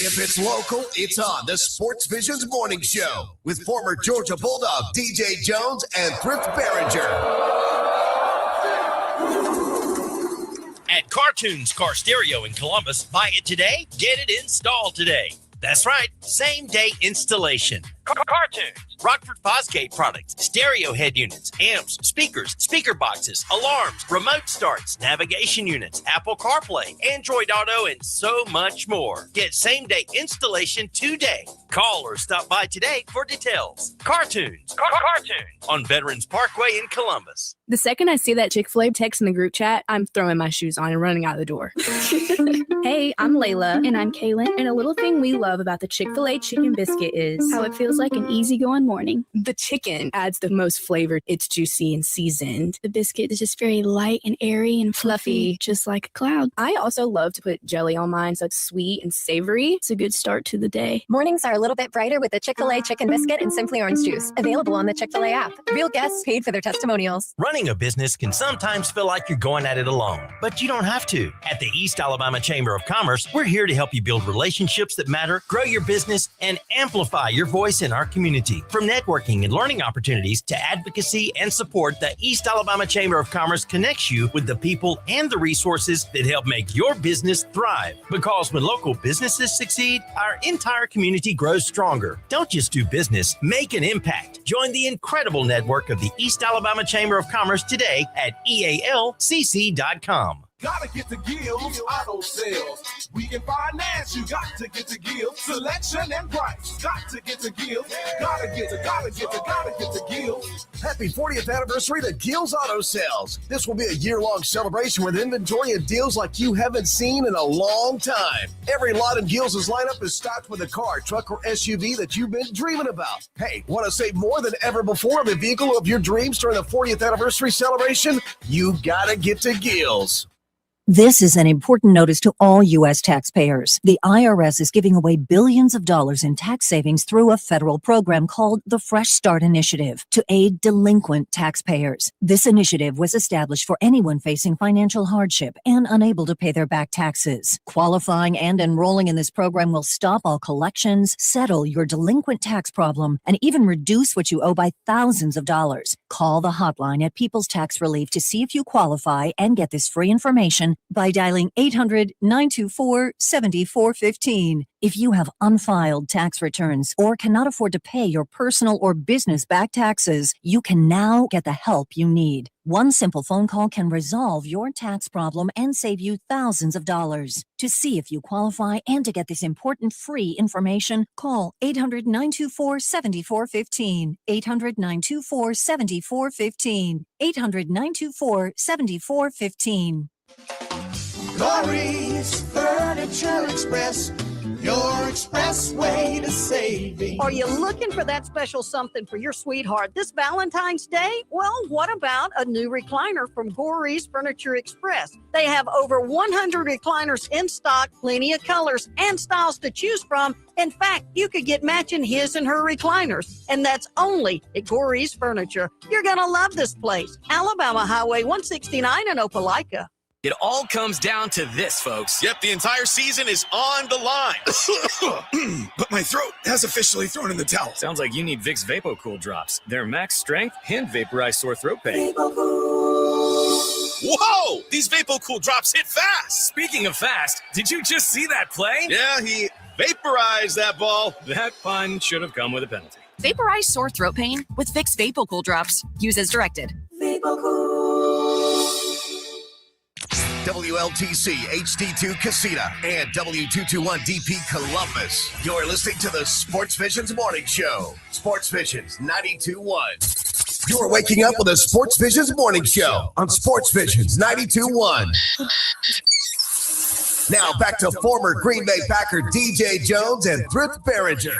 If it's local, it's on the SportsVisions Morning Show with former Georgia Bulldog DJ Jones and Thrift Barringer. At Cartoons Car Stereo in Columbus, buy it today, get it installed today. That's right, same day installation. Cartoons, Rockford Fosgate products, stereo head units, amps, speakers, speaker boxes, alarms, remote starts, navigation units, Apple CarPlay, Android Auto, and so much more. Get same day installation today. Call or stop by today for details. Cartoons on Veterans Parkway in Columbus. The second I see that Chick-fil-A text in the group chat, I'm throwing my shoes on and running out the door. Hey, I'm Layla. And I'm Kaylin. And a little thing we love about the Chick-fil-A chicken biscuit is how it feels like an easygoing morning. The chicken adds the most flavor. It's juicy and seasoned. The biscuit is just very light and airy and fluffy, just like a cloud. I also love to put jelly on mine so it's sweet and savory. It's a good start to the day. Mornings are a little bit brighter with the Chick-fil-A chicken biscuit and Simply Orange Juice. Available on the Chick-fil-A app. Real guests paid for their testimonials. Running a business can sometimes feel like you're going at it alone, but you don't have to. At the East Alabama Chamber of Commerce, we're here to help you build relationships that matter, grow your business, and amplify your voice in our community. From networking and learning opportunities to advocacy and support, the East Alabama Chamber of Commerce connects you with the people and the resources that help make your business thrive. Because when local businesses succeed, our entire community grows stronger. Don't just do business, make an impact. Join the incredible network of the East Alabama Chamber of Commerce today at EALCC.com. Gotta get to Gills Auto Sales. We can finance, you got to get to Gills. Selection and price, got to get to Gills. Gotta get to Gills. Happy 40th anniversary to Gills Auto Sales. This will be a year-long celebration with inventory and deals like you haven't seen in a long time. Every lot in Gills' lineup is stocked with a car, truck, or SUV that you've been dreaming about. Hey, want to save more than ever before on the vehicle of your dreams during the 40th anniversary celebration? You gotta get to Gills. This is an important notice to all U.S. taxpayers. The IRS is giving away billions of dollars in tax savings through a federal program called the Fresh Start Initiative to aid delinquent taxpayers. This initiative was established for anyone facing financial hardship and unable to pay their back taxes. Qualifying and enrolling in this program will stop all collections, settle your delinquent tax problem, and even reduce what you owe by thousands of dollars. Call the hotline at People's Tax Relief to see if you qualify and get this free information by dialing 800-924-7415. If you have unfiled tax returns or cannot afford to pay your personal or business back taxes, you can now get the help you need. One simple phone call can resolve your tax problem and save you thousands of dollars. To see if you qualify and to get this important free information, call 800-924-7415. 800-924-7415. 800-924-7415. Lori's Furniture Express, your express way to saving. Are you looking for that special something for your sweetheart this Valentine's Day? Well, what about a new recliner from Lori's Furniture Express? They have over 100 recliners in stock, plenty of colors and styles to choose from. In fact, you could get matching his and her recliners, and that's only at Lori's Furniture. You're going to love this place. Alabama Highway 169 in Opelika. It all comes down to this, folks. Yep, the entire season is on the line. But my throat has officially thrown in the towel. Sounds like you need Vicks VapoCool drops. They're max strength and vaporize sore throat pain. Whoa! These VapoCool drops hit fast. Speaking of fast, did you just see that play? Yeah, he vaporized that ball. That pun should have come with a penalty. Vaporize sore throat pain with Vicks VapoCool drops. Use as directed. WLTC HD2 Casita and W221DP Columbus. You're listening to the Sports Visions Morning Show. Sports Visions 92.1. You're waking up with a Sports Visions Morning Show on Sports Visions 92.1. Now back to former Green Bay Packer DJ Jones and Thrift Barringer.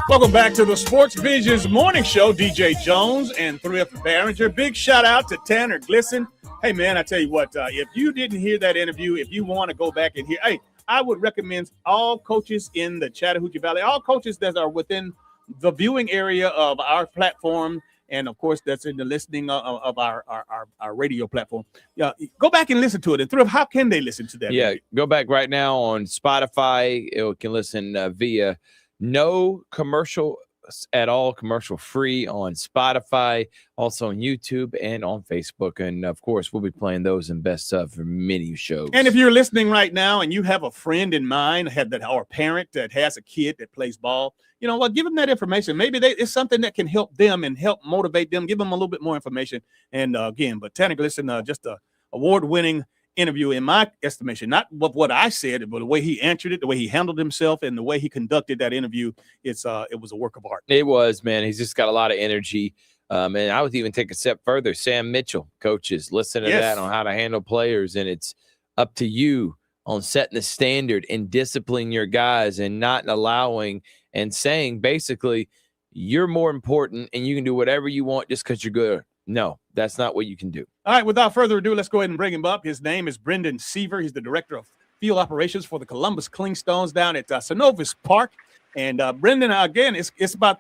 Welcome back to the Sports Visions Morning Show. DJ Jones and Thrift Barringer. Big shout out to Tanner Glisson. Hey, man, I tell you what, if you didn't hear that interview, if you want to go back and hear, hey, I would recommend all coaches in the Chattahoochee Valley, all coaches that are within the viewing area of our platform, and, of course, that's in the listening of our radio platform. Yeah, go back and listen to it. And Thrift, how can they listen to that? Yeah, go back right now on Spotify. You can listen via no commercial at all, commercial free on Spotify, also on YouTube and on Facebook. And of course, we'll be playing those in best of for many shows. And if you're listening right now and you have a friend in mind, or a parent that has a kid that plays ball, you know what, give them that information. Maybe it's something that can help them and help motivate them, give them a little bit more information. And but Tanner Glisson, just a award-winning interview in my estimation, not what I said, but the way he answered it, the way he handled himself, and the way he conducted that interview. It was a work of art. It was, man. He's just got a lot of energy. And I would even take a step further. Sam Mitchell, coaches, listen to that on how to handle players. And it's up to you on setting the standard and disciplining your guys and not allowing and saying, basically, you're more important and you can do whatever you want just because you're good. No, that's not what you can do. All right, without further ado, let's go ahead and bring him up. His name is Brendan Seaver. He's the director of field operations for the Columbus Clingstones down at Synovus Park. And Brendan, again, it's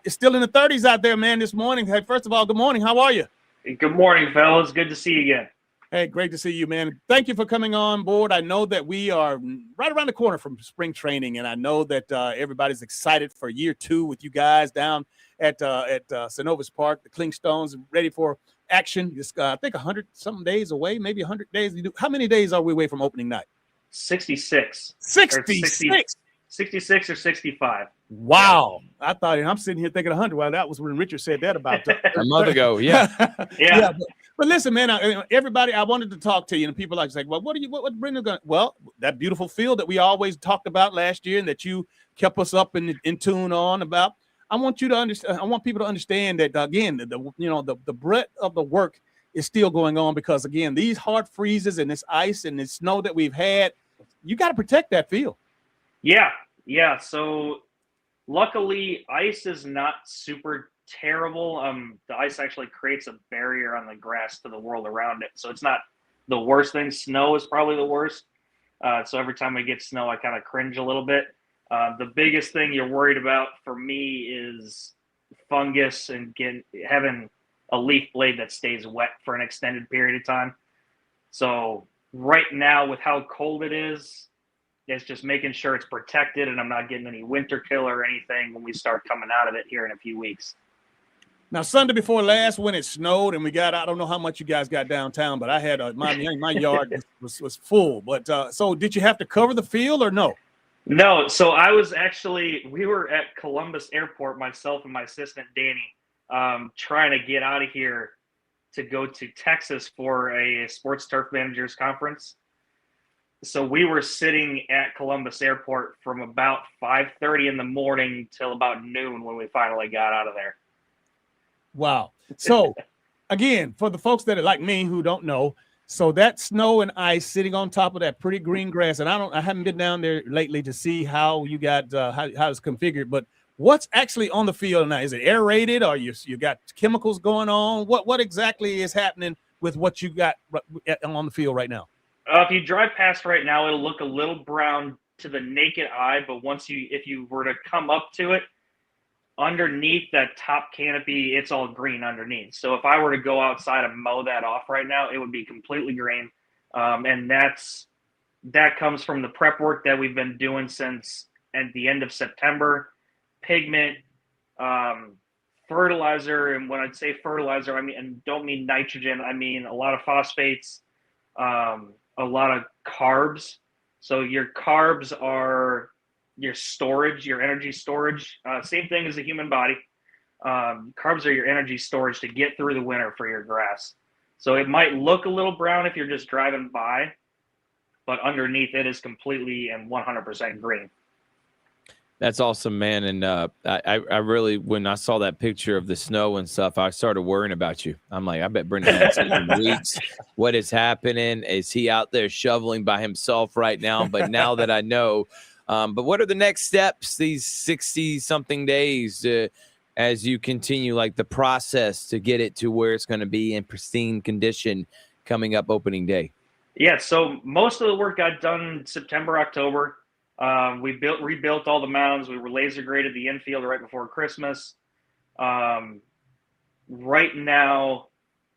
still in the 30s out there, man, this morning. Hey, first of all, good morning. How are you? Hey, good morning, fellas. Good to see you again. Hey, great to see you, man. Thank you for coming on board. I know that we are right around the corner from spring training, and I know that everybody's excited for year 2 with you guys down at Synovus Park, the Clingstones, ready for action. Just I think 100-something days away, maybe 100 days. How many days are we away from opening night? 66. 66. 66 or 65. Wow. I thought, I'm sitting here thinking 100. Well, that was when Richard said that about a month ago. Yeah. Yeah. But listen, man, everybody, I wanted to talk to you, and people like say, well, what Brendan going? Well, that beautiful field that we always talked about last year and that you kept us up in tune on about. I want you to understand. I want people to understand that again, the breadth of the work is still going on because again, these hard freezes and this ice and this snow that we've had, you got to protect that field. Yeah. So luckily, ice is not super terrible. The ice actually creates a barrier on the grass to the world around it, so it's not the worst thing. Snow is probably the worst. So every time I get snow, I kind of cringe a little bit. The biggest thing you're worried about for me is fungus and having a leaf blade that stays wet for an extended period of time. So right now, with how cold it is, it's just making sure it's protected and I'm not getting any winter kill or anything when we start coming out of it here in a few weeks. Now, Sunday before last, when it snowed and I don't know how much you guys got downtown, but I had my yard was full. But so did you have to cover the field or no? No. So we were at Columbus Airport, myself and my assistant, Danny, trying to get out of here to go to Texas for a Sports Turf Managers Conference. So we were sitting at Columbus Airport from about 5:30 in the morning till about noon when we finally got out of there. Wow. So again, for the folks that are like me who don't know, so that snow and ice sitting on top of that pretty green grass, and I haven't been down there lately to see how you got how it's configured, but what's actually on the field now? Is it aerated or you got chemicals going on? What exactly is happening with what you got on the field right now? If you drive past right now, it'll look a little brown to the naked eye, but if you were to come up to it, underneath that top canopy, it's all green underneath. So if I were to go outside and mow that off right now, it would be completely green. And that comes from the prep work that we've been doing since at the end of September. Pigment, fertilizer, and when I'd say fertilizer, I mean, and don't mean nitrogen, I mean a lot of phosphates, a lot of carbs. So your carbs are your storage, your energy storage. Same thing as the human body. Carbs are your energy storage to get through the winter for your grass. So it might look a little brown if you're just driving by, but underneath it is completely and 100% green. That's awesome, man. And I really, when I saw that picture of the snow and stuff, I started worrying about you. I'm like, I bet Brendan had some weeks. What is happening? Is he out there shoveling by himself right now? But now that I know, but what are the next steps these 60-something days as you continue, like the process to get it to where it's going to be in pristine condition coming up opening day? Yeah, so most of the work got done September, October. We rebuilt all the mounds. We were laser graded the infield right before Christmas. Right now,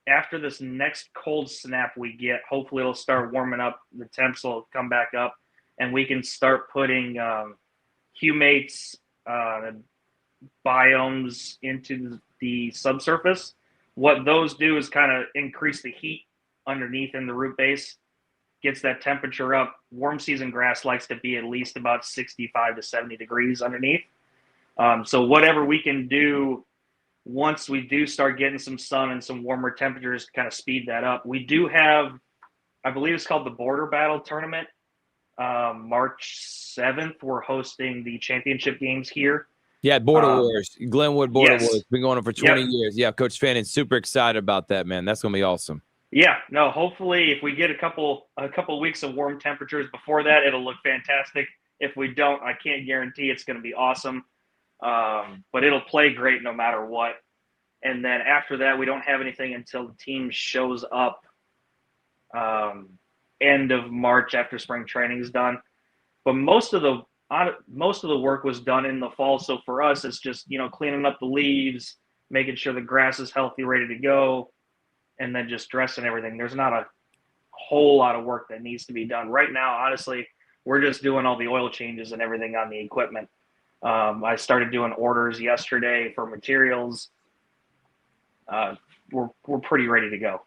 after this next cold snap we get, hopefully it'll start warming up. The temps will come back up, and we can start putting humates, biomes into the subsurface. What those do is kind of increase the heat underneath in the root base, gets that temperature up. Warm season grass likes to be at least about 65 to 70 degrees underneath. So whatever we can do once we do start getting some sun and some warmer temperatures to kind of speed that up. We do have, I believe it's called the Border Battle Tournament. March 7th, we're hosting the championship games here. Yeah, Border Wars, Glenwood Border Wars. Been going on for 20 years. Yeah, Coach Fannon's super excited about that, man. That's going to be awesome. Yeah, no, hopefully if we get a couple weeks of warm temperatures before that, it'll look fantastic. If we don't, I can't guarantee it's going to be awesome. But it'll play great no matter what. And then after that, we don't have anything until the team shows up end of March after spring training is done. But most of the work was done in the fall. So for us, it's just, cleaning up the leaves, making sure the grass is healthy, ready to go, and then just dressing everything. There's not a whole lot of work that needs to be done. Right now, honestly, we're just doing all the oil changes and everything on the equipment. I started doing orders yesterday for materials. We're pretty ready to go.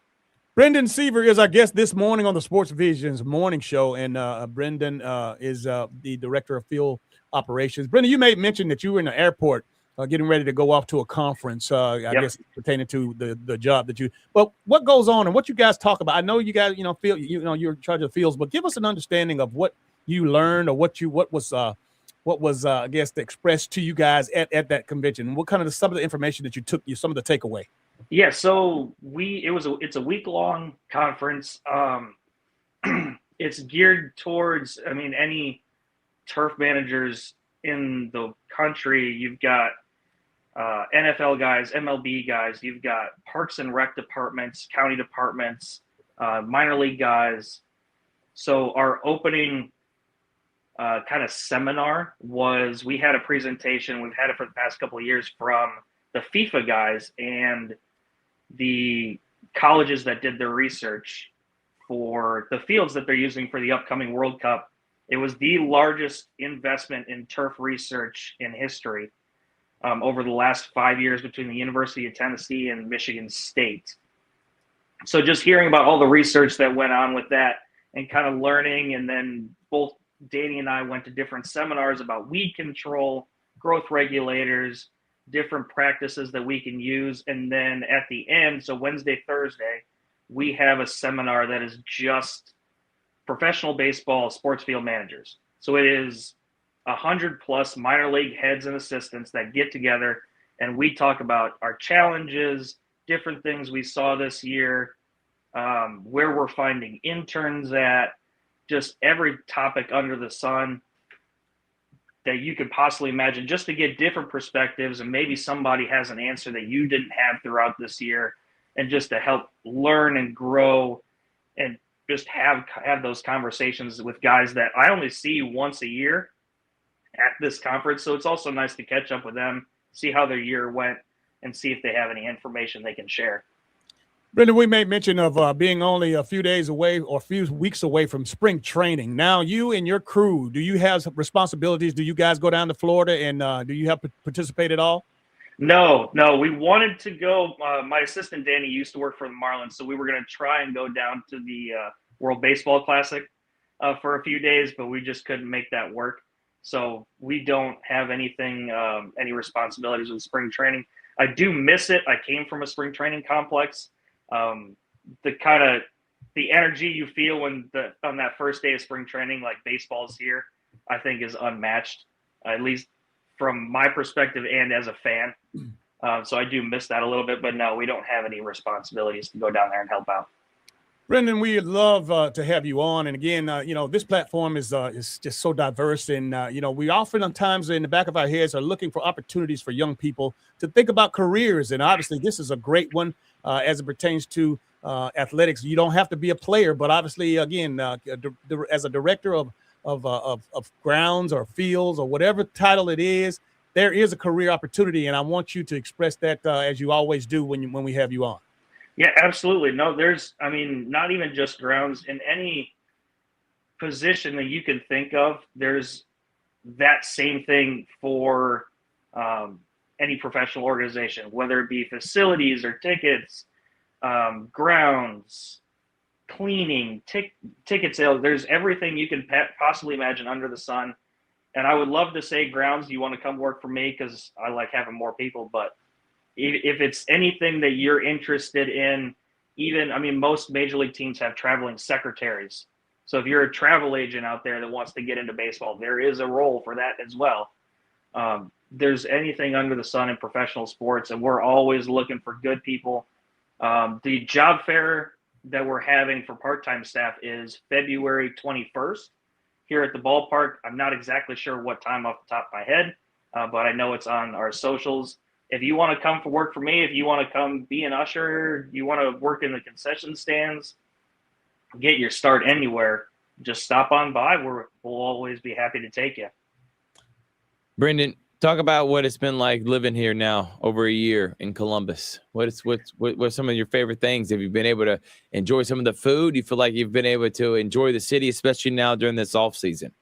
Brendan Seaver is our guest this morning on the SportsVisions morning show, and Brendan is the director of field operations. Brendan, you made mention that you were in the airport getting ready to go off to a conference, I guess pertaining to the job that you. But what goes on and what you guys talk about? I know you guys, you're in charge of the fields, but give us an understanding of what you learned or what was I guess expressed to you guys at that convention. What kind of some of the information that you took, some of the takeaway. Yeah, so it's a week-long conference. It's geared towards, any turf managers in the country. You've got NFL guys, MLB guys. You've got parks and rec departments, county departments, minor league guys. So our opening kind of seminar was, we had a presentation, we've had it for the past couple of years, from the FIFA guys and the colleges that did their research for the fields that they're using for the upcoming World Cup. It was the largest investment in turf research in history over the last 5 years between the University of Tennessee and Michigan State. So just hearing about all the research that went on with that and kind of learning, and then both Danny and I went to different seminars about weed control, growth regulators, different practices that we can use. And then at the end, so Wednesday, Thursday, we have a seminar that is just professional baseball sports field managers. So it is 100+ minor league heads and assistants that get together, and we talk about our challenges, different things we saw this year, where we're finding interns at, just every topic under the sun that you could possibly imagine, just to get different perspectives, and maybe somebody has an answer that you didn't have throughout this year, and just to help learn and grow and just have those conversations with guys that I only see once a year at this conference. So it's also nice to catch up with them, see how their year went, and see if they have any information they can share. Brendan, we made mention of being only a few days away or a few weeks away from spring training. Now, you and your crew, do you have responsibilities? Do you guys go down to Florida, and do you have to participate at all? No. We wanted to go. My assistant, Danny, used to work for the Marlins, so we were going to try and go down to the World Baseball Classic for a few days, but we just couldn't make that work. So we don't have anything, any responsibilities with spring training. I do miss it. I came from a spring training complex. The energy you feel on that first day of spring training, like baseball's here, I think is unmatched, at least from my perspective and as a fan. So I do miss that a little bit, but no, we don't have any responsibilities to go down there and help out. Brendan, we'd love to have you on. And again, this platform is just so diverse. And, we oftentimes in the back of our heads are looking for opportunities for young people to think about careers. And obviously this is a great one as it pertains to athletics. You don't have to be a player, but obviously, again, as a director of grounds or fields or whatever title it is, there is a career opportunity. And I want you to express that as you always do when we have you on. Yeah, absolutely. No, not even just grounds. In any position that you can think of, there's that same thing for any professional organization, whether it be facilities or tickets, grounds, cleaning, ticket sales. There's everything you can possibly imagine under the sun. And I would love to say, grounds, you want to come work for me because I like having more people, but if it's anything that you're interested in, most major league teams have traveling secretaries. So if you're a travel agent out there that wants to get into baseball, there is a role for that as well. There's anything under the sun in professional sports, and we're always looking for good people. The job fair that we're having for part-time staff is February 21st here at the ballpark. I'm not exactly sure what time off the top of my head, but I know it's on our socials. If you want to come for work for me, if you want to come be an usher, you want to work in the concession stands, get your start anywhere, just stop on by. We'll always be happy to take you. Brendan, talk about what it's been like living here now over a year in Columbus. What's some of your favorite things? Have you been able to enjoy some of the food? You feel like you've been able to enjoy the city, especially now during this off season?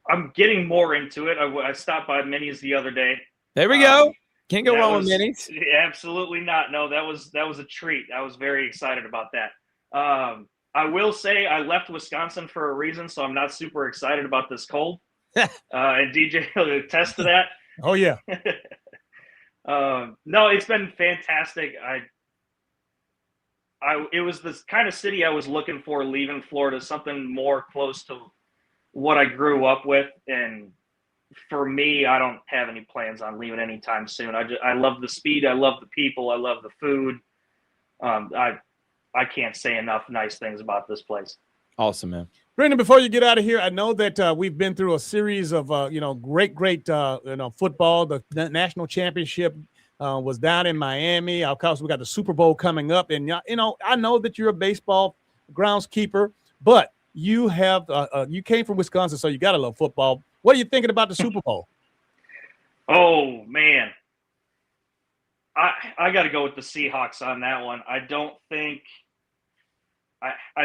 I'm getting more into it. I stopped by Minnie's the other day. There we go. Can't go wrong with Minnie's. Absolutely not. No, that was a treat. I was very excited about that. I will say I left Wisconsin for a reason, so I'm not super excited about this cold. And DJ will attest to that. Oh yeah. No, it's been fantastic. It was this kind of city I was looking for leaving Florida, something more close to what I grew up with. And for me, I don't have any plans on leaving anytime soon. I love the speed. I love the people. I love the food. I can't say enough nice things about this place. Awesome, man. Brendan, before you get out of here, I know that we've been through a series of, great football. The national championship was down in Miami. Of course, we got the Super Bowl coming up. And, I know that you're a baseball groundskeeper, but you have you came from Wisconsin, so you got to love football. What are you thinking about the Super Bowl? Oh, man. I got to go with the Seahawks on that one. I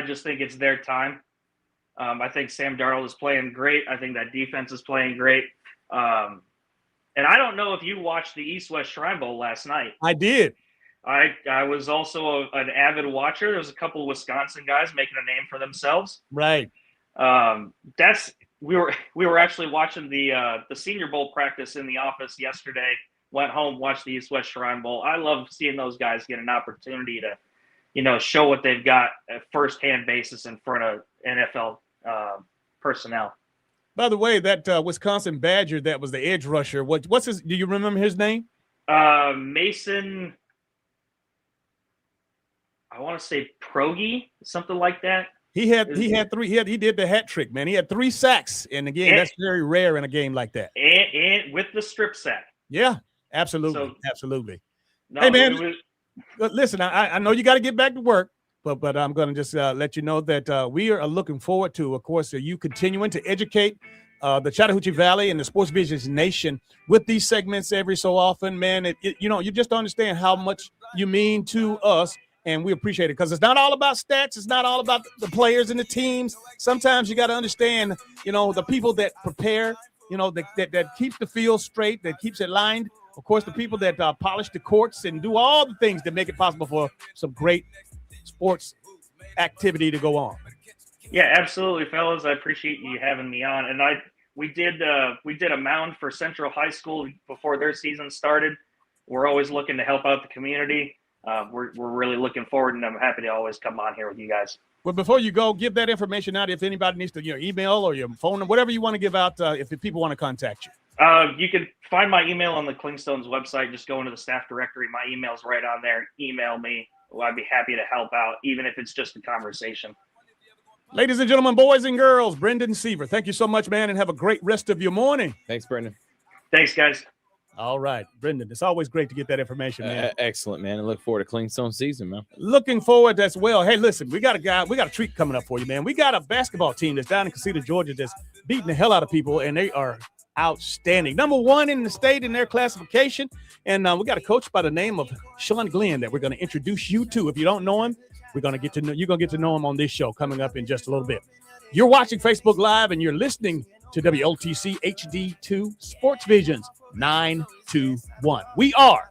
just think it's their time. I think Sam Darnold is playing great. I think that defense is playing great. And I don't know if you watched the East-West Shrine Bowl last night. I did. I was also an avid watcher. There was a couple of Wisconsin guys making a name for themselves. Right. We were actually watching the Senior Bowl practice in the office yesterday. Went home, watched the East-West Shrine Bowl. I love seeing those guys get an opportunity to, show what they've got at first-hand basis in front of NFL personnel. By the way, that Wisconsin Badger that was the edge rusher, what's his? Do you remember his name? Mason. I want to say Progi, something like that. He did the hat trick, man. He had 3 sacks in the game. That's very rare in a game like that. And with the strip sack. Yeah, absolutely, absolutely. No, hey, man, listen, I know you got to get back to work. But I'm going to just let you know that we are looking forward to, of course, you continuing to educate the Chattahoochee Valley and the SportsVisions Nation with these segments every so often, man. You just understand how much you mean to us, and we appreciate it because it's not all about stats. It's not all about the players and the teams. Sometimes you got to understand, the people that prepare, that keeps the field straight, that keeps it lined. Of course, the people that polish the courts and do all the things that make it possible for some great sports activity to go on. Yeah, absolutely, fellas. I appreciate you having me on. And we did a mound for Central High School before their season started. We're always looking to help out the community. We're really looking forward, and I'm happy to always come on here with you guys. Well, before you go, give that information out if anybody needs to, email or your phone, whatever you want to give out if people want to contact you. You can find my email on the Clingstones website. Just go into the staff directory. My email's right on there. Email me. Well, I'd be happy to help out, even if it's just a conversation. Ladies and gentlemen, boys and girls, Brendan Seaver, thank you so much, man, and have a great rest of your morning. Thanks, Brendan. Thanks, guys. All right, Brendan, it's always great to get that information, man. Excellent, man. I look forward to Clingstone season, man. Looking forward as well. Hey, listen, we got a treat coming up for you, man. We got a basketball team that's down in Casita, Georgia, that's beating the hell out of people, and they are outstanding. Number 1 in the state in their classification. And we got a coach by the name of Sean Glenn that we're going to introduce you to. If you don't know him, you're going to get to know him on this show coming up in just a little bit. You're watching Facebook Live and you're listening to WLTC HD2 SportsVisions 921. We are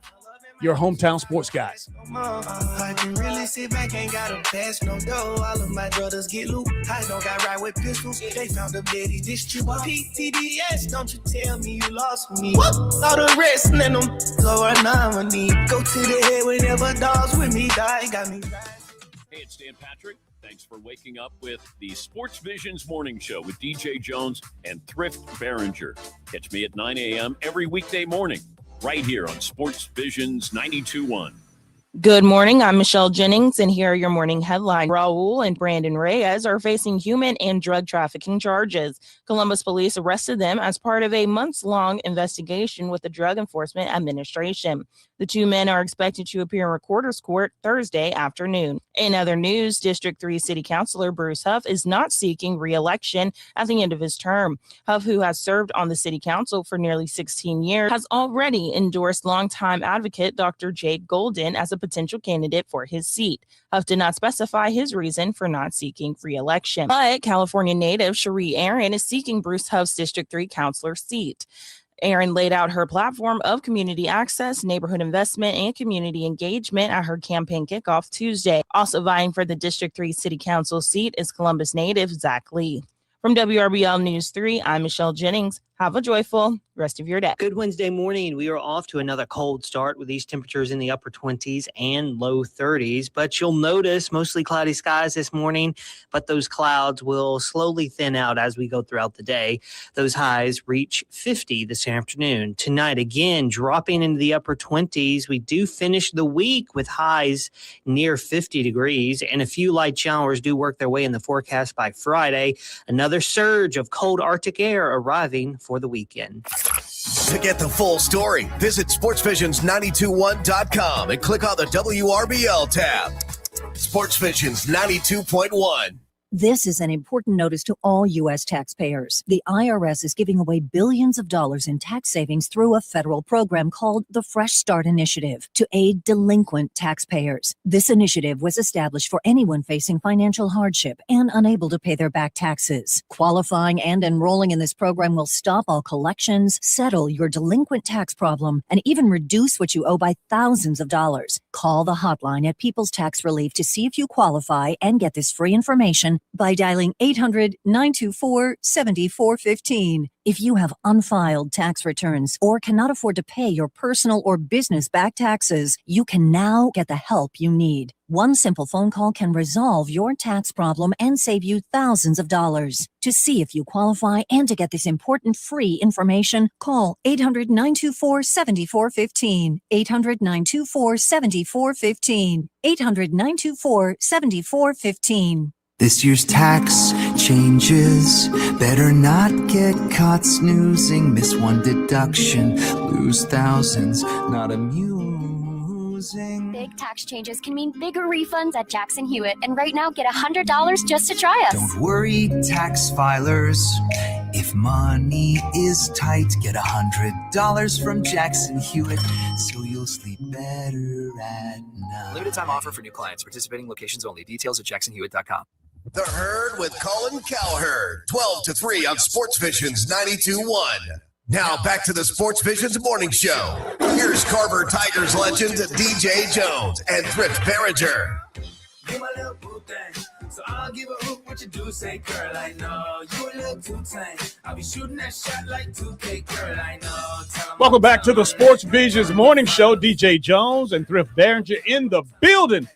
your hometown sports guys. I can really sit back, ain't gotta pass no dough. All of my brothers get loot. I don't got right with pistols. They found a Betty district. PTDS, don't you tell me you lost me. All the rest, and them go right now. Go to the head whenever dogs with me die. Got me. Hey, it's Dan Patrick. Thanks for waking up with the SportsVisions Morning Show with DJ Jones and Thrift Barringer. Catch me at 9 a.m. every weekday morning, right here on SportsVisions 92.1. Good morning. I'm Michelle Jennings, and here are your morning headlines. Raul and Brandon Reyes are facing human and drug trafficking charges. Columbus police arrested them as part of a months-long investigation with the Drug Enforcement Administration. The 2 men are expected to appear in Recorder's Court Thursday afternoon. In other news, District 3 City Councilor Bruce Huff is not seeking re-election at the end of his term. Huff, who has served on the City Council for nearly 16 years, has already endorsed longtime advocate Dr. Jake Golden as a potential candidate for his seat. Huff did not specify his reason for not seeking re-election. But California native Cherie Aaron is seeking Bruce Huff's District 3 councilor seat. Aaron laid out her platform of community access, neighborhood investment, and community engagement at her campaign kickoff Tuesday. Also vying for the District 3 City Council seat is Columbus native Zach Lee. From WRBL News 3, I'm Michelle Jennings. Have a joyful rest of your day. Good Wednesday morning. We are off to another cold start with these temperatures in the upper 20s and low 30s, but you'll notice mostly cloudy skies this morning, but those clouds will slowly thin out as we go throughout the day. Those highs reach 50 this afternoon. Tonight, again, dropping into the upper 20s. We do finish the week with highs near 50 degrees, and a few light showers do work their way in the forecast by Friday. Another surge of cold Arctic air arriving for the weekend. To get the full story, visit SportsVisions921.com and click on the WRBL tab. SportsVisions 92.1. This is an important notice to all U.S. taxpayers. The IRS is giving away billions of dollars in tax savings through a federal program called the Fresh Start Initiative to aid delinquent taxpayers. This initiative was established for anyone facing financial hardship and unable to pay their back taxes. Qualifying and enrolling in this program will stop all collections, settle your delinquent tax problem, and even reduce what you owe by thousands of dollars. Call the hotline at People's Tax Relief to see if you qualify and get this free information by dialing 800-924-7415. If you have unfiled tax returns or cannot afford to pay your personal or business back taxes, you can now get the help you need. One simple phone call can resolve your tax problem and save you thousands of dollars. To see if you qualify and to get this important free information, call 800-924-7415. 800-924-7415. 800-924-7415. This year's tax changes. Better not get caught snoozing. Miss one deduction, lose thousands. Not amusing. Big tax changes can mean bigger refunds at Jackson Hewitt. And right now, get $100 just to try us. Don't worry, tax filers. If money is tight, get $100 from Jackson Hewitt, so you'll sleep better at night. Limited time offer for new clients. Participating locations only. Details at jacksonhewitt.com. The Herd with Colin Cowherd, 12 to 3 on SportsVisions 92.1. Now back to the SportsVisions morning show. Here's Carver Tigers legend DJ Jones and Thrift Barringer. You my little boo thing, so I'll give a hoop what you do. Say, girl, I know you a little too tame. I'll be shooting that shot like 2K, girl, I know. Welcome back to the SportsVisions morning show. DJ Jones and Thrift Barringer in the building.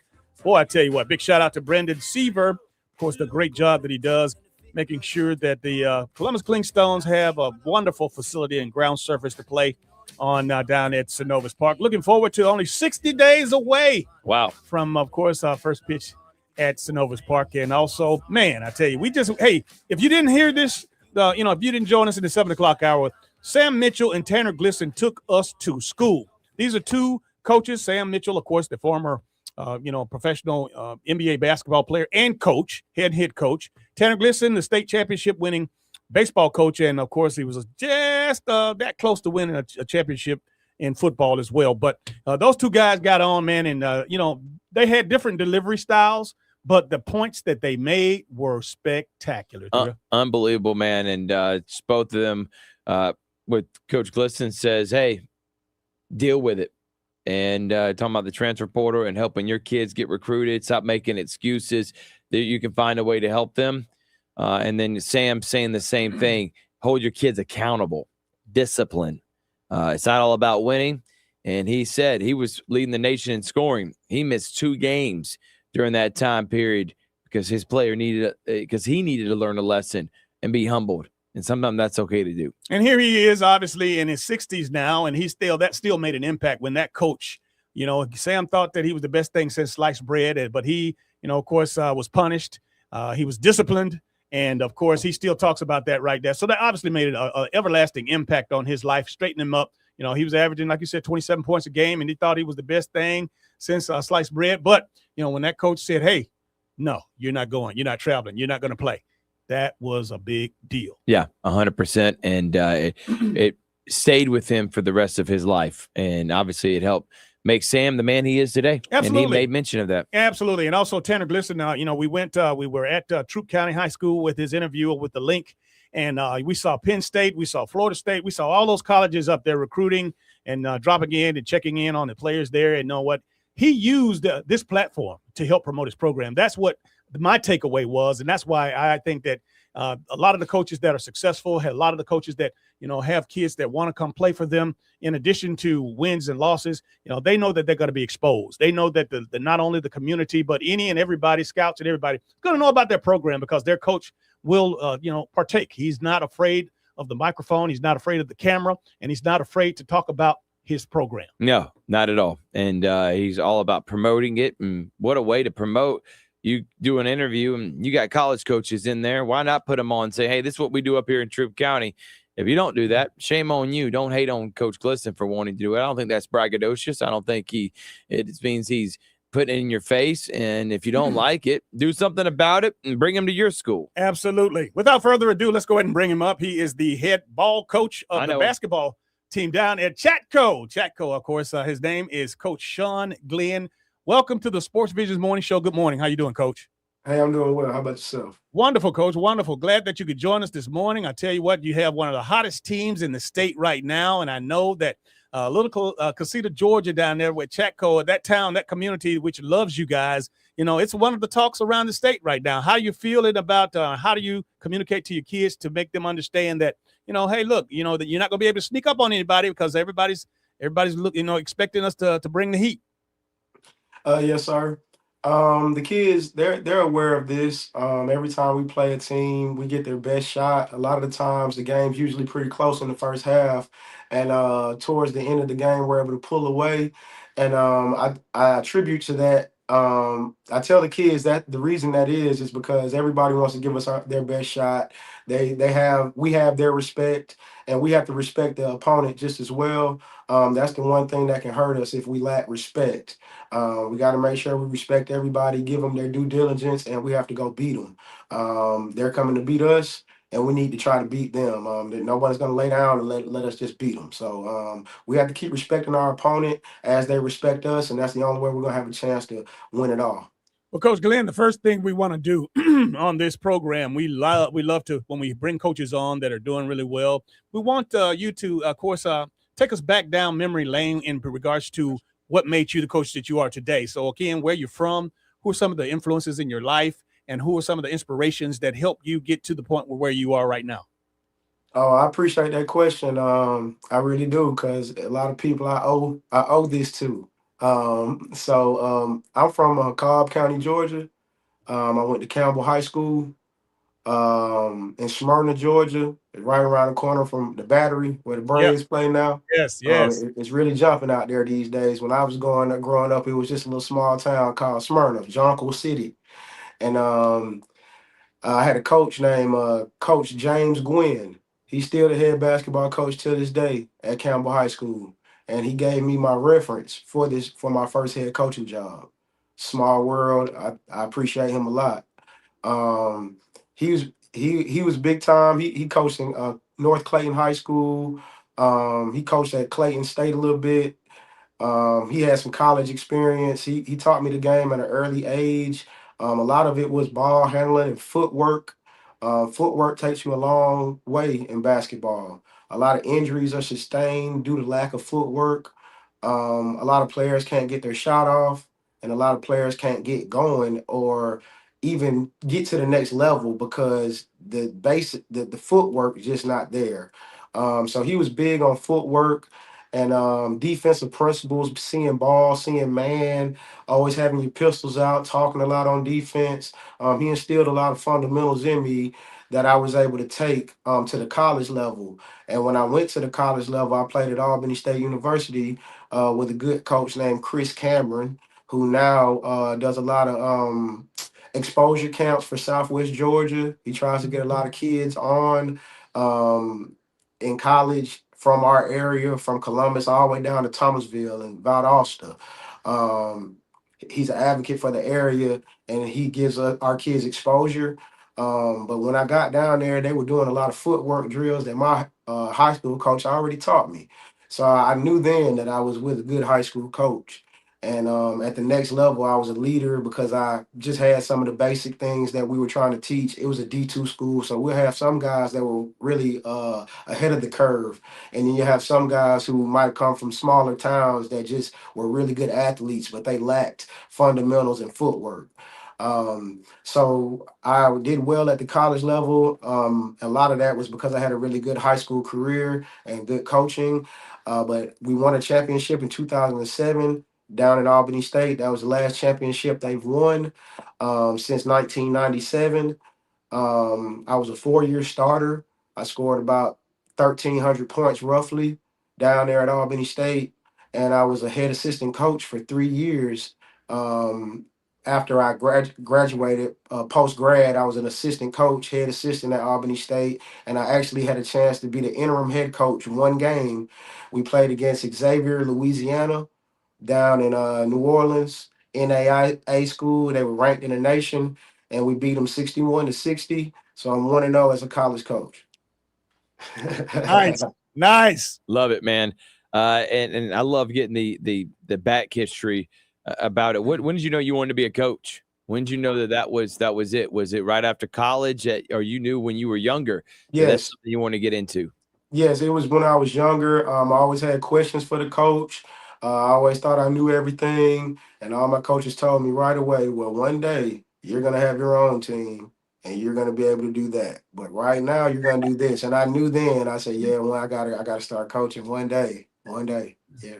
Boy, I tell you what, big shout out to Brendan Seaver. Of course, the great job that he does making sure that the Columbus Clingstones have a wonderful facility and ground surface to play on down at Synovus Park. Looking forward to only 60 days away. Wow. From, of course, our first pitch at Synovus Park. And also, man, I tell you, hey, if you didn't hear this, if you didn't join us in the 7 o'clock hour, Sam Mitchell and Tanner Glisson took us to school. These are two coaches. Sam Mitchell, of course, the former professional NBA basketball player and coach, head coach. Tanner Glisson, the state championship winning baseball coach. And of course, he was just that close to winning a championship in football as well. But those two guys got on, man. And, they had different delivery styles, but the points that they made were spectacular. Unbelievable, man. And it's both of them, what Coach Glisson says, hey, deal with it. And talking about the transfer portal and helping your kids get recruited, stop making excuses that you can find a way to help them. And then Sam saying the same thing, hold your kids accountable, discipline. It's not all about winning. And he said he was leading the nation in scoring. He missed 2 games during that time period because his player needed to learn a lesson and be humbled. And sometimes that's okay to do. And here he is, obviously in his 60s now, and that still made an impact when that coach, Sam thought that he was the best thing since sliced bread, but he, of course, was punished. He was disciplined, and of course, he still talks about that right there. So that obviously made an everlasting impact on his life, straightened him up. He was averaging, like you said, 27 points a game, and he thought he was the best thing since sliced bread. But, when that coach said, hey, no, you're not going, you're not traveling, you're not going to play. That was a big deal. Yeah, 100%. And it stayed with him for the rest of his life. And obviously it helped make Sam the man he is today. Absolutely. And he made mention of that. Absolutely. And also Tanner Glisson, we were at Troup County High School with his interview with the link. And we saw Penn State, we saw Florida State, we saw all those colleges up there recruiting and dropping in and checking in on the players there. And know what? he used this platform to help promote his program. That's what my takeaway was, and that's why I think that a lot of the coaches that are successful, a lot of the coaches that have kids that want to come play for them, in addition to wins and losses, they know that they're going to be exposed. They know that the not only the community, but any and everybody, scouts and everybody, going to know about their program because their coach will partake. He's not afraid of the microphone. He's not afraid of the camera, and he's not afraid to talk about his program. No, not at all. And he's all about promoting it. And what a way to promote. You do an interview and you got college coaches in there. Why not put them on and say, hey, this is what we do up here in Troup County. If you don't do that, shame on you. Don't hate on Coach Glisson for wanting to do it. I don't think that's braggadocious. I don't think it means he's putting it in your face. And if you don't like it, do something about it and bring him to your school. Absolutely. Without further ado, let's go ahead and bring him up. He is the head ball coach of the basketball team down at ChattCo. ChattCo, of course, his name is Coach Sean Glenn. Welcome to the SportsVisions Morning Show. Good morning. How you doing, Coach? Hey, I'm doing well. How about yourself? Wonderful, Coach. Wonderful. Glad that you could join us this morning. I tell you what, you have one of the hottest teams in the state right now, and I know that little Casita, Georgia, down there with ChattCo, that town, that community, which loves you guys. It's one of the talks around the state right now. How you feeling about how do you communicate to your kids to make them understand that, hey, look, that you're not going to be able to sneak up on anybody because everybody's expecting us to bring the heat. Yes, sir. The kids, they're aware of this. Every time we play a team, we get their best shot. A lot of the times the game's usually pretty close in the first half. And towards the end of the game, we're able to pull away. And I attribute to that. I tell the kids that the reason that is because everybody wants to give us their best shot. We have their respect, and we have to respect the opponent just as well. That's the one thing that can hurt us if we lack respect. We got to make sure we respect everybody, give them their due diligence, and we have to go beat them. They're coming to beat us, and we need to try to beat them. Nobody's going to lay down and let us just beat them. So we have to keep respecting our opponent as they respect us, and that's the only way we're going to have a chance to win it all. Well, Coach Glenn, the first thing we want to do on this program, we love to, when we bring coaches on that are doing really well, we want you to, of course, take us back down memory lane in regards to what made you the coach that you are today. So, again, where you're from, who are some of the influences in your life, and who are some of the inspirations that helped you get to the point where you are right now? Oh, I appreciate that question. I really do, because a lot of people I owe this to. I'm from Cobb County, Georgia. I went to Campbell High School in Smyrna, Georgia, right around the corner from the Battery where the Braves play now. Yes. It's really jumping out there these days. When I was growing up, it was just a little small town called Smyrna, Jonquil City. And I had a coach named Coach James Gwynn. He's still the head basketball coach to this day at Campbell High School. And he gave me my reference for my first head coaching job. Small world. I appreciate him a lot. He was big time. He coached in North Clayton High School. He coached at Clayton State a little bit. He had some college experience. He taught me the game at an early age. A lot of it was ball handling and footwork. Footwork takes you a long way in basketball. A lot of injuries are sustained due to lack of footwork. A lot of players can't get their shot off, and a lot of players can't get going or even get to the next level because the footwork is just not there. So he was big on footwork and defensive principles, seeing ball, seeing man, always having your pistols out, talking a lot on defense. He instilled a lot of fundamentals in me that I was able to take to the college level. And when I went to the college level, I played at Albany State University with a good coach named Chris Cameron, who now does a lot of exposure camps for Southwest Georgia. He tries to get a lot of kids on in college from our area, from Columbus all the way down to Thomasville and Valdosta. He's an advocate for the area, and he gives our kids exposure. But when I got down there, they were doing a lot of footwork drills that my high school coach already taught me. So I knew then that I was with a good high school coach. And at the next level, I was a leader because I just had some of the basic things that we were trying to teach. It was a D2 school, so we'll have some guys that were really ahead of the curve. And then you have some guys who might come from smaller towns that just were really good athletes, but they lacked fundamentals and footwork. So I did well at the college level. A lot of that was because I had a really good high school career and good coaching. But we won a championship in 2007 down in Albany State. That was the last championship they've won since 1997. I was a 4-year starter. I scored about 1,300 points roughly down there at Albany State, and I was a head assistant coach for 3 years. After I graduated post grad, I was an assistant coach, head assistant at Albany State, and I actually had a chance to be the interim head coach one game. We played against Xavier, Louisiana, down in New Orleans, NAIA school. They were ranked in the nation, and we beat them 61-60. So I'm 1-0 as a college coach. Nice. Love it, man. And I love getting the back history about it. When did you know you wanted to be a coach? When did you know that was it? Was it right after college, or you knew when you were younger that that's Yes. something you want to get into? Yes, it was when I was younger. I always had questions for the coach. I always thought I knew everything, and all my coaches told me right away, well, one day you're going to have your own team, and you're going to be able to do that. But right now you're going to do this. And I knew then. I said, yeah, well, I gotta start coaching one day. Yeah.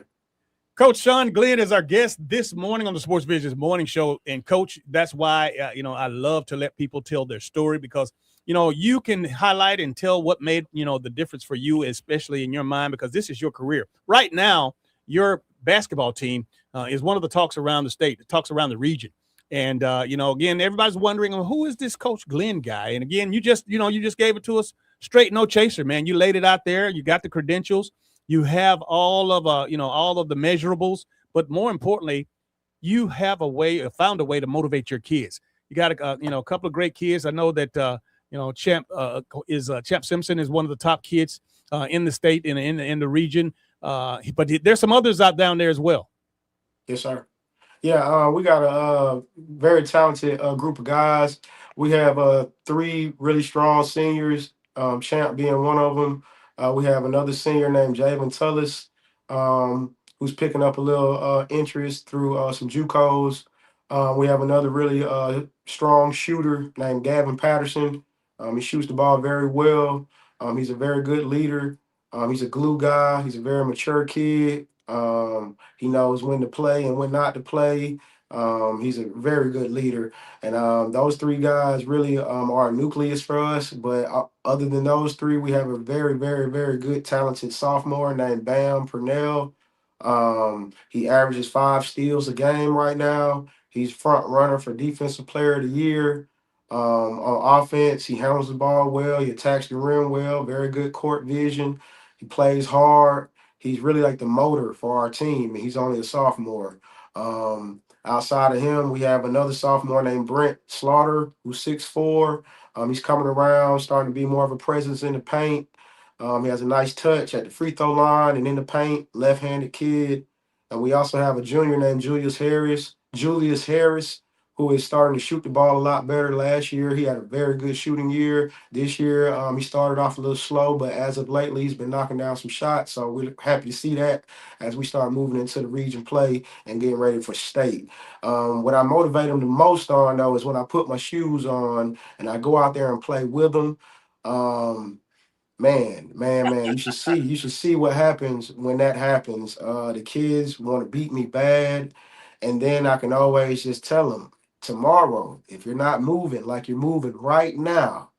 Coach Sean Glenn is our guest this morning on the Sports Visions Morning Show. And, Coach, that's why, I love to let people tell their story because, you can highlight and tell what made, the difference for you, especially in your mind, because this is your career. Right now, your basketball team is one of the talks around the state, the talks around the region. And, again, everybody's wondering, well, who is this Coach Glenn guy? And, again, you just gave it to us straight, no chaser, man. You laid it out there. You got the credentials. You have all of the measurables, but more importantly, you have found a way to motivate your kids. You got a couple of great kids. I know that Champ Simpson is one of the top kids in the state in the region. But there's some others out down there as well. Yes, sir. Yeah, we got a very talented group of guys. We have 3 really strong seniors, Champ being one of them. We have another senior named Javen Tullis, who's picking up a little interest through some JUCOs. We have another really strong shooter named Gavin Patterson. He shoots the ball very well. He's a very good leader. He's a glue guy. He's a very mature kid. He knows when to play and when not to play. He's a very good leader. And those 3 guys really are a nucleus for us. But other than those 3, we have a very, very, very good, talented sophomore named Bam Purnell. He averages 5 steals a game right now. He's front runner for Defensive Player of the Year. On offense, he handles the ball well. He attacks the rim well. Very good court vision. He plays hard. He's really like the motor for our team, and he's only a sophomore. Outside of him, we have another sophomore named Brent Slaughter, who's 6'4". He's coming around, starting to be more of a presence in the paint. He has a nice touch at the free throw line and in the paint, left-handed kid. And we also have a junior named Julius Harris, who is starting to shoot the ball a lot better. Last year, he had a very good shooting year. This year, he started off a little slow, but as of lately, he's been knocking down some shots. So we're happy to see that as we start moving into the region play and getting ready for state. What I motivate them the most on, though, is when I put my shoes on and I go out there and play with them. Man, you should see what happens when that happens. The kids want to beat me bad, and then I can always just tell them, tomorrow, if you're not moving like you're moving right now,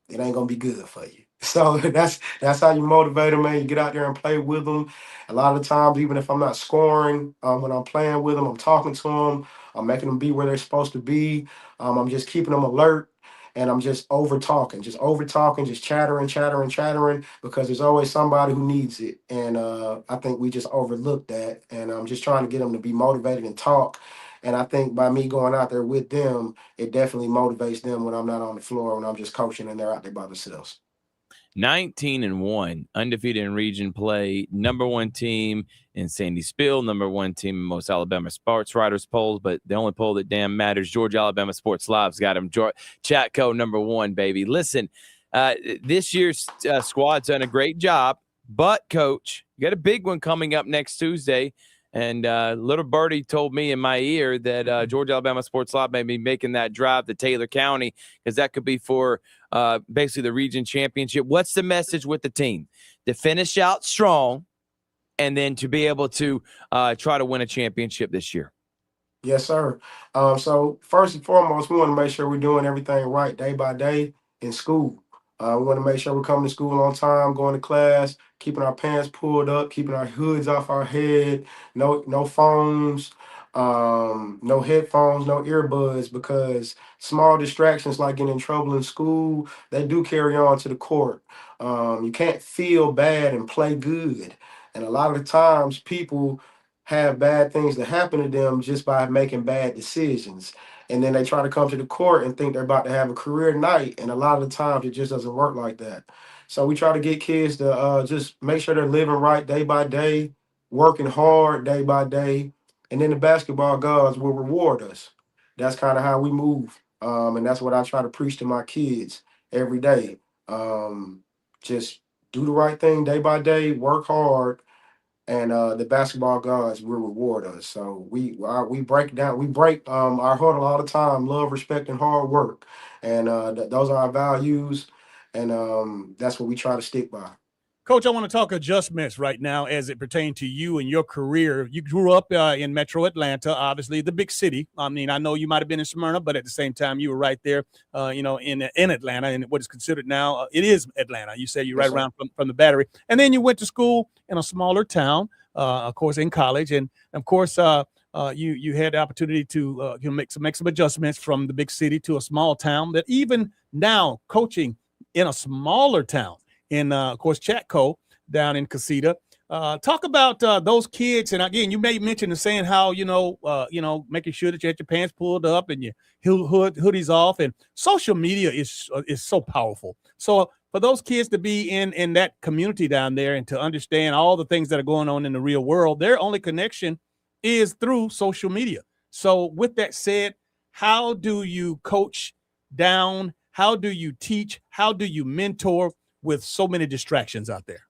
it ain't gonna be good for you. So that's how you motivate them, man. You get out there and play with them. A lot of times, even if I'm not scoring, when I'm playing with them, I'm talking to them, I'm making them be where they're supposed to be. I'm just keeping them alert. And I'm just over talking, just chattering, because there's always somebody who needs it. And I think we just overlook that. And I'm just trying to get them to be motivated and talk. And I think by me going out there with them, it definitely motivates them when I'm not on the floor, when I'm just coaching and they're out there by themselves. 19-1, undefeated in region play, number one team in Sandy Spill, number one team in most Alabama sports writers polls, but the only poll that damn matters, Georgia Alabama Sports Live's got them. ChatCo number one, baby. Listen, this year's squad's done a great job, but Coach, you got a big one coming up next Tuesday. And little birdie told me in my ear that Georgia Alabama Sports Live may be making that drive to Taylor County because that could be for basically the region championship. What's the message with the team? To finish out strong and then to be able to try to win a championship this year. Yes, sir. So first and foremost, we want to make sure we're doing everything right day by day in school. We want to make sure we're coming to school on time, going to class, keeping our pants pulled up, keeping our hoods off our head, no phones, no headphones, no earbuds, because small distractions like getting in trouble in school, they do carry on to the court. You can't feel bad and play good. And a lot of the times people have bad things that happen to them just by making bad decisions. And then they try to come to the court and think they're about to have a career night. And a lot of the times it just doesn't work like that. So we try to get kids to just make sure they're living right day by day, working hard day by day. And then the basketball gods will reward us. That's kind of how we move. And that's what I try to preach to my kids every day. Just do the right thing day by day, work hard, and the basketball gods will reward us. So we break our huddle all the time: love, respect, and hard work. And those are our values, and that's what we try to stick by. Coach, I want to talk adjustments right now as it pertains to you and your career. You grew up in Metro Atlanta, obviously the big city. I mean, I know you might have been in Smyrna, but at the same time, you were right there, in Atlanta, and what is considered now, it is Atlanta. You said you're right around from the Battery. And then you went to school in a smaller town, of course, in college. And, of course, you had the opportunity to make some adjustments from the big city to a small town, that even now coaching in a smaller town, in, of course, ChattCo down in Casita. Talk about those kids. And again, you may mention the saying how, making sure that you had your pants pulled up and your hoodies off. And social media is so powerful. So for those kids to be in that community down there and to understand all the things that are going on in the real world, their only connection is through social media. So with that said, how do you coach down? How do you teach? How do you mentor with so many distractions out there?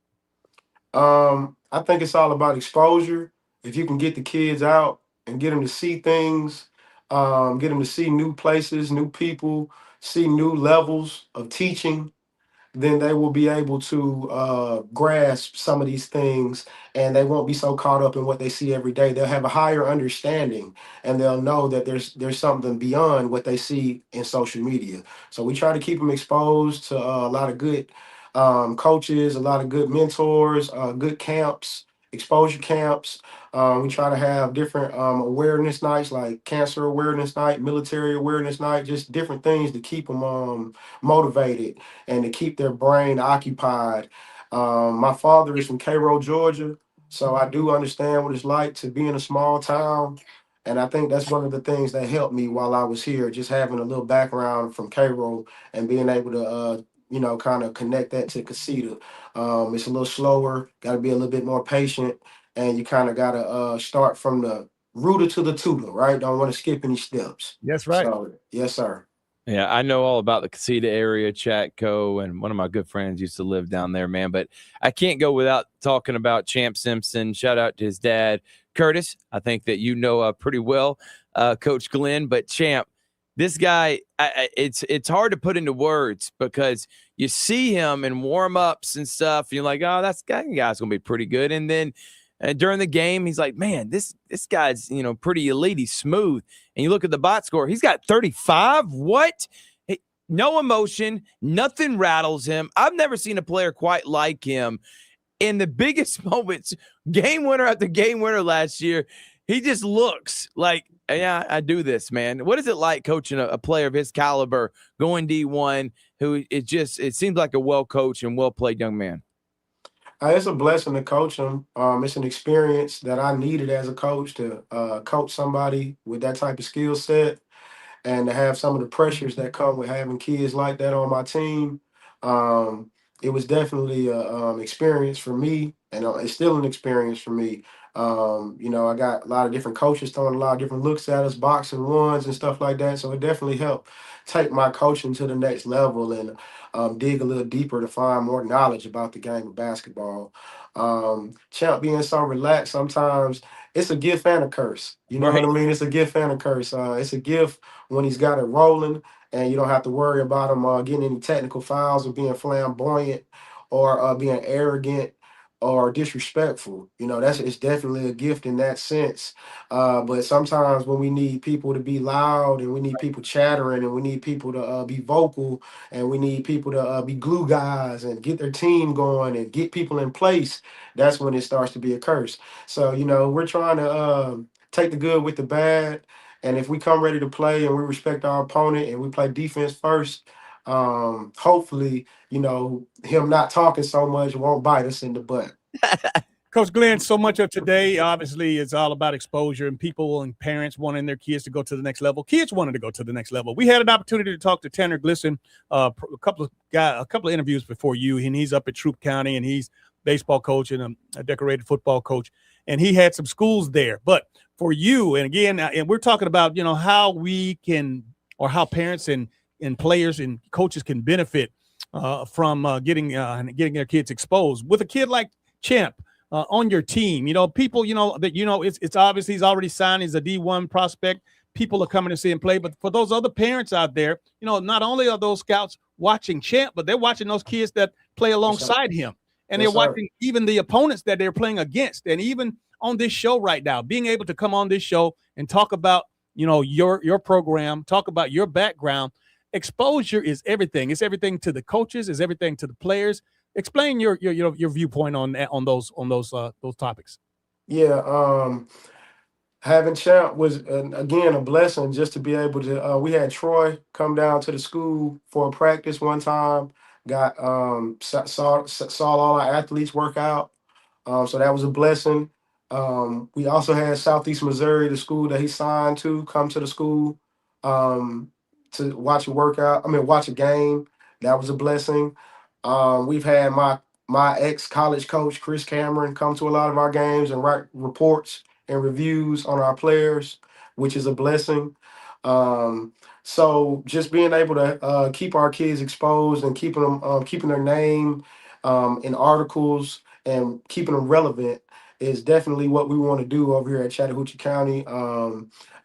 I think it's all about exposure. If you can get the kids out and get them to see things, get them to see new places, new people, see new levels of teaching, then they will be able to grasp some of these things, and they won't be so caught up in what they see every day. They'll have a higher understanding, and they'll know that there's something beyond what they see in social media. So we try to keep them exposed to a lot of good coaches, a lot of good mentors, good camps, exposure camps. We try to have different awareness nights, like cancer awareness night, military awareness night, just different things to keep them motivated and to keep their brain occupied. My father is from Cairo, Georgia, so I do understand what it's like to be in a small town. And I think that's one of the things that helped me while I was here, just having a little background from Cairo and being able to kind of connect that to Casita. It's a little slower, got to be a little bit more patient, and you kind of got to start from the rooter to the tutor, right? Don't want to skip any steps. That's right. So, yes, sir. Yeah, I know all about the Casita area, ChattCo, and one of my good friends used to live down there, man. But I can't go without talking about Champ Simpson. Shout out to his dad, Curtis. I think that you know pretty well, Coach Glenn. But Champ, this guy, it's hard to put into words because you see him in warm-ups and stuff. You're like, oh, that guy's going to be pretty good. And then during the game, he's like, man, this guy's, pretty elite. He's smooth. And you look at the box score, he's got 35. What? No emotion. Nothing rattles him. I've never seen a player quite like him. In the biggest moments, game winner after game winner last year, he just looks like, yeah, I do this, man. What is it like coaching a player of his caliber, going D1, who it seems like a well-coached and well-played young man? It's a blessing to coach him. It's an experience that I needed as a coach to coach somebody with that type of skill set and to have some of the pressures that come with having kids like that on my team. it was definitely a experience for me, and it's still an experience for me. I got a lot of different coaches throwing a lot of different looks at us, boxing ones and stuff like that. So it definitely helped take my coaching to the next level and dig a little deeper to find more knowledge about the game of basketball. Champ being so relaxed, sometimes it's a gift and a curse. You know what I mean? It's a gift and a curse. It's a gift when he's got it rolling, and you don't have to worry about him getting any technical fouls or being flamboyant or being arrogant or disrespectful. It's definitely a gift in that sense. But sometimes when we need people to be loud, and we need people chattering, and we need people to be vocal, and we need people to be glue guys and get their team going and get people in place, that's when it starts to be a curse. So, we're trying to take the good with the bad. And if we come ready to play and we respect our opponent and we play defense first, hopefully, him not talking so much won't bite us in the butt. Coach Glenn, so much of today, obviously, is all about exposure and people and parents wanting their kids to go to the next level. Kids wanted to go to the next level. We had an opportunity to talk to Tanner Glisson, a couple of interviews before you, and he's up at Troup County, and he's baseball coach and a decorated football coach, and he had some schools there. But for you, and again, and we're talking about, how we can, or how parents and players and coaches can benefit from getting their kids exposed. With a kid like Champ on your team, people, that, it's obvious he's already signed. He's a D1 prospect. People are coming to see him play. But for those other parents out there, not only are those scouts watching Champ, but they're watching those kids that play alongside him. And they're watching even the opponents that they're playing against. And even on this show right now, being able to come on this show and talk about, your program, talk about your background. Exposure is everything. It's everything to the coaches. It's everything to the players. Explain your viewpoint on those topics. Yeah, having Champ was again a blessing, just to be able to. We had Troy come down to the school for a practice one time. Got saw all our athletes work out, so that was a blessing. We also had Southeast Missouri, the school that he signed to, come to the school to watch a workout. Watch a game. That was a blessing. We've had my ex-college coach, Chris Cameron, come to a lot of our games and write reports and reviews on our players, which is a blessing. So just being able to keep our kids exposed and keeping their name in articles and keeping them relevant is definitely what we want to do over here at Chattahoochee County.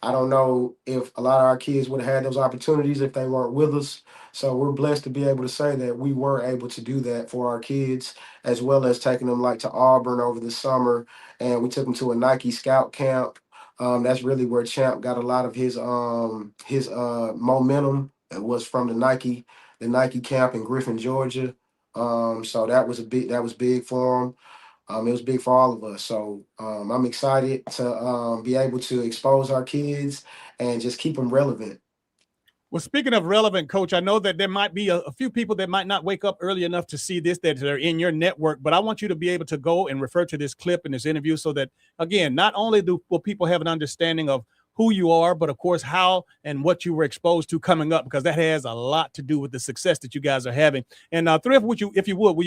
I don't know if a lot of our kids would have had those opportunities if they weren't with us. So we're blessed to be able to say that we were able to do that for our kids, as well as taking them like to Auburn over the summer. And we took them to a Nike scout camp. That's really where Champ got a lot of his momentum. It was from the Nike camp in Griffin, Georgia. So that was big for him. It was big for all of us. So I'm excited to be able to expose our kids and just keep them relevant. Well, speaking of relevant, Coach, I know that there might be a few people that might not wake up early enough to see this, that are in your network, but I want you to be able to go and refer to this clip in this interview so that, again, not only will people have an understanding of who you are, but of course, how and what you were exposed to coming up, because that has a lot to do with the success that you guys are having. And Thrift, will you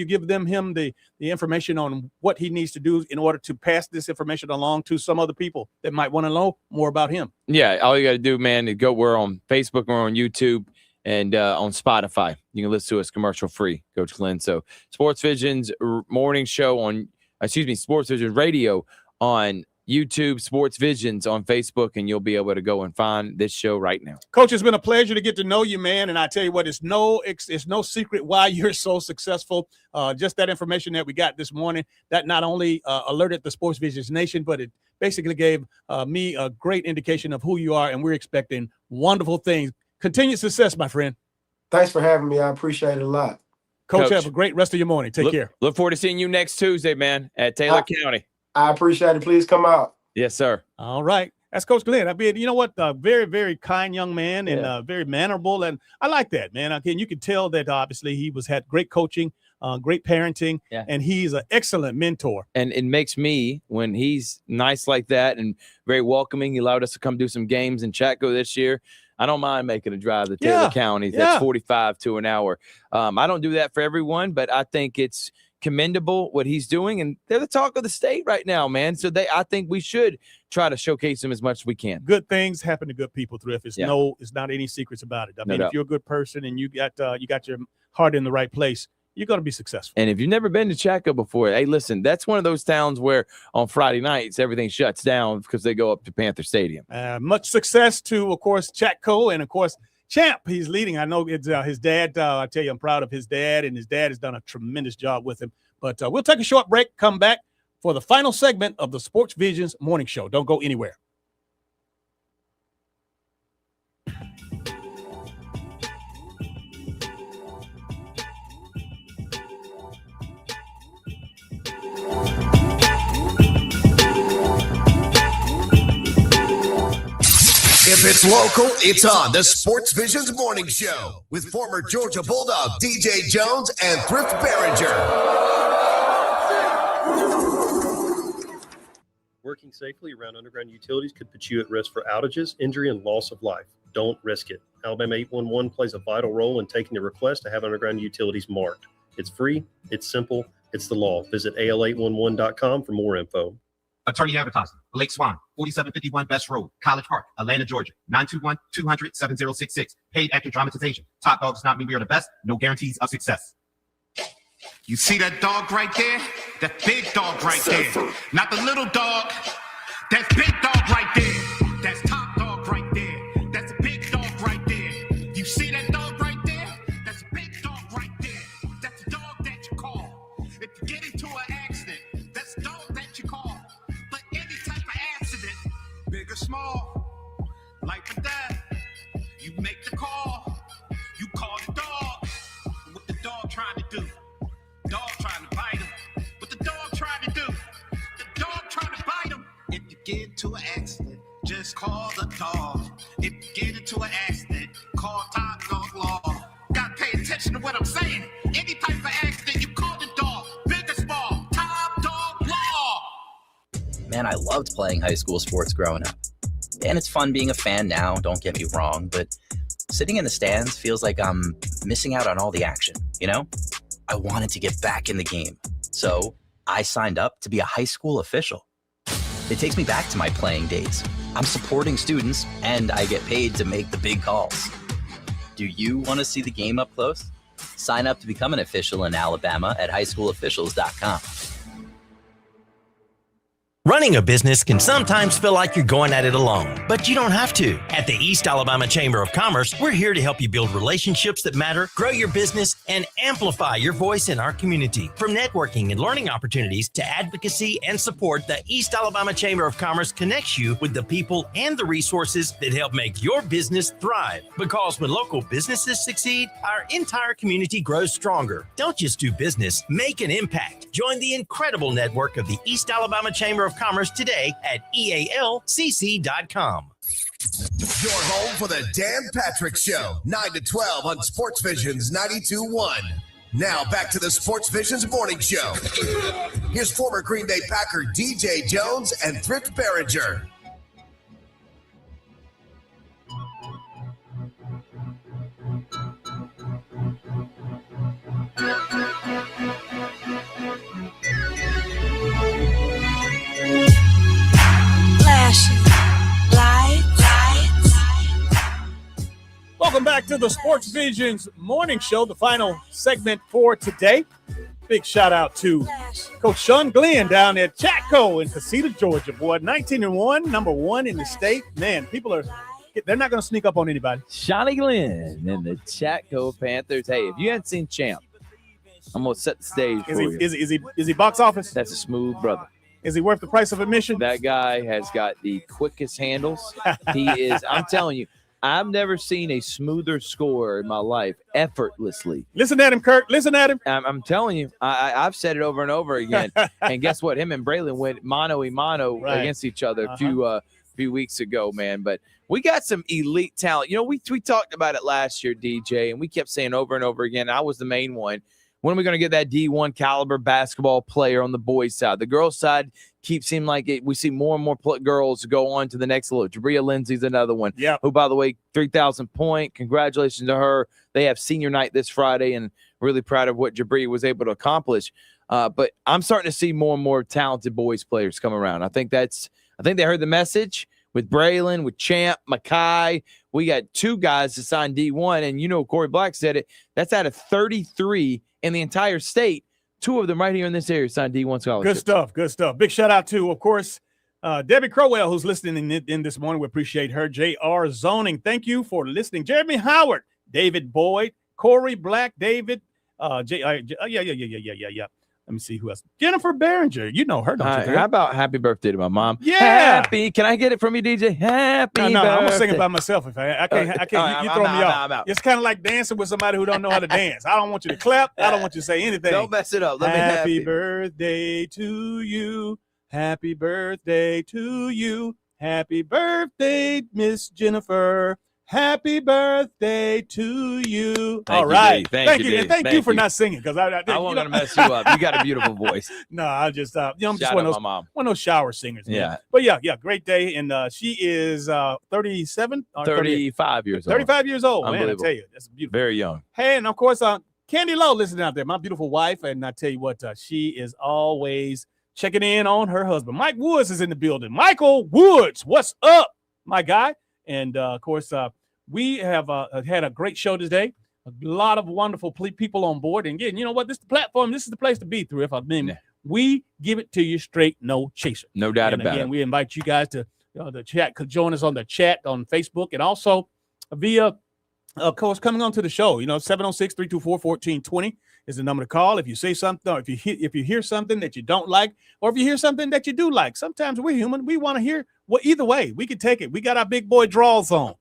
give him the information on what he needs to do in order to pass this information along to some other people that might want to know more about him? Yeah, all you got to do, man, is go. We're on Facebook, we're on YouTube, and on Spotify. You can listen to us commercial free, Coach Glenn. So SportsVisions morning show SportsVisions radio on YouTube, SportsVisions on Facebook, and you'll be able to go and find this show right now. Coach, it's been a pleasure to get to know you, man. And I tell you what, it's no secret why you're so successful. Just that information that we got this morning, that not only alerted the SportsVisions Nation, but it basically gave me a great indication of who you are, and we're expecting wonderful things. Continued success, my friend. Thanks for having me. I appreciate it a lot. Coach, have a great rest of your morning. Take care. Look forward to seeing you next Tuesday, man, at Taylor County. I appreciate it. Please come out. Yes, sir. All right. That's Coach Glenn. You know what? A very, very kind young man and very mannerable. And I like that, man. Again, you can tell that obviously he had great coaching, great parenting, and he's an excellent mentor. And it makes me, when he's nice like that and very welcoming, he allowed us to come do some games in ChattCo this year. I don't mind making a drive to Taylor County. That's 45 to an hour. I don't do that for everyone, but I think it's commendable what he's doing, and they're the talk of the state right now, man. So I think we should try to showcase them as much as we can. Good things happen to good people, Thrift. It's not any secrets about it. I mean, if you're a good person and you got your heart in the right place, you're going to be successful. And if you've never been to ChattCo before, hey, listen, that's one of those towns where on Friday nights everything shuts down because they go up to Panther Stadium. Much success to, of course, ChattCo and, of course, Champ. He's leading. I know it's his dad. I tell you, I'm proud of his dad, and his dad has done a tremendous job with him. But we'll take a short break, come back for the final segment of the Sports Visions Morning Show. Don't go anywhere. If it's local, it's on the Sports Visions Morning Show with former Georgia Bulldog DJ Jones and Thrift Barringer. Working safely around underground utilities could put you at risk for outages, injury, and loss of life. Don't risk it. Alabama 811 plays a vital role in taking the request to have underground utilities marked. It's free, it's simple, it's the law. Visit al811.com for more info. Attorney advertising. Lake Swan, 4751 Best Road, College Park, Atlanta, Georgia, 921-200-7066. Paid actor dramatization. Top dogs not mean we are the best. No guarantees of success. You see that dog right there? That big dog right there. Not the little dog. That's big dog right there. That's top dog right there. That's a big dog right there. You see that dog right there? That's a big dog right there. That's the dog that you call. If you get into an accident, that's the dog that you call. But any type of accident, big or small, like that, you make the call. You call the dog. What the dog trying to do? Dog trying to bite him. What the dog trying to do? The dog trying to bite him. If you get into an accident, just call the dog. If you get into an accident, call Top Dog Law. Gotta pay attention to what I'm saying. Any type of accident, you call the dog. Big or small, Top Dog Law. Man, I loved playing high school sports growing up. And it's fun being a fan now, don't get me wrong, but sitting in the stands feels like I'm missing out on all the action, you know? I wanted to get back in the game, so I signed up to be a high school official. It takes me back to my playing days. I'm supporting students, and I get paid to make the big calls. Do you want to see the game up close? Sign up to become an official in Alabama at highschoolofficials.com. Running a business can sometimes feel like you're going at it alone, but you don't have to. At the East Alabama Chamber of Commerce, we're here to help you build relationships that matter, grow your business, and amplify your voice in our community. From networking and learning opportunities to advocacy and support, the East Alabama Chamber of Commerce connects you with the people and the resources that help make your business thrive. Because when local businesses succeed, our entire community grows stronger. Don't just do business, make an impact. Join the incredible network of the East Alabama Chamber of Commerce today at EALCC.com. Your home for the Dan Patrick Show, 9 to 12 on Sports Visions 92.1. Now back to the Sports Visions Morning Show. Here's former Green Bay Packer DJ Jones and Thrift Barringer. Welcome back to the Sports Visions Morning Show, the final segment for today. Big shout out to Coach Sean Glenn down at ChattCo in Casita, Georgia. Boy, 19-1, number one in the state. Man, they're not going to sneak up on anybody. Shawnee Glenn and the ChattCo Panthers. Hey, if you hadn't seen Champ, I'm going to set the stage for you. Is he box office? That's a smooth brother. Is he worth the price of admission? That guy has got the quickest handles. He is, I'm telling you, I've never seen a smoother score in my life, effortlessly. Listen at him, Kirk. Listen at him. I'm telling you, I've said it over and over again. And guess what? Him and Braylon went mano-a-mano against each other a few weeks ago, man. But we got some elite talent. You know, we talked about it last year, DJ, and we kept saying over and over again, I was the main one. when are we going to get that D1 caliber basketball player on the boys' side? The girls' side keeps seeming like we see more and more girls go on to the next level. Jabria Lindsay's another one. Yeah. Who, by the way, 3,000 point. Congratulations to her. They have senior night this Friday, and really proud of what Jabria was able to accomplish. But I'm starting to see more and more talented boys players come around. I think they heard the message with Braylon, with Champ, Mackay. We got 2 guys to sign D1, and Corey Black said it. That's out of 33 in the entire state. 2 of them right here in this area signed D1 scholarships. Good stuff. Big shout out to, of course, Debbie Crowell, who's listening in this morning. We appreciate her. JR Zoning, thank you for listening. Jeremy Howard, David Boyd, Corey Black, David. Yeah. Let me see who else. Jennifer Barringer. You know her, don't you? How about happy birthday to my mom? Yeah. Happy. Can I get it from you, DJ? Happy birthday. No, I'm going to sing it by myself. If I can't. You throw me off. I'm out. It's kind of like dancing with somebody who don't know how to dance. I don't want you to clap. I don't want you to say anything. Don't mess it up. Let me happy birthday to you. Happy birthday to you. Happy birthday, Miss Jennifer. Happy birthday to you. All right. Thank you. And thank you for not singing, because I wasn't going to mess you up. You got a beautiful voice. No, I just I'm just Shout one out of those, my mom. one of those shower singers. Man. Yeah. But yeah, great day. And she is 37 or 35 years old. 35 years old. Man, I Unbelievable. tell you, that's beautiful. Very young. Hey, and of course, Candy Lowe listening out there, my beautiful wife. And I tell you what, she is always checking in on her husband. Mike Woods is in the building. Michael Woods, what's up, my guy? And of course, we have had a great show today. A lot of wonderful people on board. And again, you know what? This is the platform. This is the place to be through. We give it to you straight, no chaser. No doubt about it. it. We invite you guys to the chat. Could join us on the chat on Facebook, and also via, of course, coming on to the show. 706-324-1420 is the number to call if you say something, or if you hear something that you don't like, or if you hear something that you do like. Sometimes we're human. We want to hear. Well, either way, we can take it. We got our big boy draws on.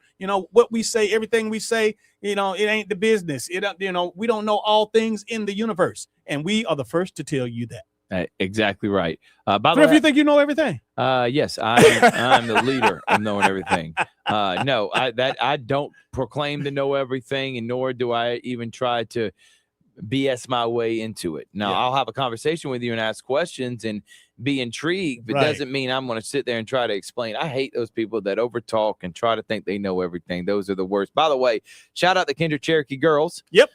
What we say, everything we say, it ain't the business. We don't know all things in the universe. And we are the first to tell you that. Exactly right. By the So if way, you think you know everything. Yes, I'm the leader of knowing everything. No, I don't proclaim to know everything, and nor do I even try to BS my way into it. Now, I'll have a conversation with you and ask questions and be intrigued, but doesn't mean I'm going to sit there and try to explain. I hate those people that overtalk and try to think they know everything. Those are the worst. By the way, shout out the Kendrick Cherokee girls. Yep.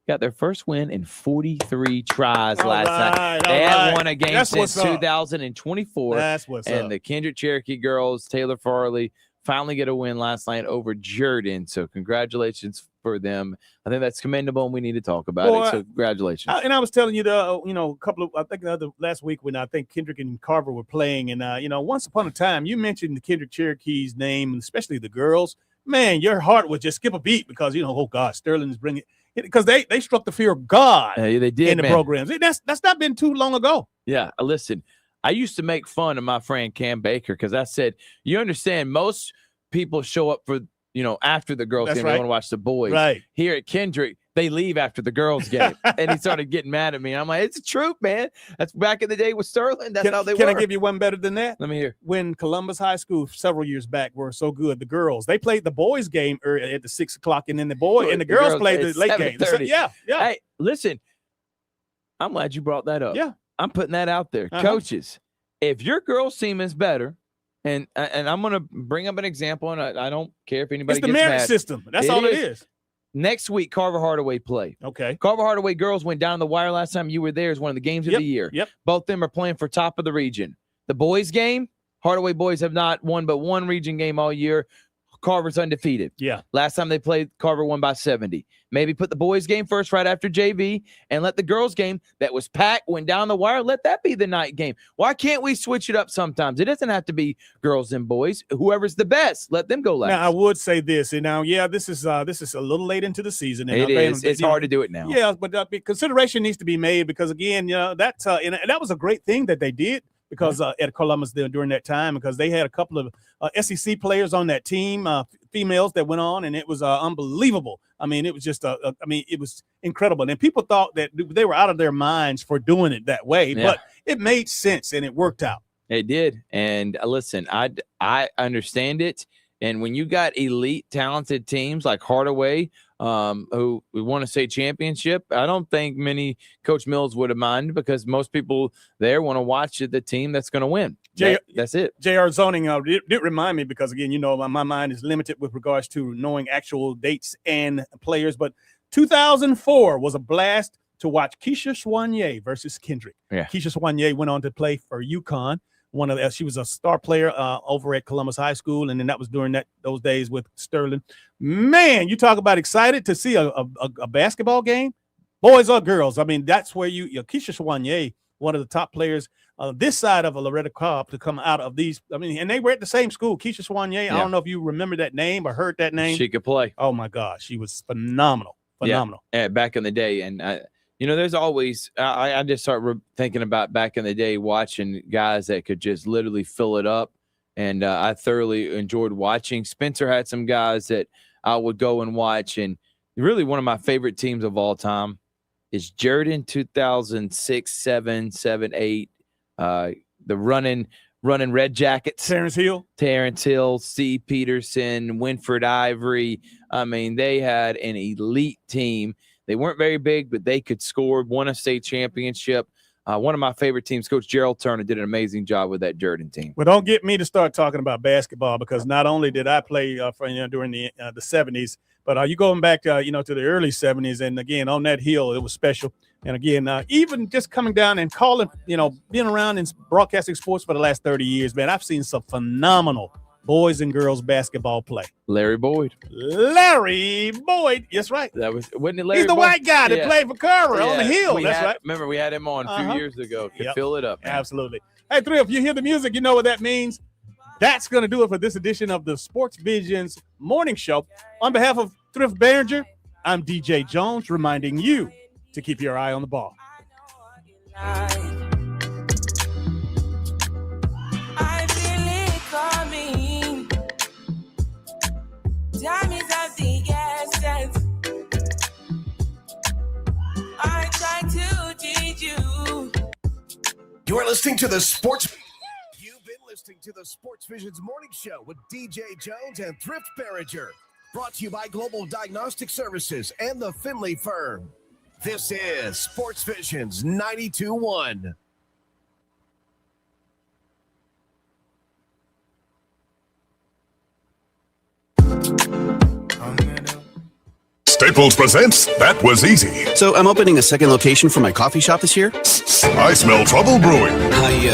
Got their first win in 43 tries last night. They haven't won a game That's since what's up. 2024. That's what's up. And the Kendrick Cherokee girls, Taylor Farley, finally get a win last night over Jordan. So congratulations for them. I think that's commendable, and we need to talk about it. So congratulations. And I was telling you a couple of, I think the other last week when I think Kendrick and Carver were playing, and once upon a time you mentioned the Kendrick Cherokee's name, especially the girls. Man, your heart would just skip a beat because oh God, Sterling is bringing it, because they struck the fear of God. They did in the programs. That's not been too long ago. Yeah, listen. I used to make fun of my friend Cam Baker because I said, you understand, most people show up for, after the girls' game. They want to watch the boys. Right. Here at Kendrick, they leave after the girls' game. And he started getting mad at me. I'm like, it's the truth, man. That's back in the day with Sterling. That's how they were. Can I give you one better than that? Let me hear. When Columbus High School several years back were so good, the girls, they played the boys' game at the 6 o'clock, and then the girls played the late game. Yeah. Hey, listen, I'm glad you brought that up. Yeah. I'm putting that out there. Coaches, if your girls' team is better, and I'm going to bring up an example, and I don't care if anybody gets mad. It's the merit system. That's all it is. Next week, Carver Hardaway play. Okay. Carver Hardaway girls went down the wire last time you were there. It was one of the games of the year. Yep. Both of them are playing for top of the region. The boys game, Hardaway boys have not won but one region game all year. Carver's undefeated. Yeah. Last time they played, Carver won by 70. Maybe put the boys game first right after JV, and let the girls game that was packed, went down the wire, let that be the night game. Why can't we switch it up sometimes? It doesn't have to be girls and boys. Whoever's the best, let them go last. Now, I would say this, and now, this is a little late into the season. And it is. It's hard to do it now. Yeah, but consideration needs to be made because, again, that's and that was a great thing that they did. Because at Columbus during that time, because they had a couple of SEC players on that team, females that went on, and it was unbelievable. I mean, it was just it was incredible. And people thought that they were out of their minds for doing it that way, but it made sense and it worked out. It did. And listen, I understand it. And when you got elite, talented teams like Hardaway, who we won a state championship. I don't think many Coach Mills would have minded because most people there want to watch the team that's going to win. That's it. JR Zoning did remind me because, again, my mind is limited with regards to knowing actual dates and players. But 2004 was a blast to watch Keisha Soigné versus Kendrick. Yeah. Keisha Soigné went on to play for UConn. She was a star player over at Columbus High School, and then that was during those days with Sterling. Man, you talk about excited to see a basketball game, boys or girls. I mean, that's where Keisha Soigné, one of the top players this side of a Loretta Cobb to come out of these. I mean, and they were at the same school. Keisha Soigné. Yeah. I don't know if you remember that name or heard that name. She could play. Oh my gosh, she was phenomenal. Yeah, back in the day, and there's always I just start thinking about back in the day watching guys that could just literally fill it up, and I thoroughly enjoyed watching. Spencer had some guys that I would go and watch, and really one of my favorite teams of all time is Jordan 2006, 7, 8. The running Red Jackets. Terrence Hill, C. Peterson, Winford Ivory. I mean, they had an elite team. They weren't very big, but they could score, won a state championship. One of my favorite teams, Coach Gerald Turner, did an amazing job with that Jordan team. Well, don't get me to start talking about basketball because not only did I play during the 70s, but you going back to the early 70s, and again on that hill, it was special. And again, even just coming down and calling, being around in broadcasting sports for the last 30 years, man, I've seen some phenomenal boys and girls basketball play. Larry Boyd. Yes, right. Wasn't it Larry He's the Boyd? white guy that played for Curry on the hill. That's right. Remember, we had him on a few years ago. Could fill it up. Man. Absolutely. Hey, Thrift, you hear the music, you know what that means. That's going to do it for this edition of the SportsVisions Morning Show. On behalf of Thrift Barringer, I'm DJ Jones, reminding you to keep your eye on the ball. I feel it coming. Time is of the essence. I try to teach you. You're listening to the Sports. You've been listening to the SportsVisions Morning Show with DJ Jones and Thrift Barringer. Brought to you by Global Diagnostic Services and the Finley Firm. This is SportsVisions 92.1. Staples presents That Was Easy. So I'm opening a second location for my coffee shop this year. I smell trouble brewing.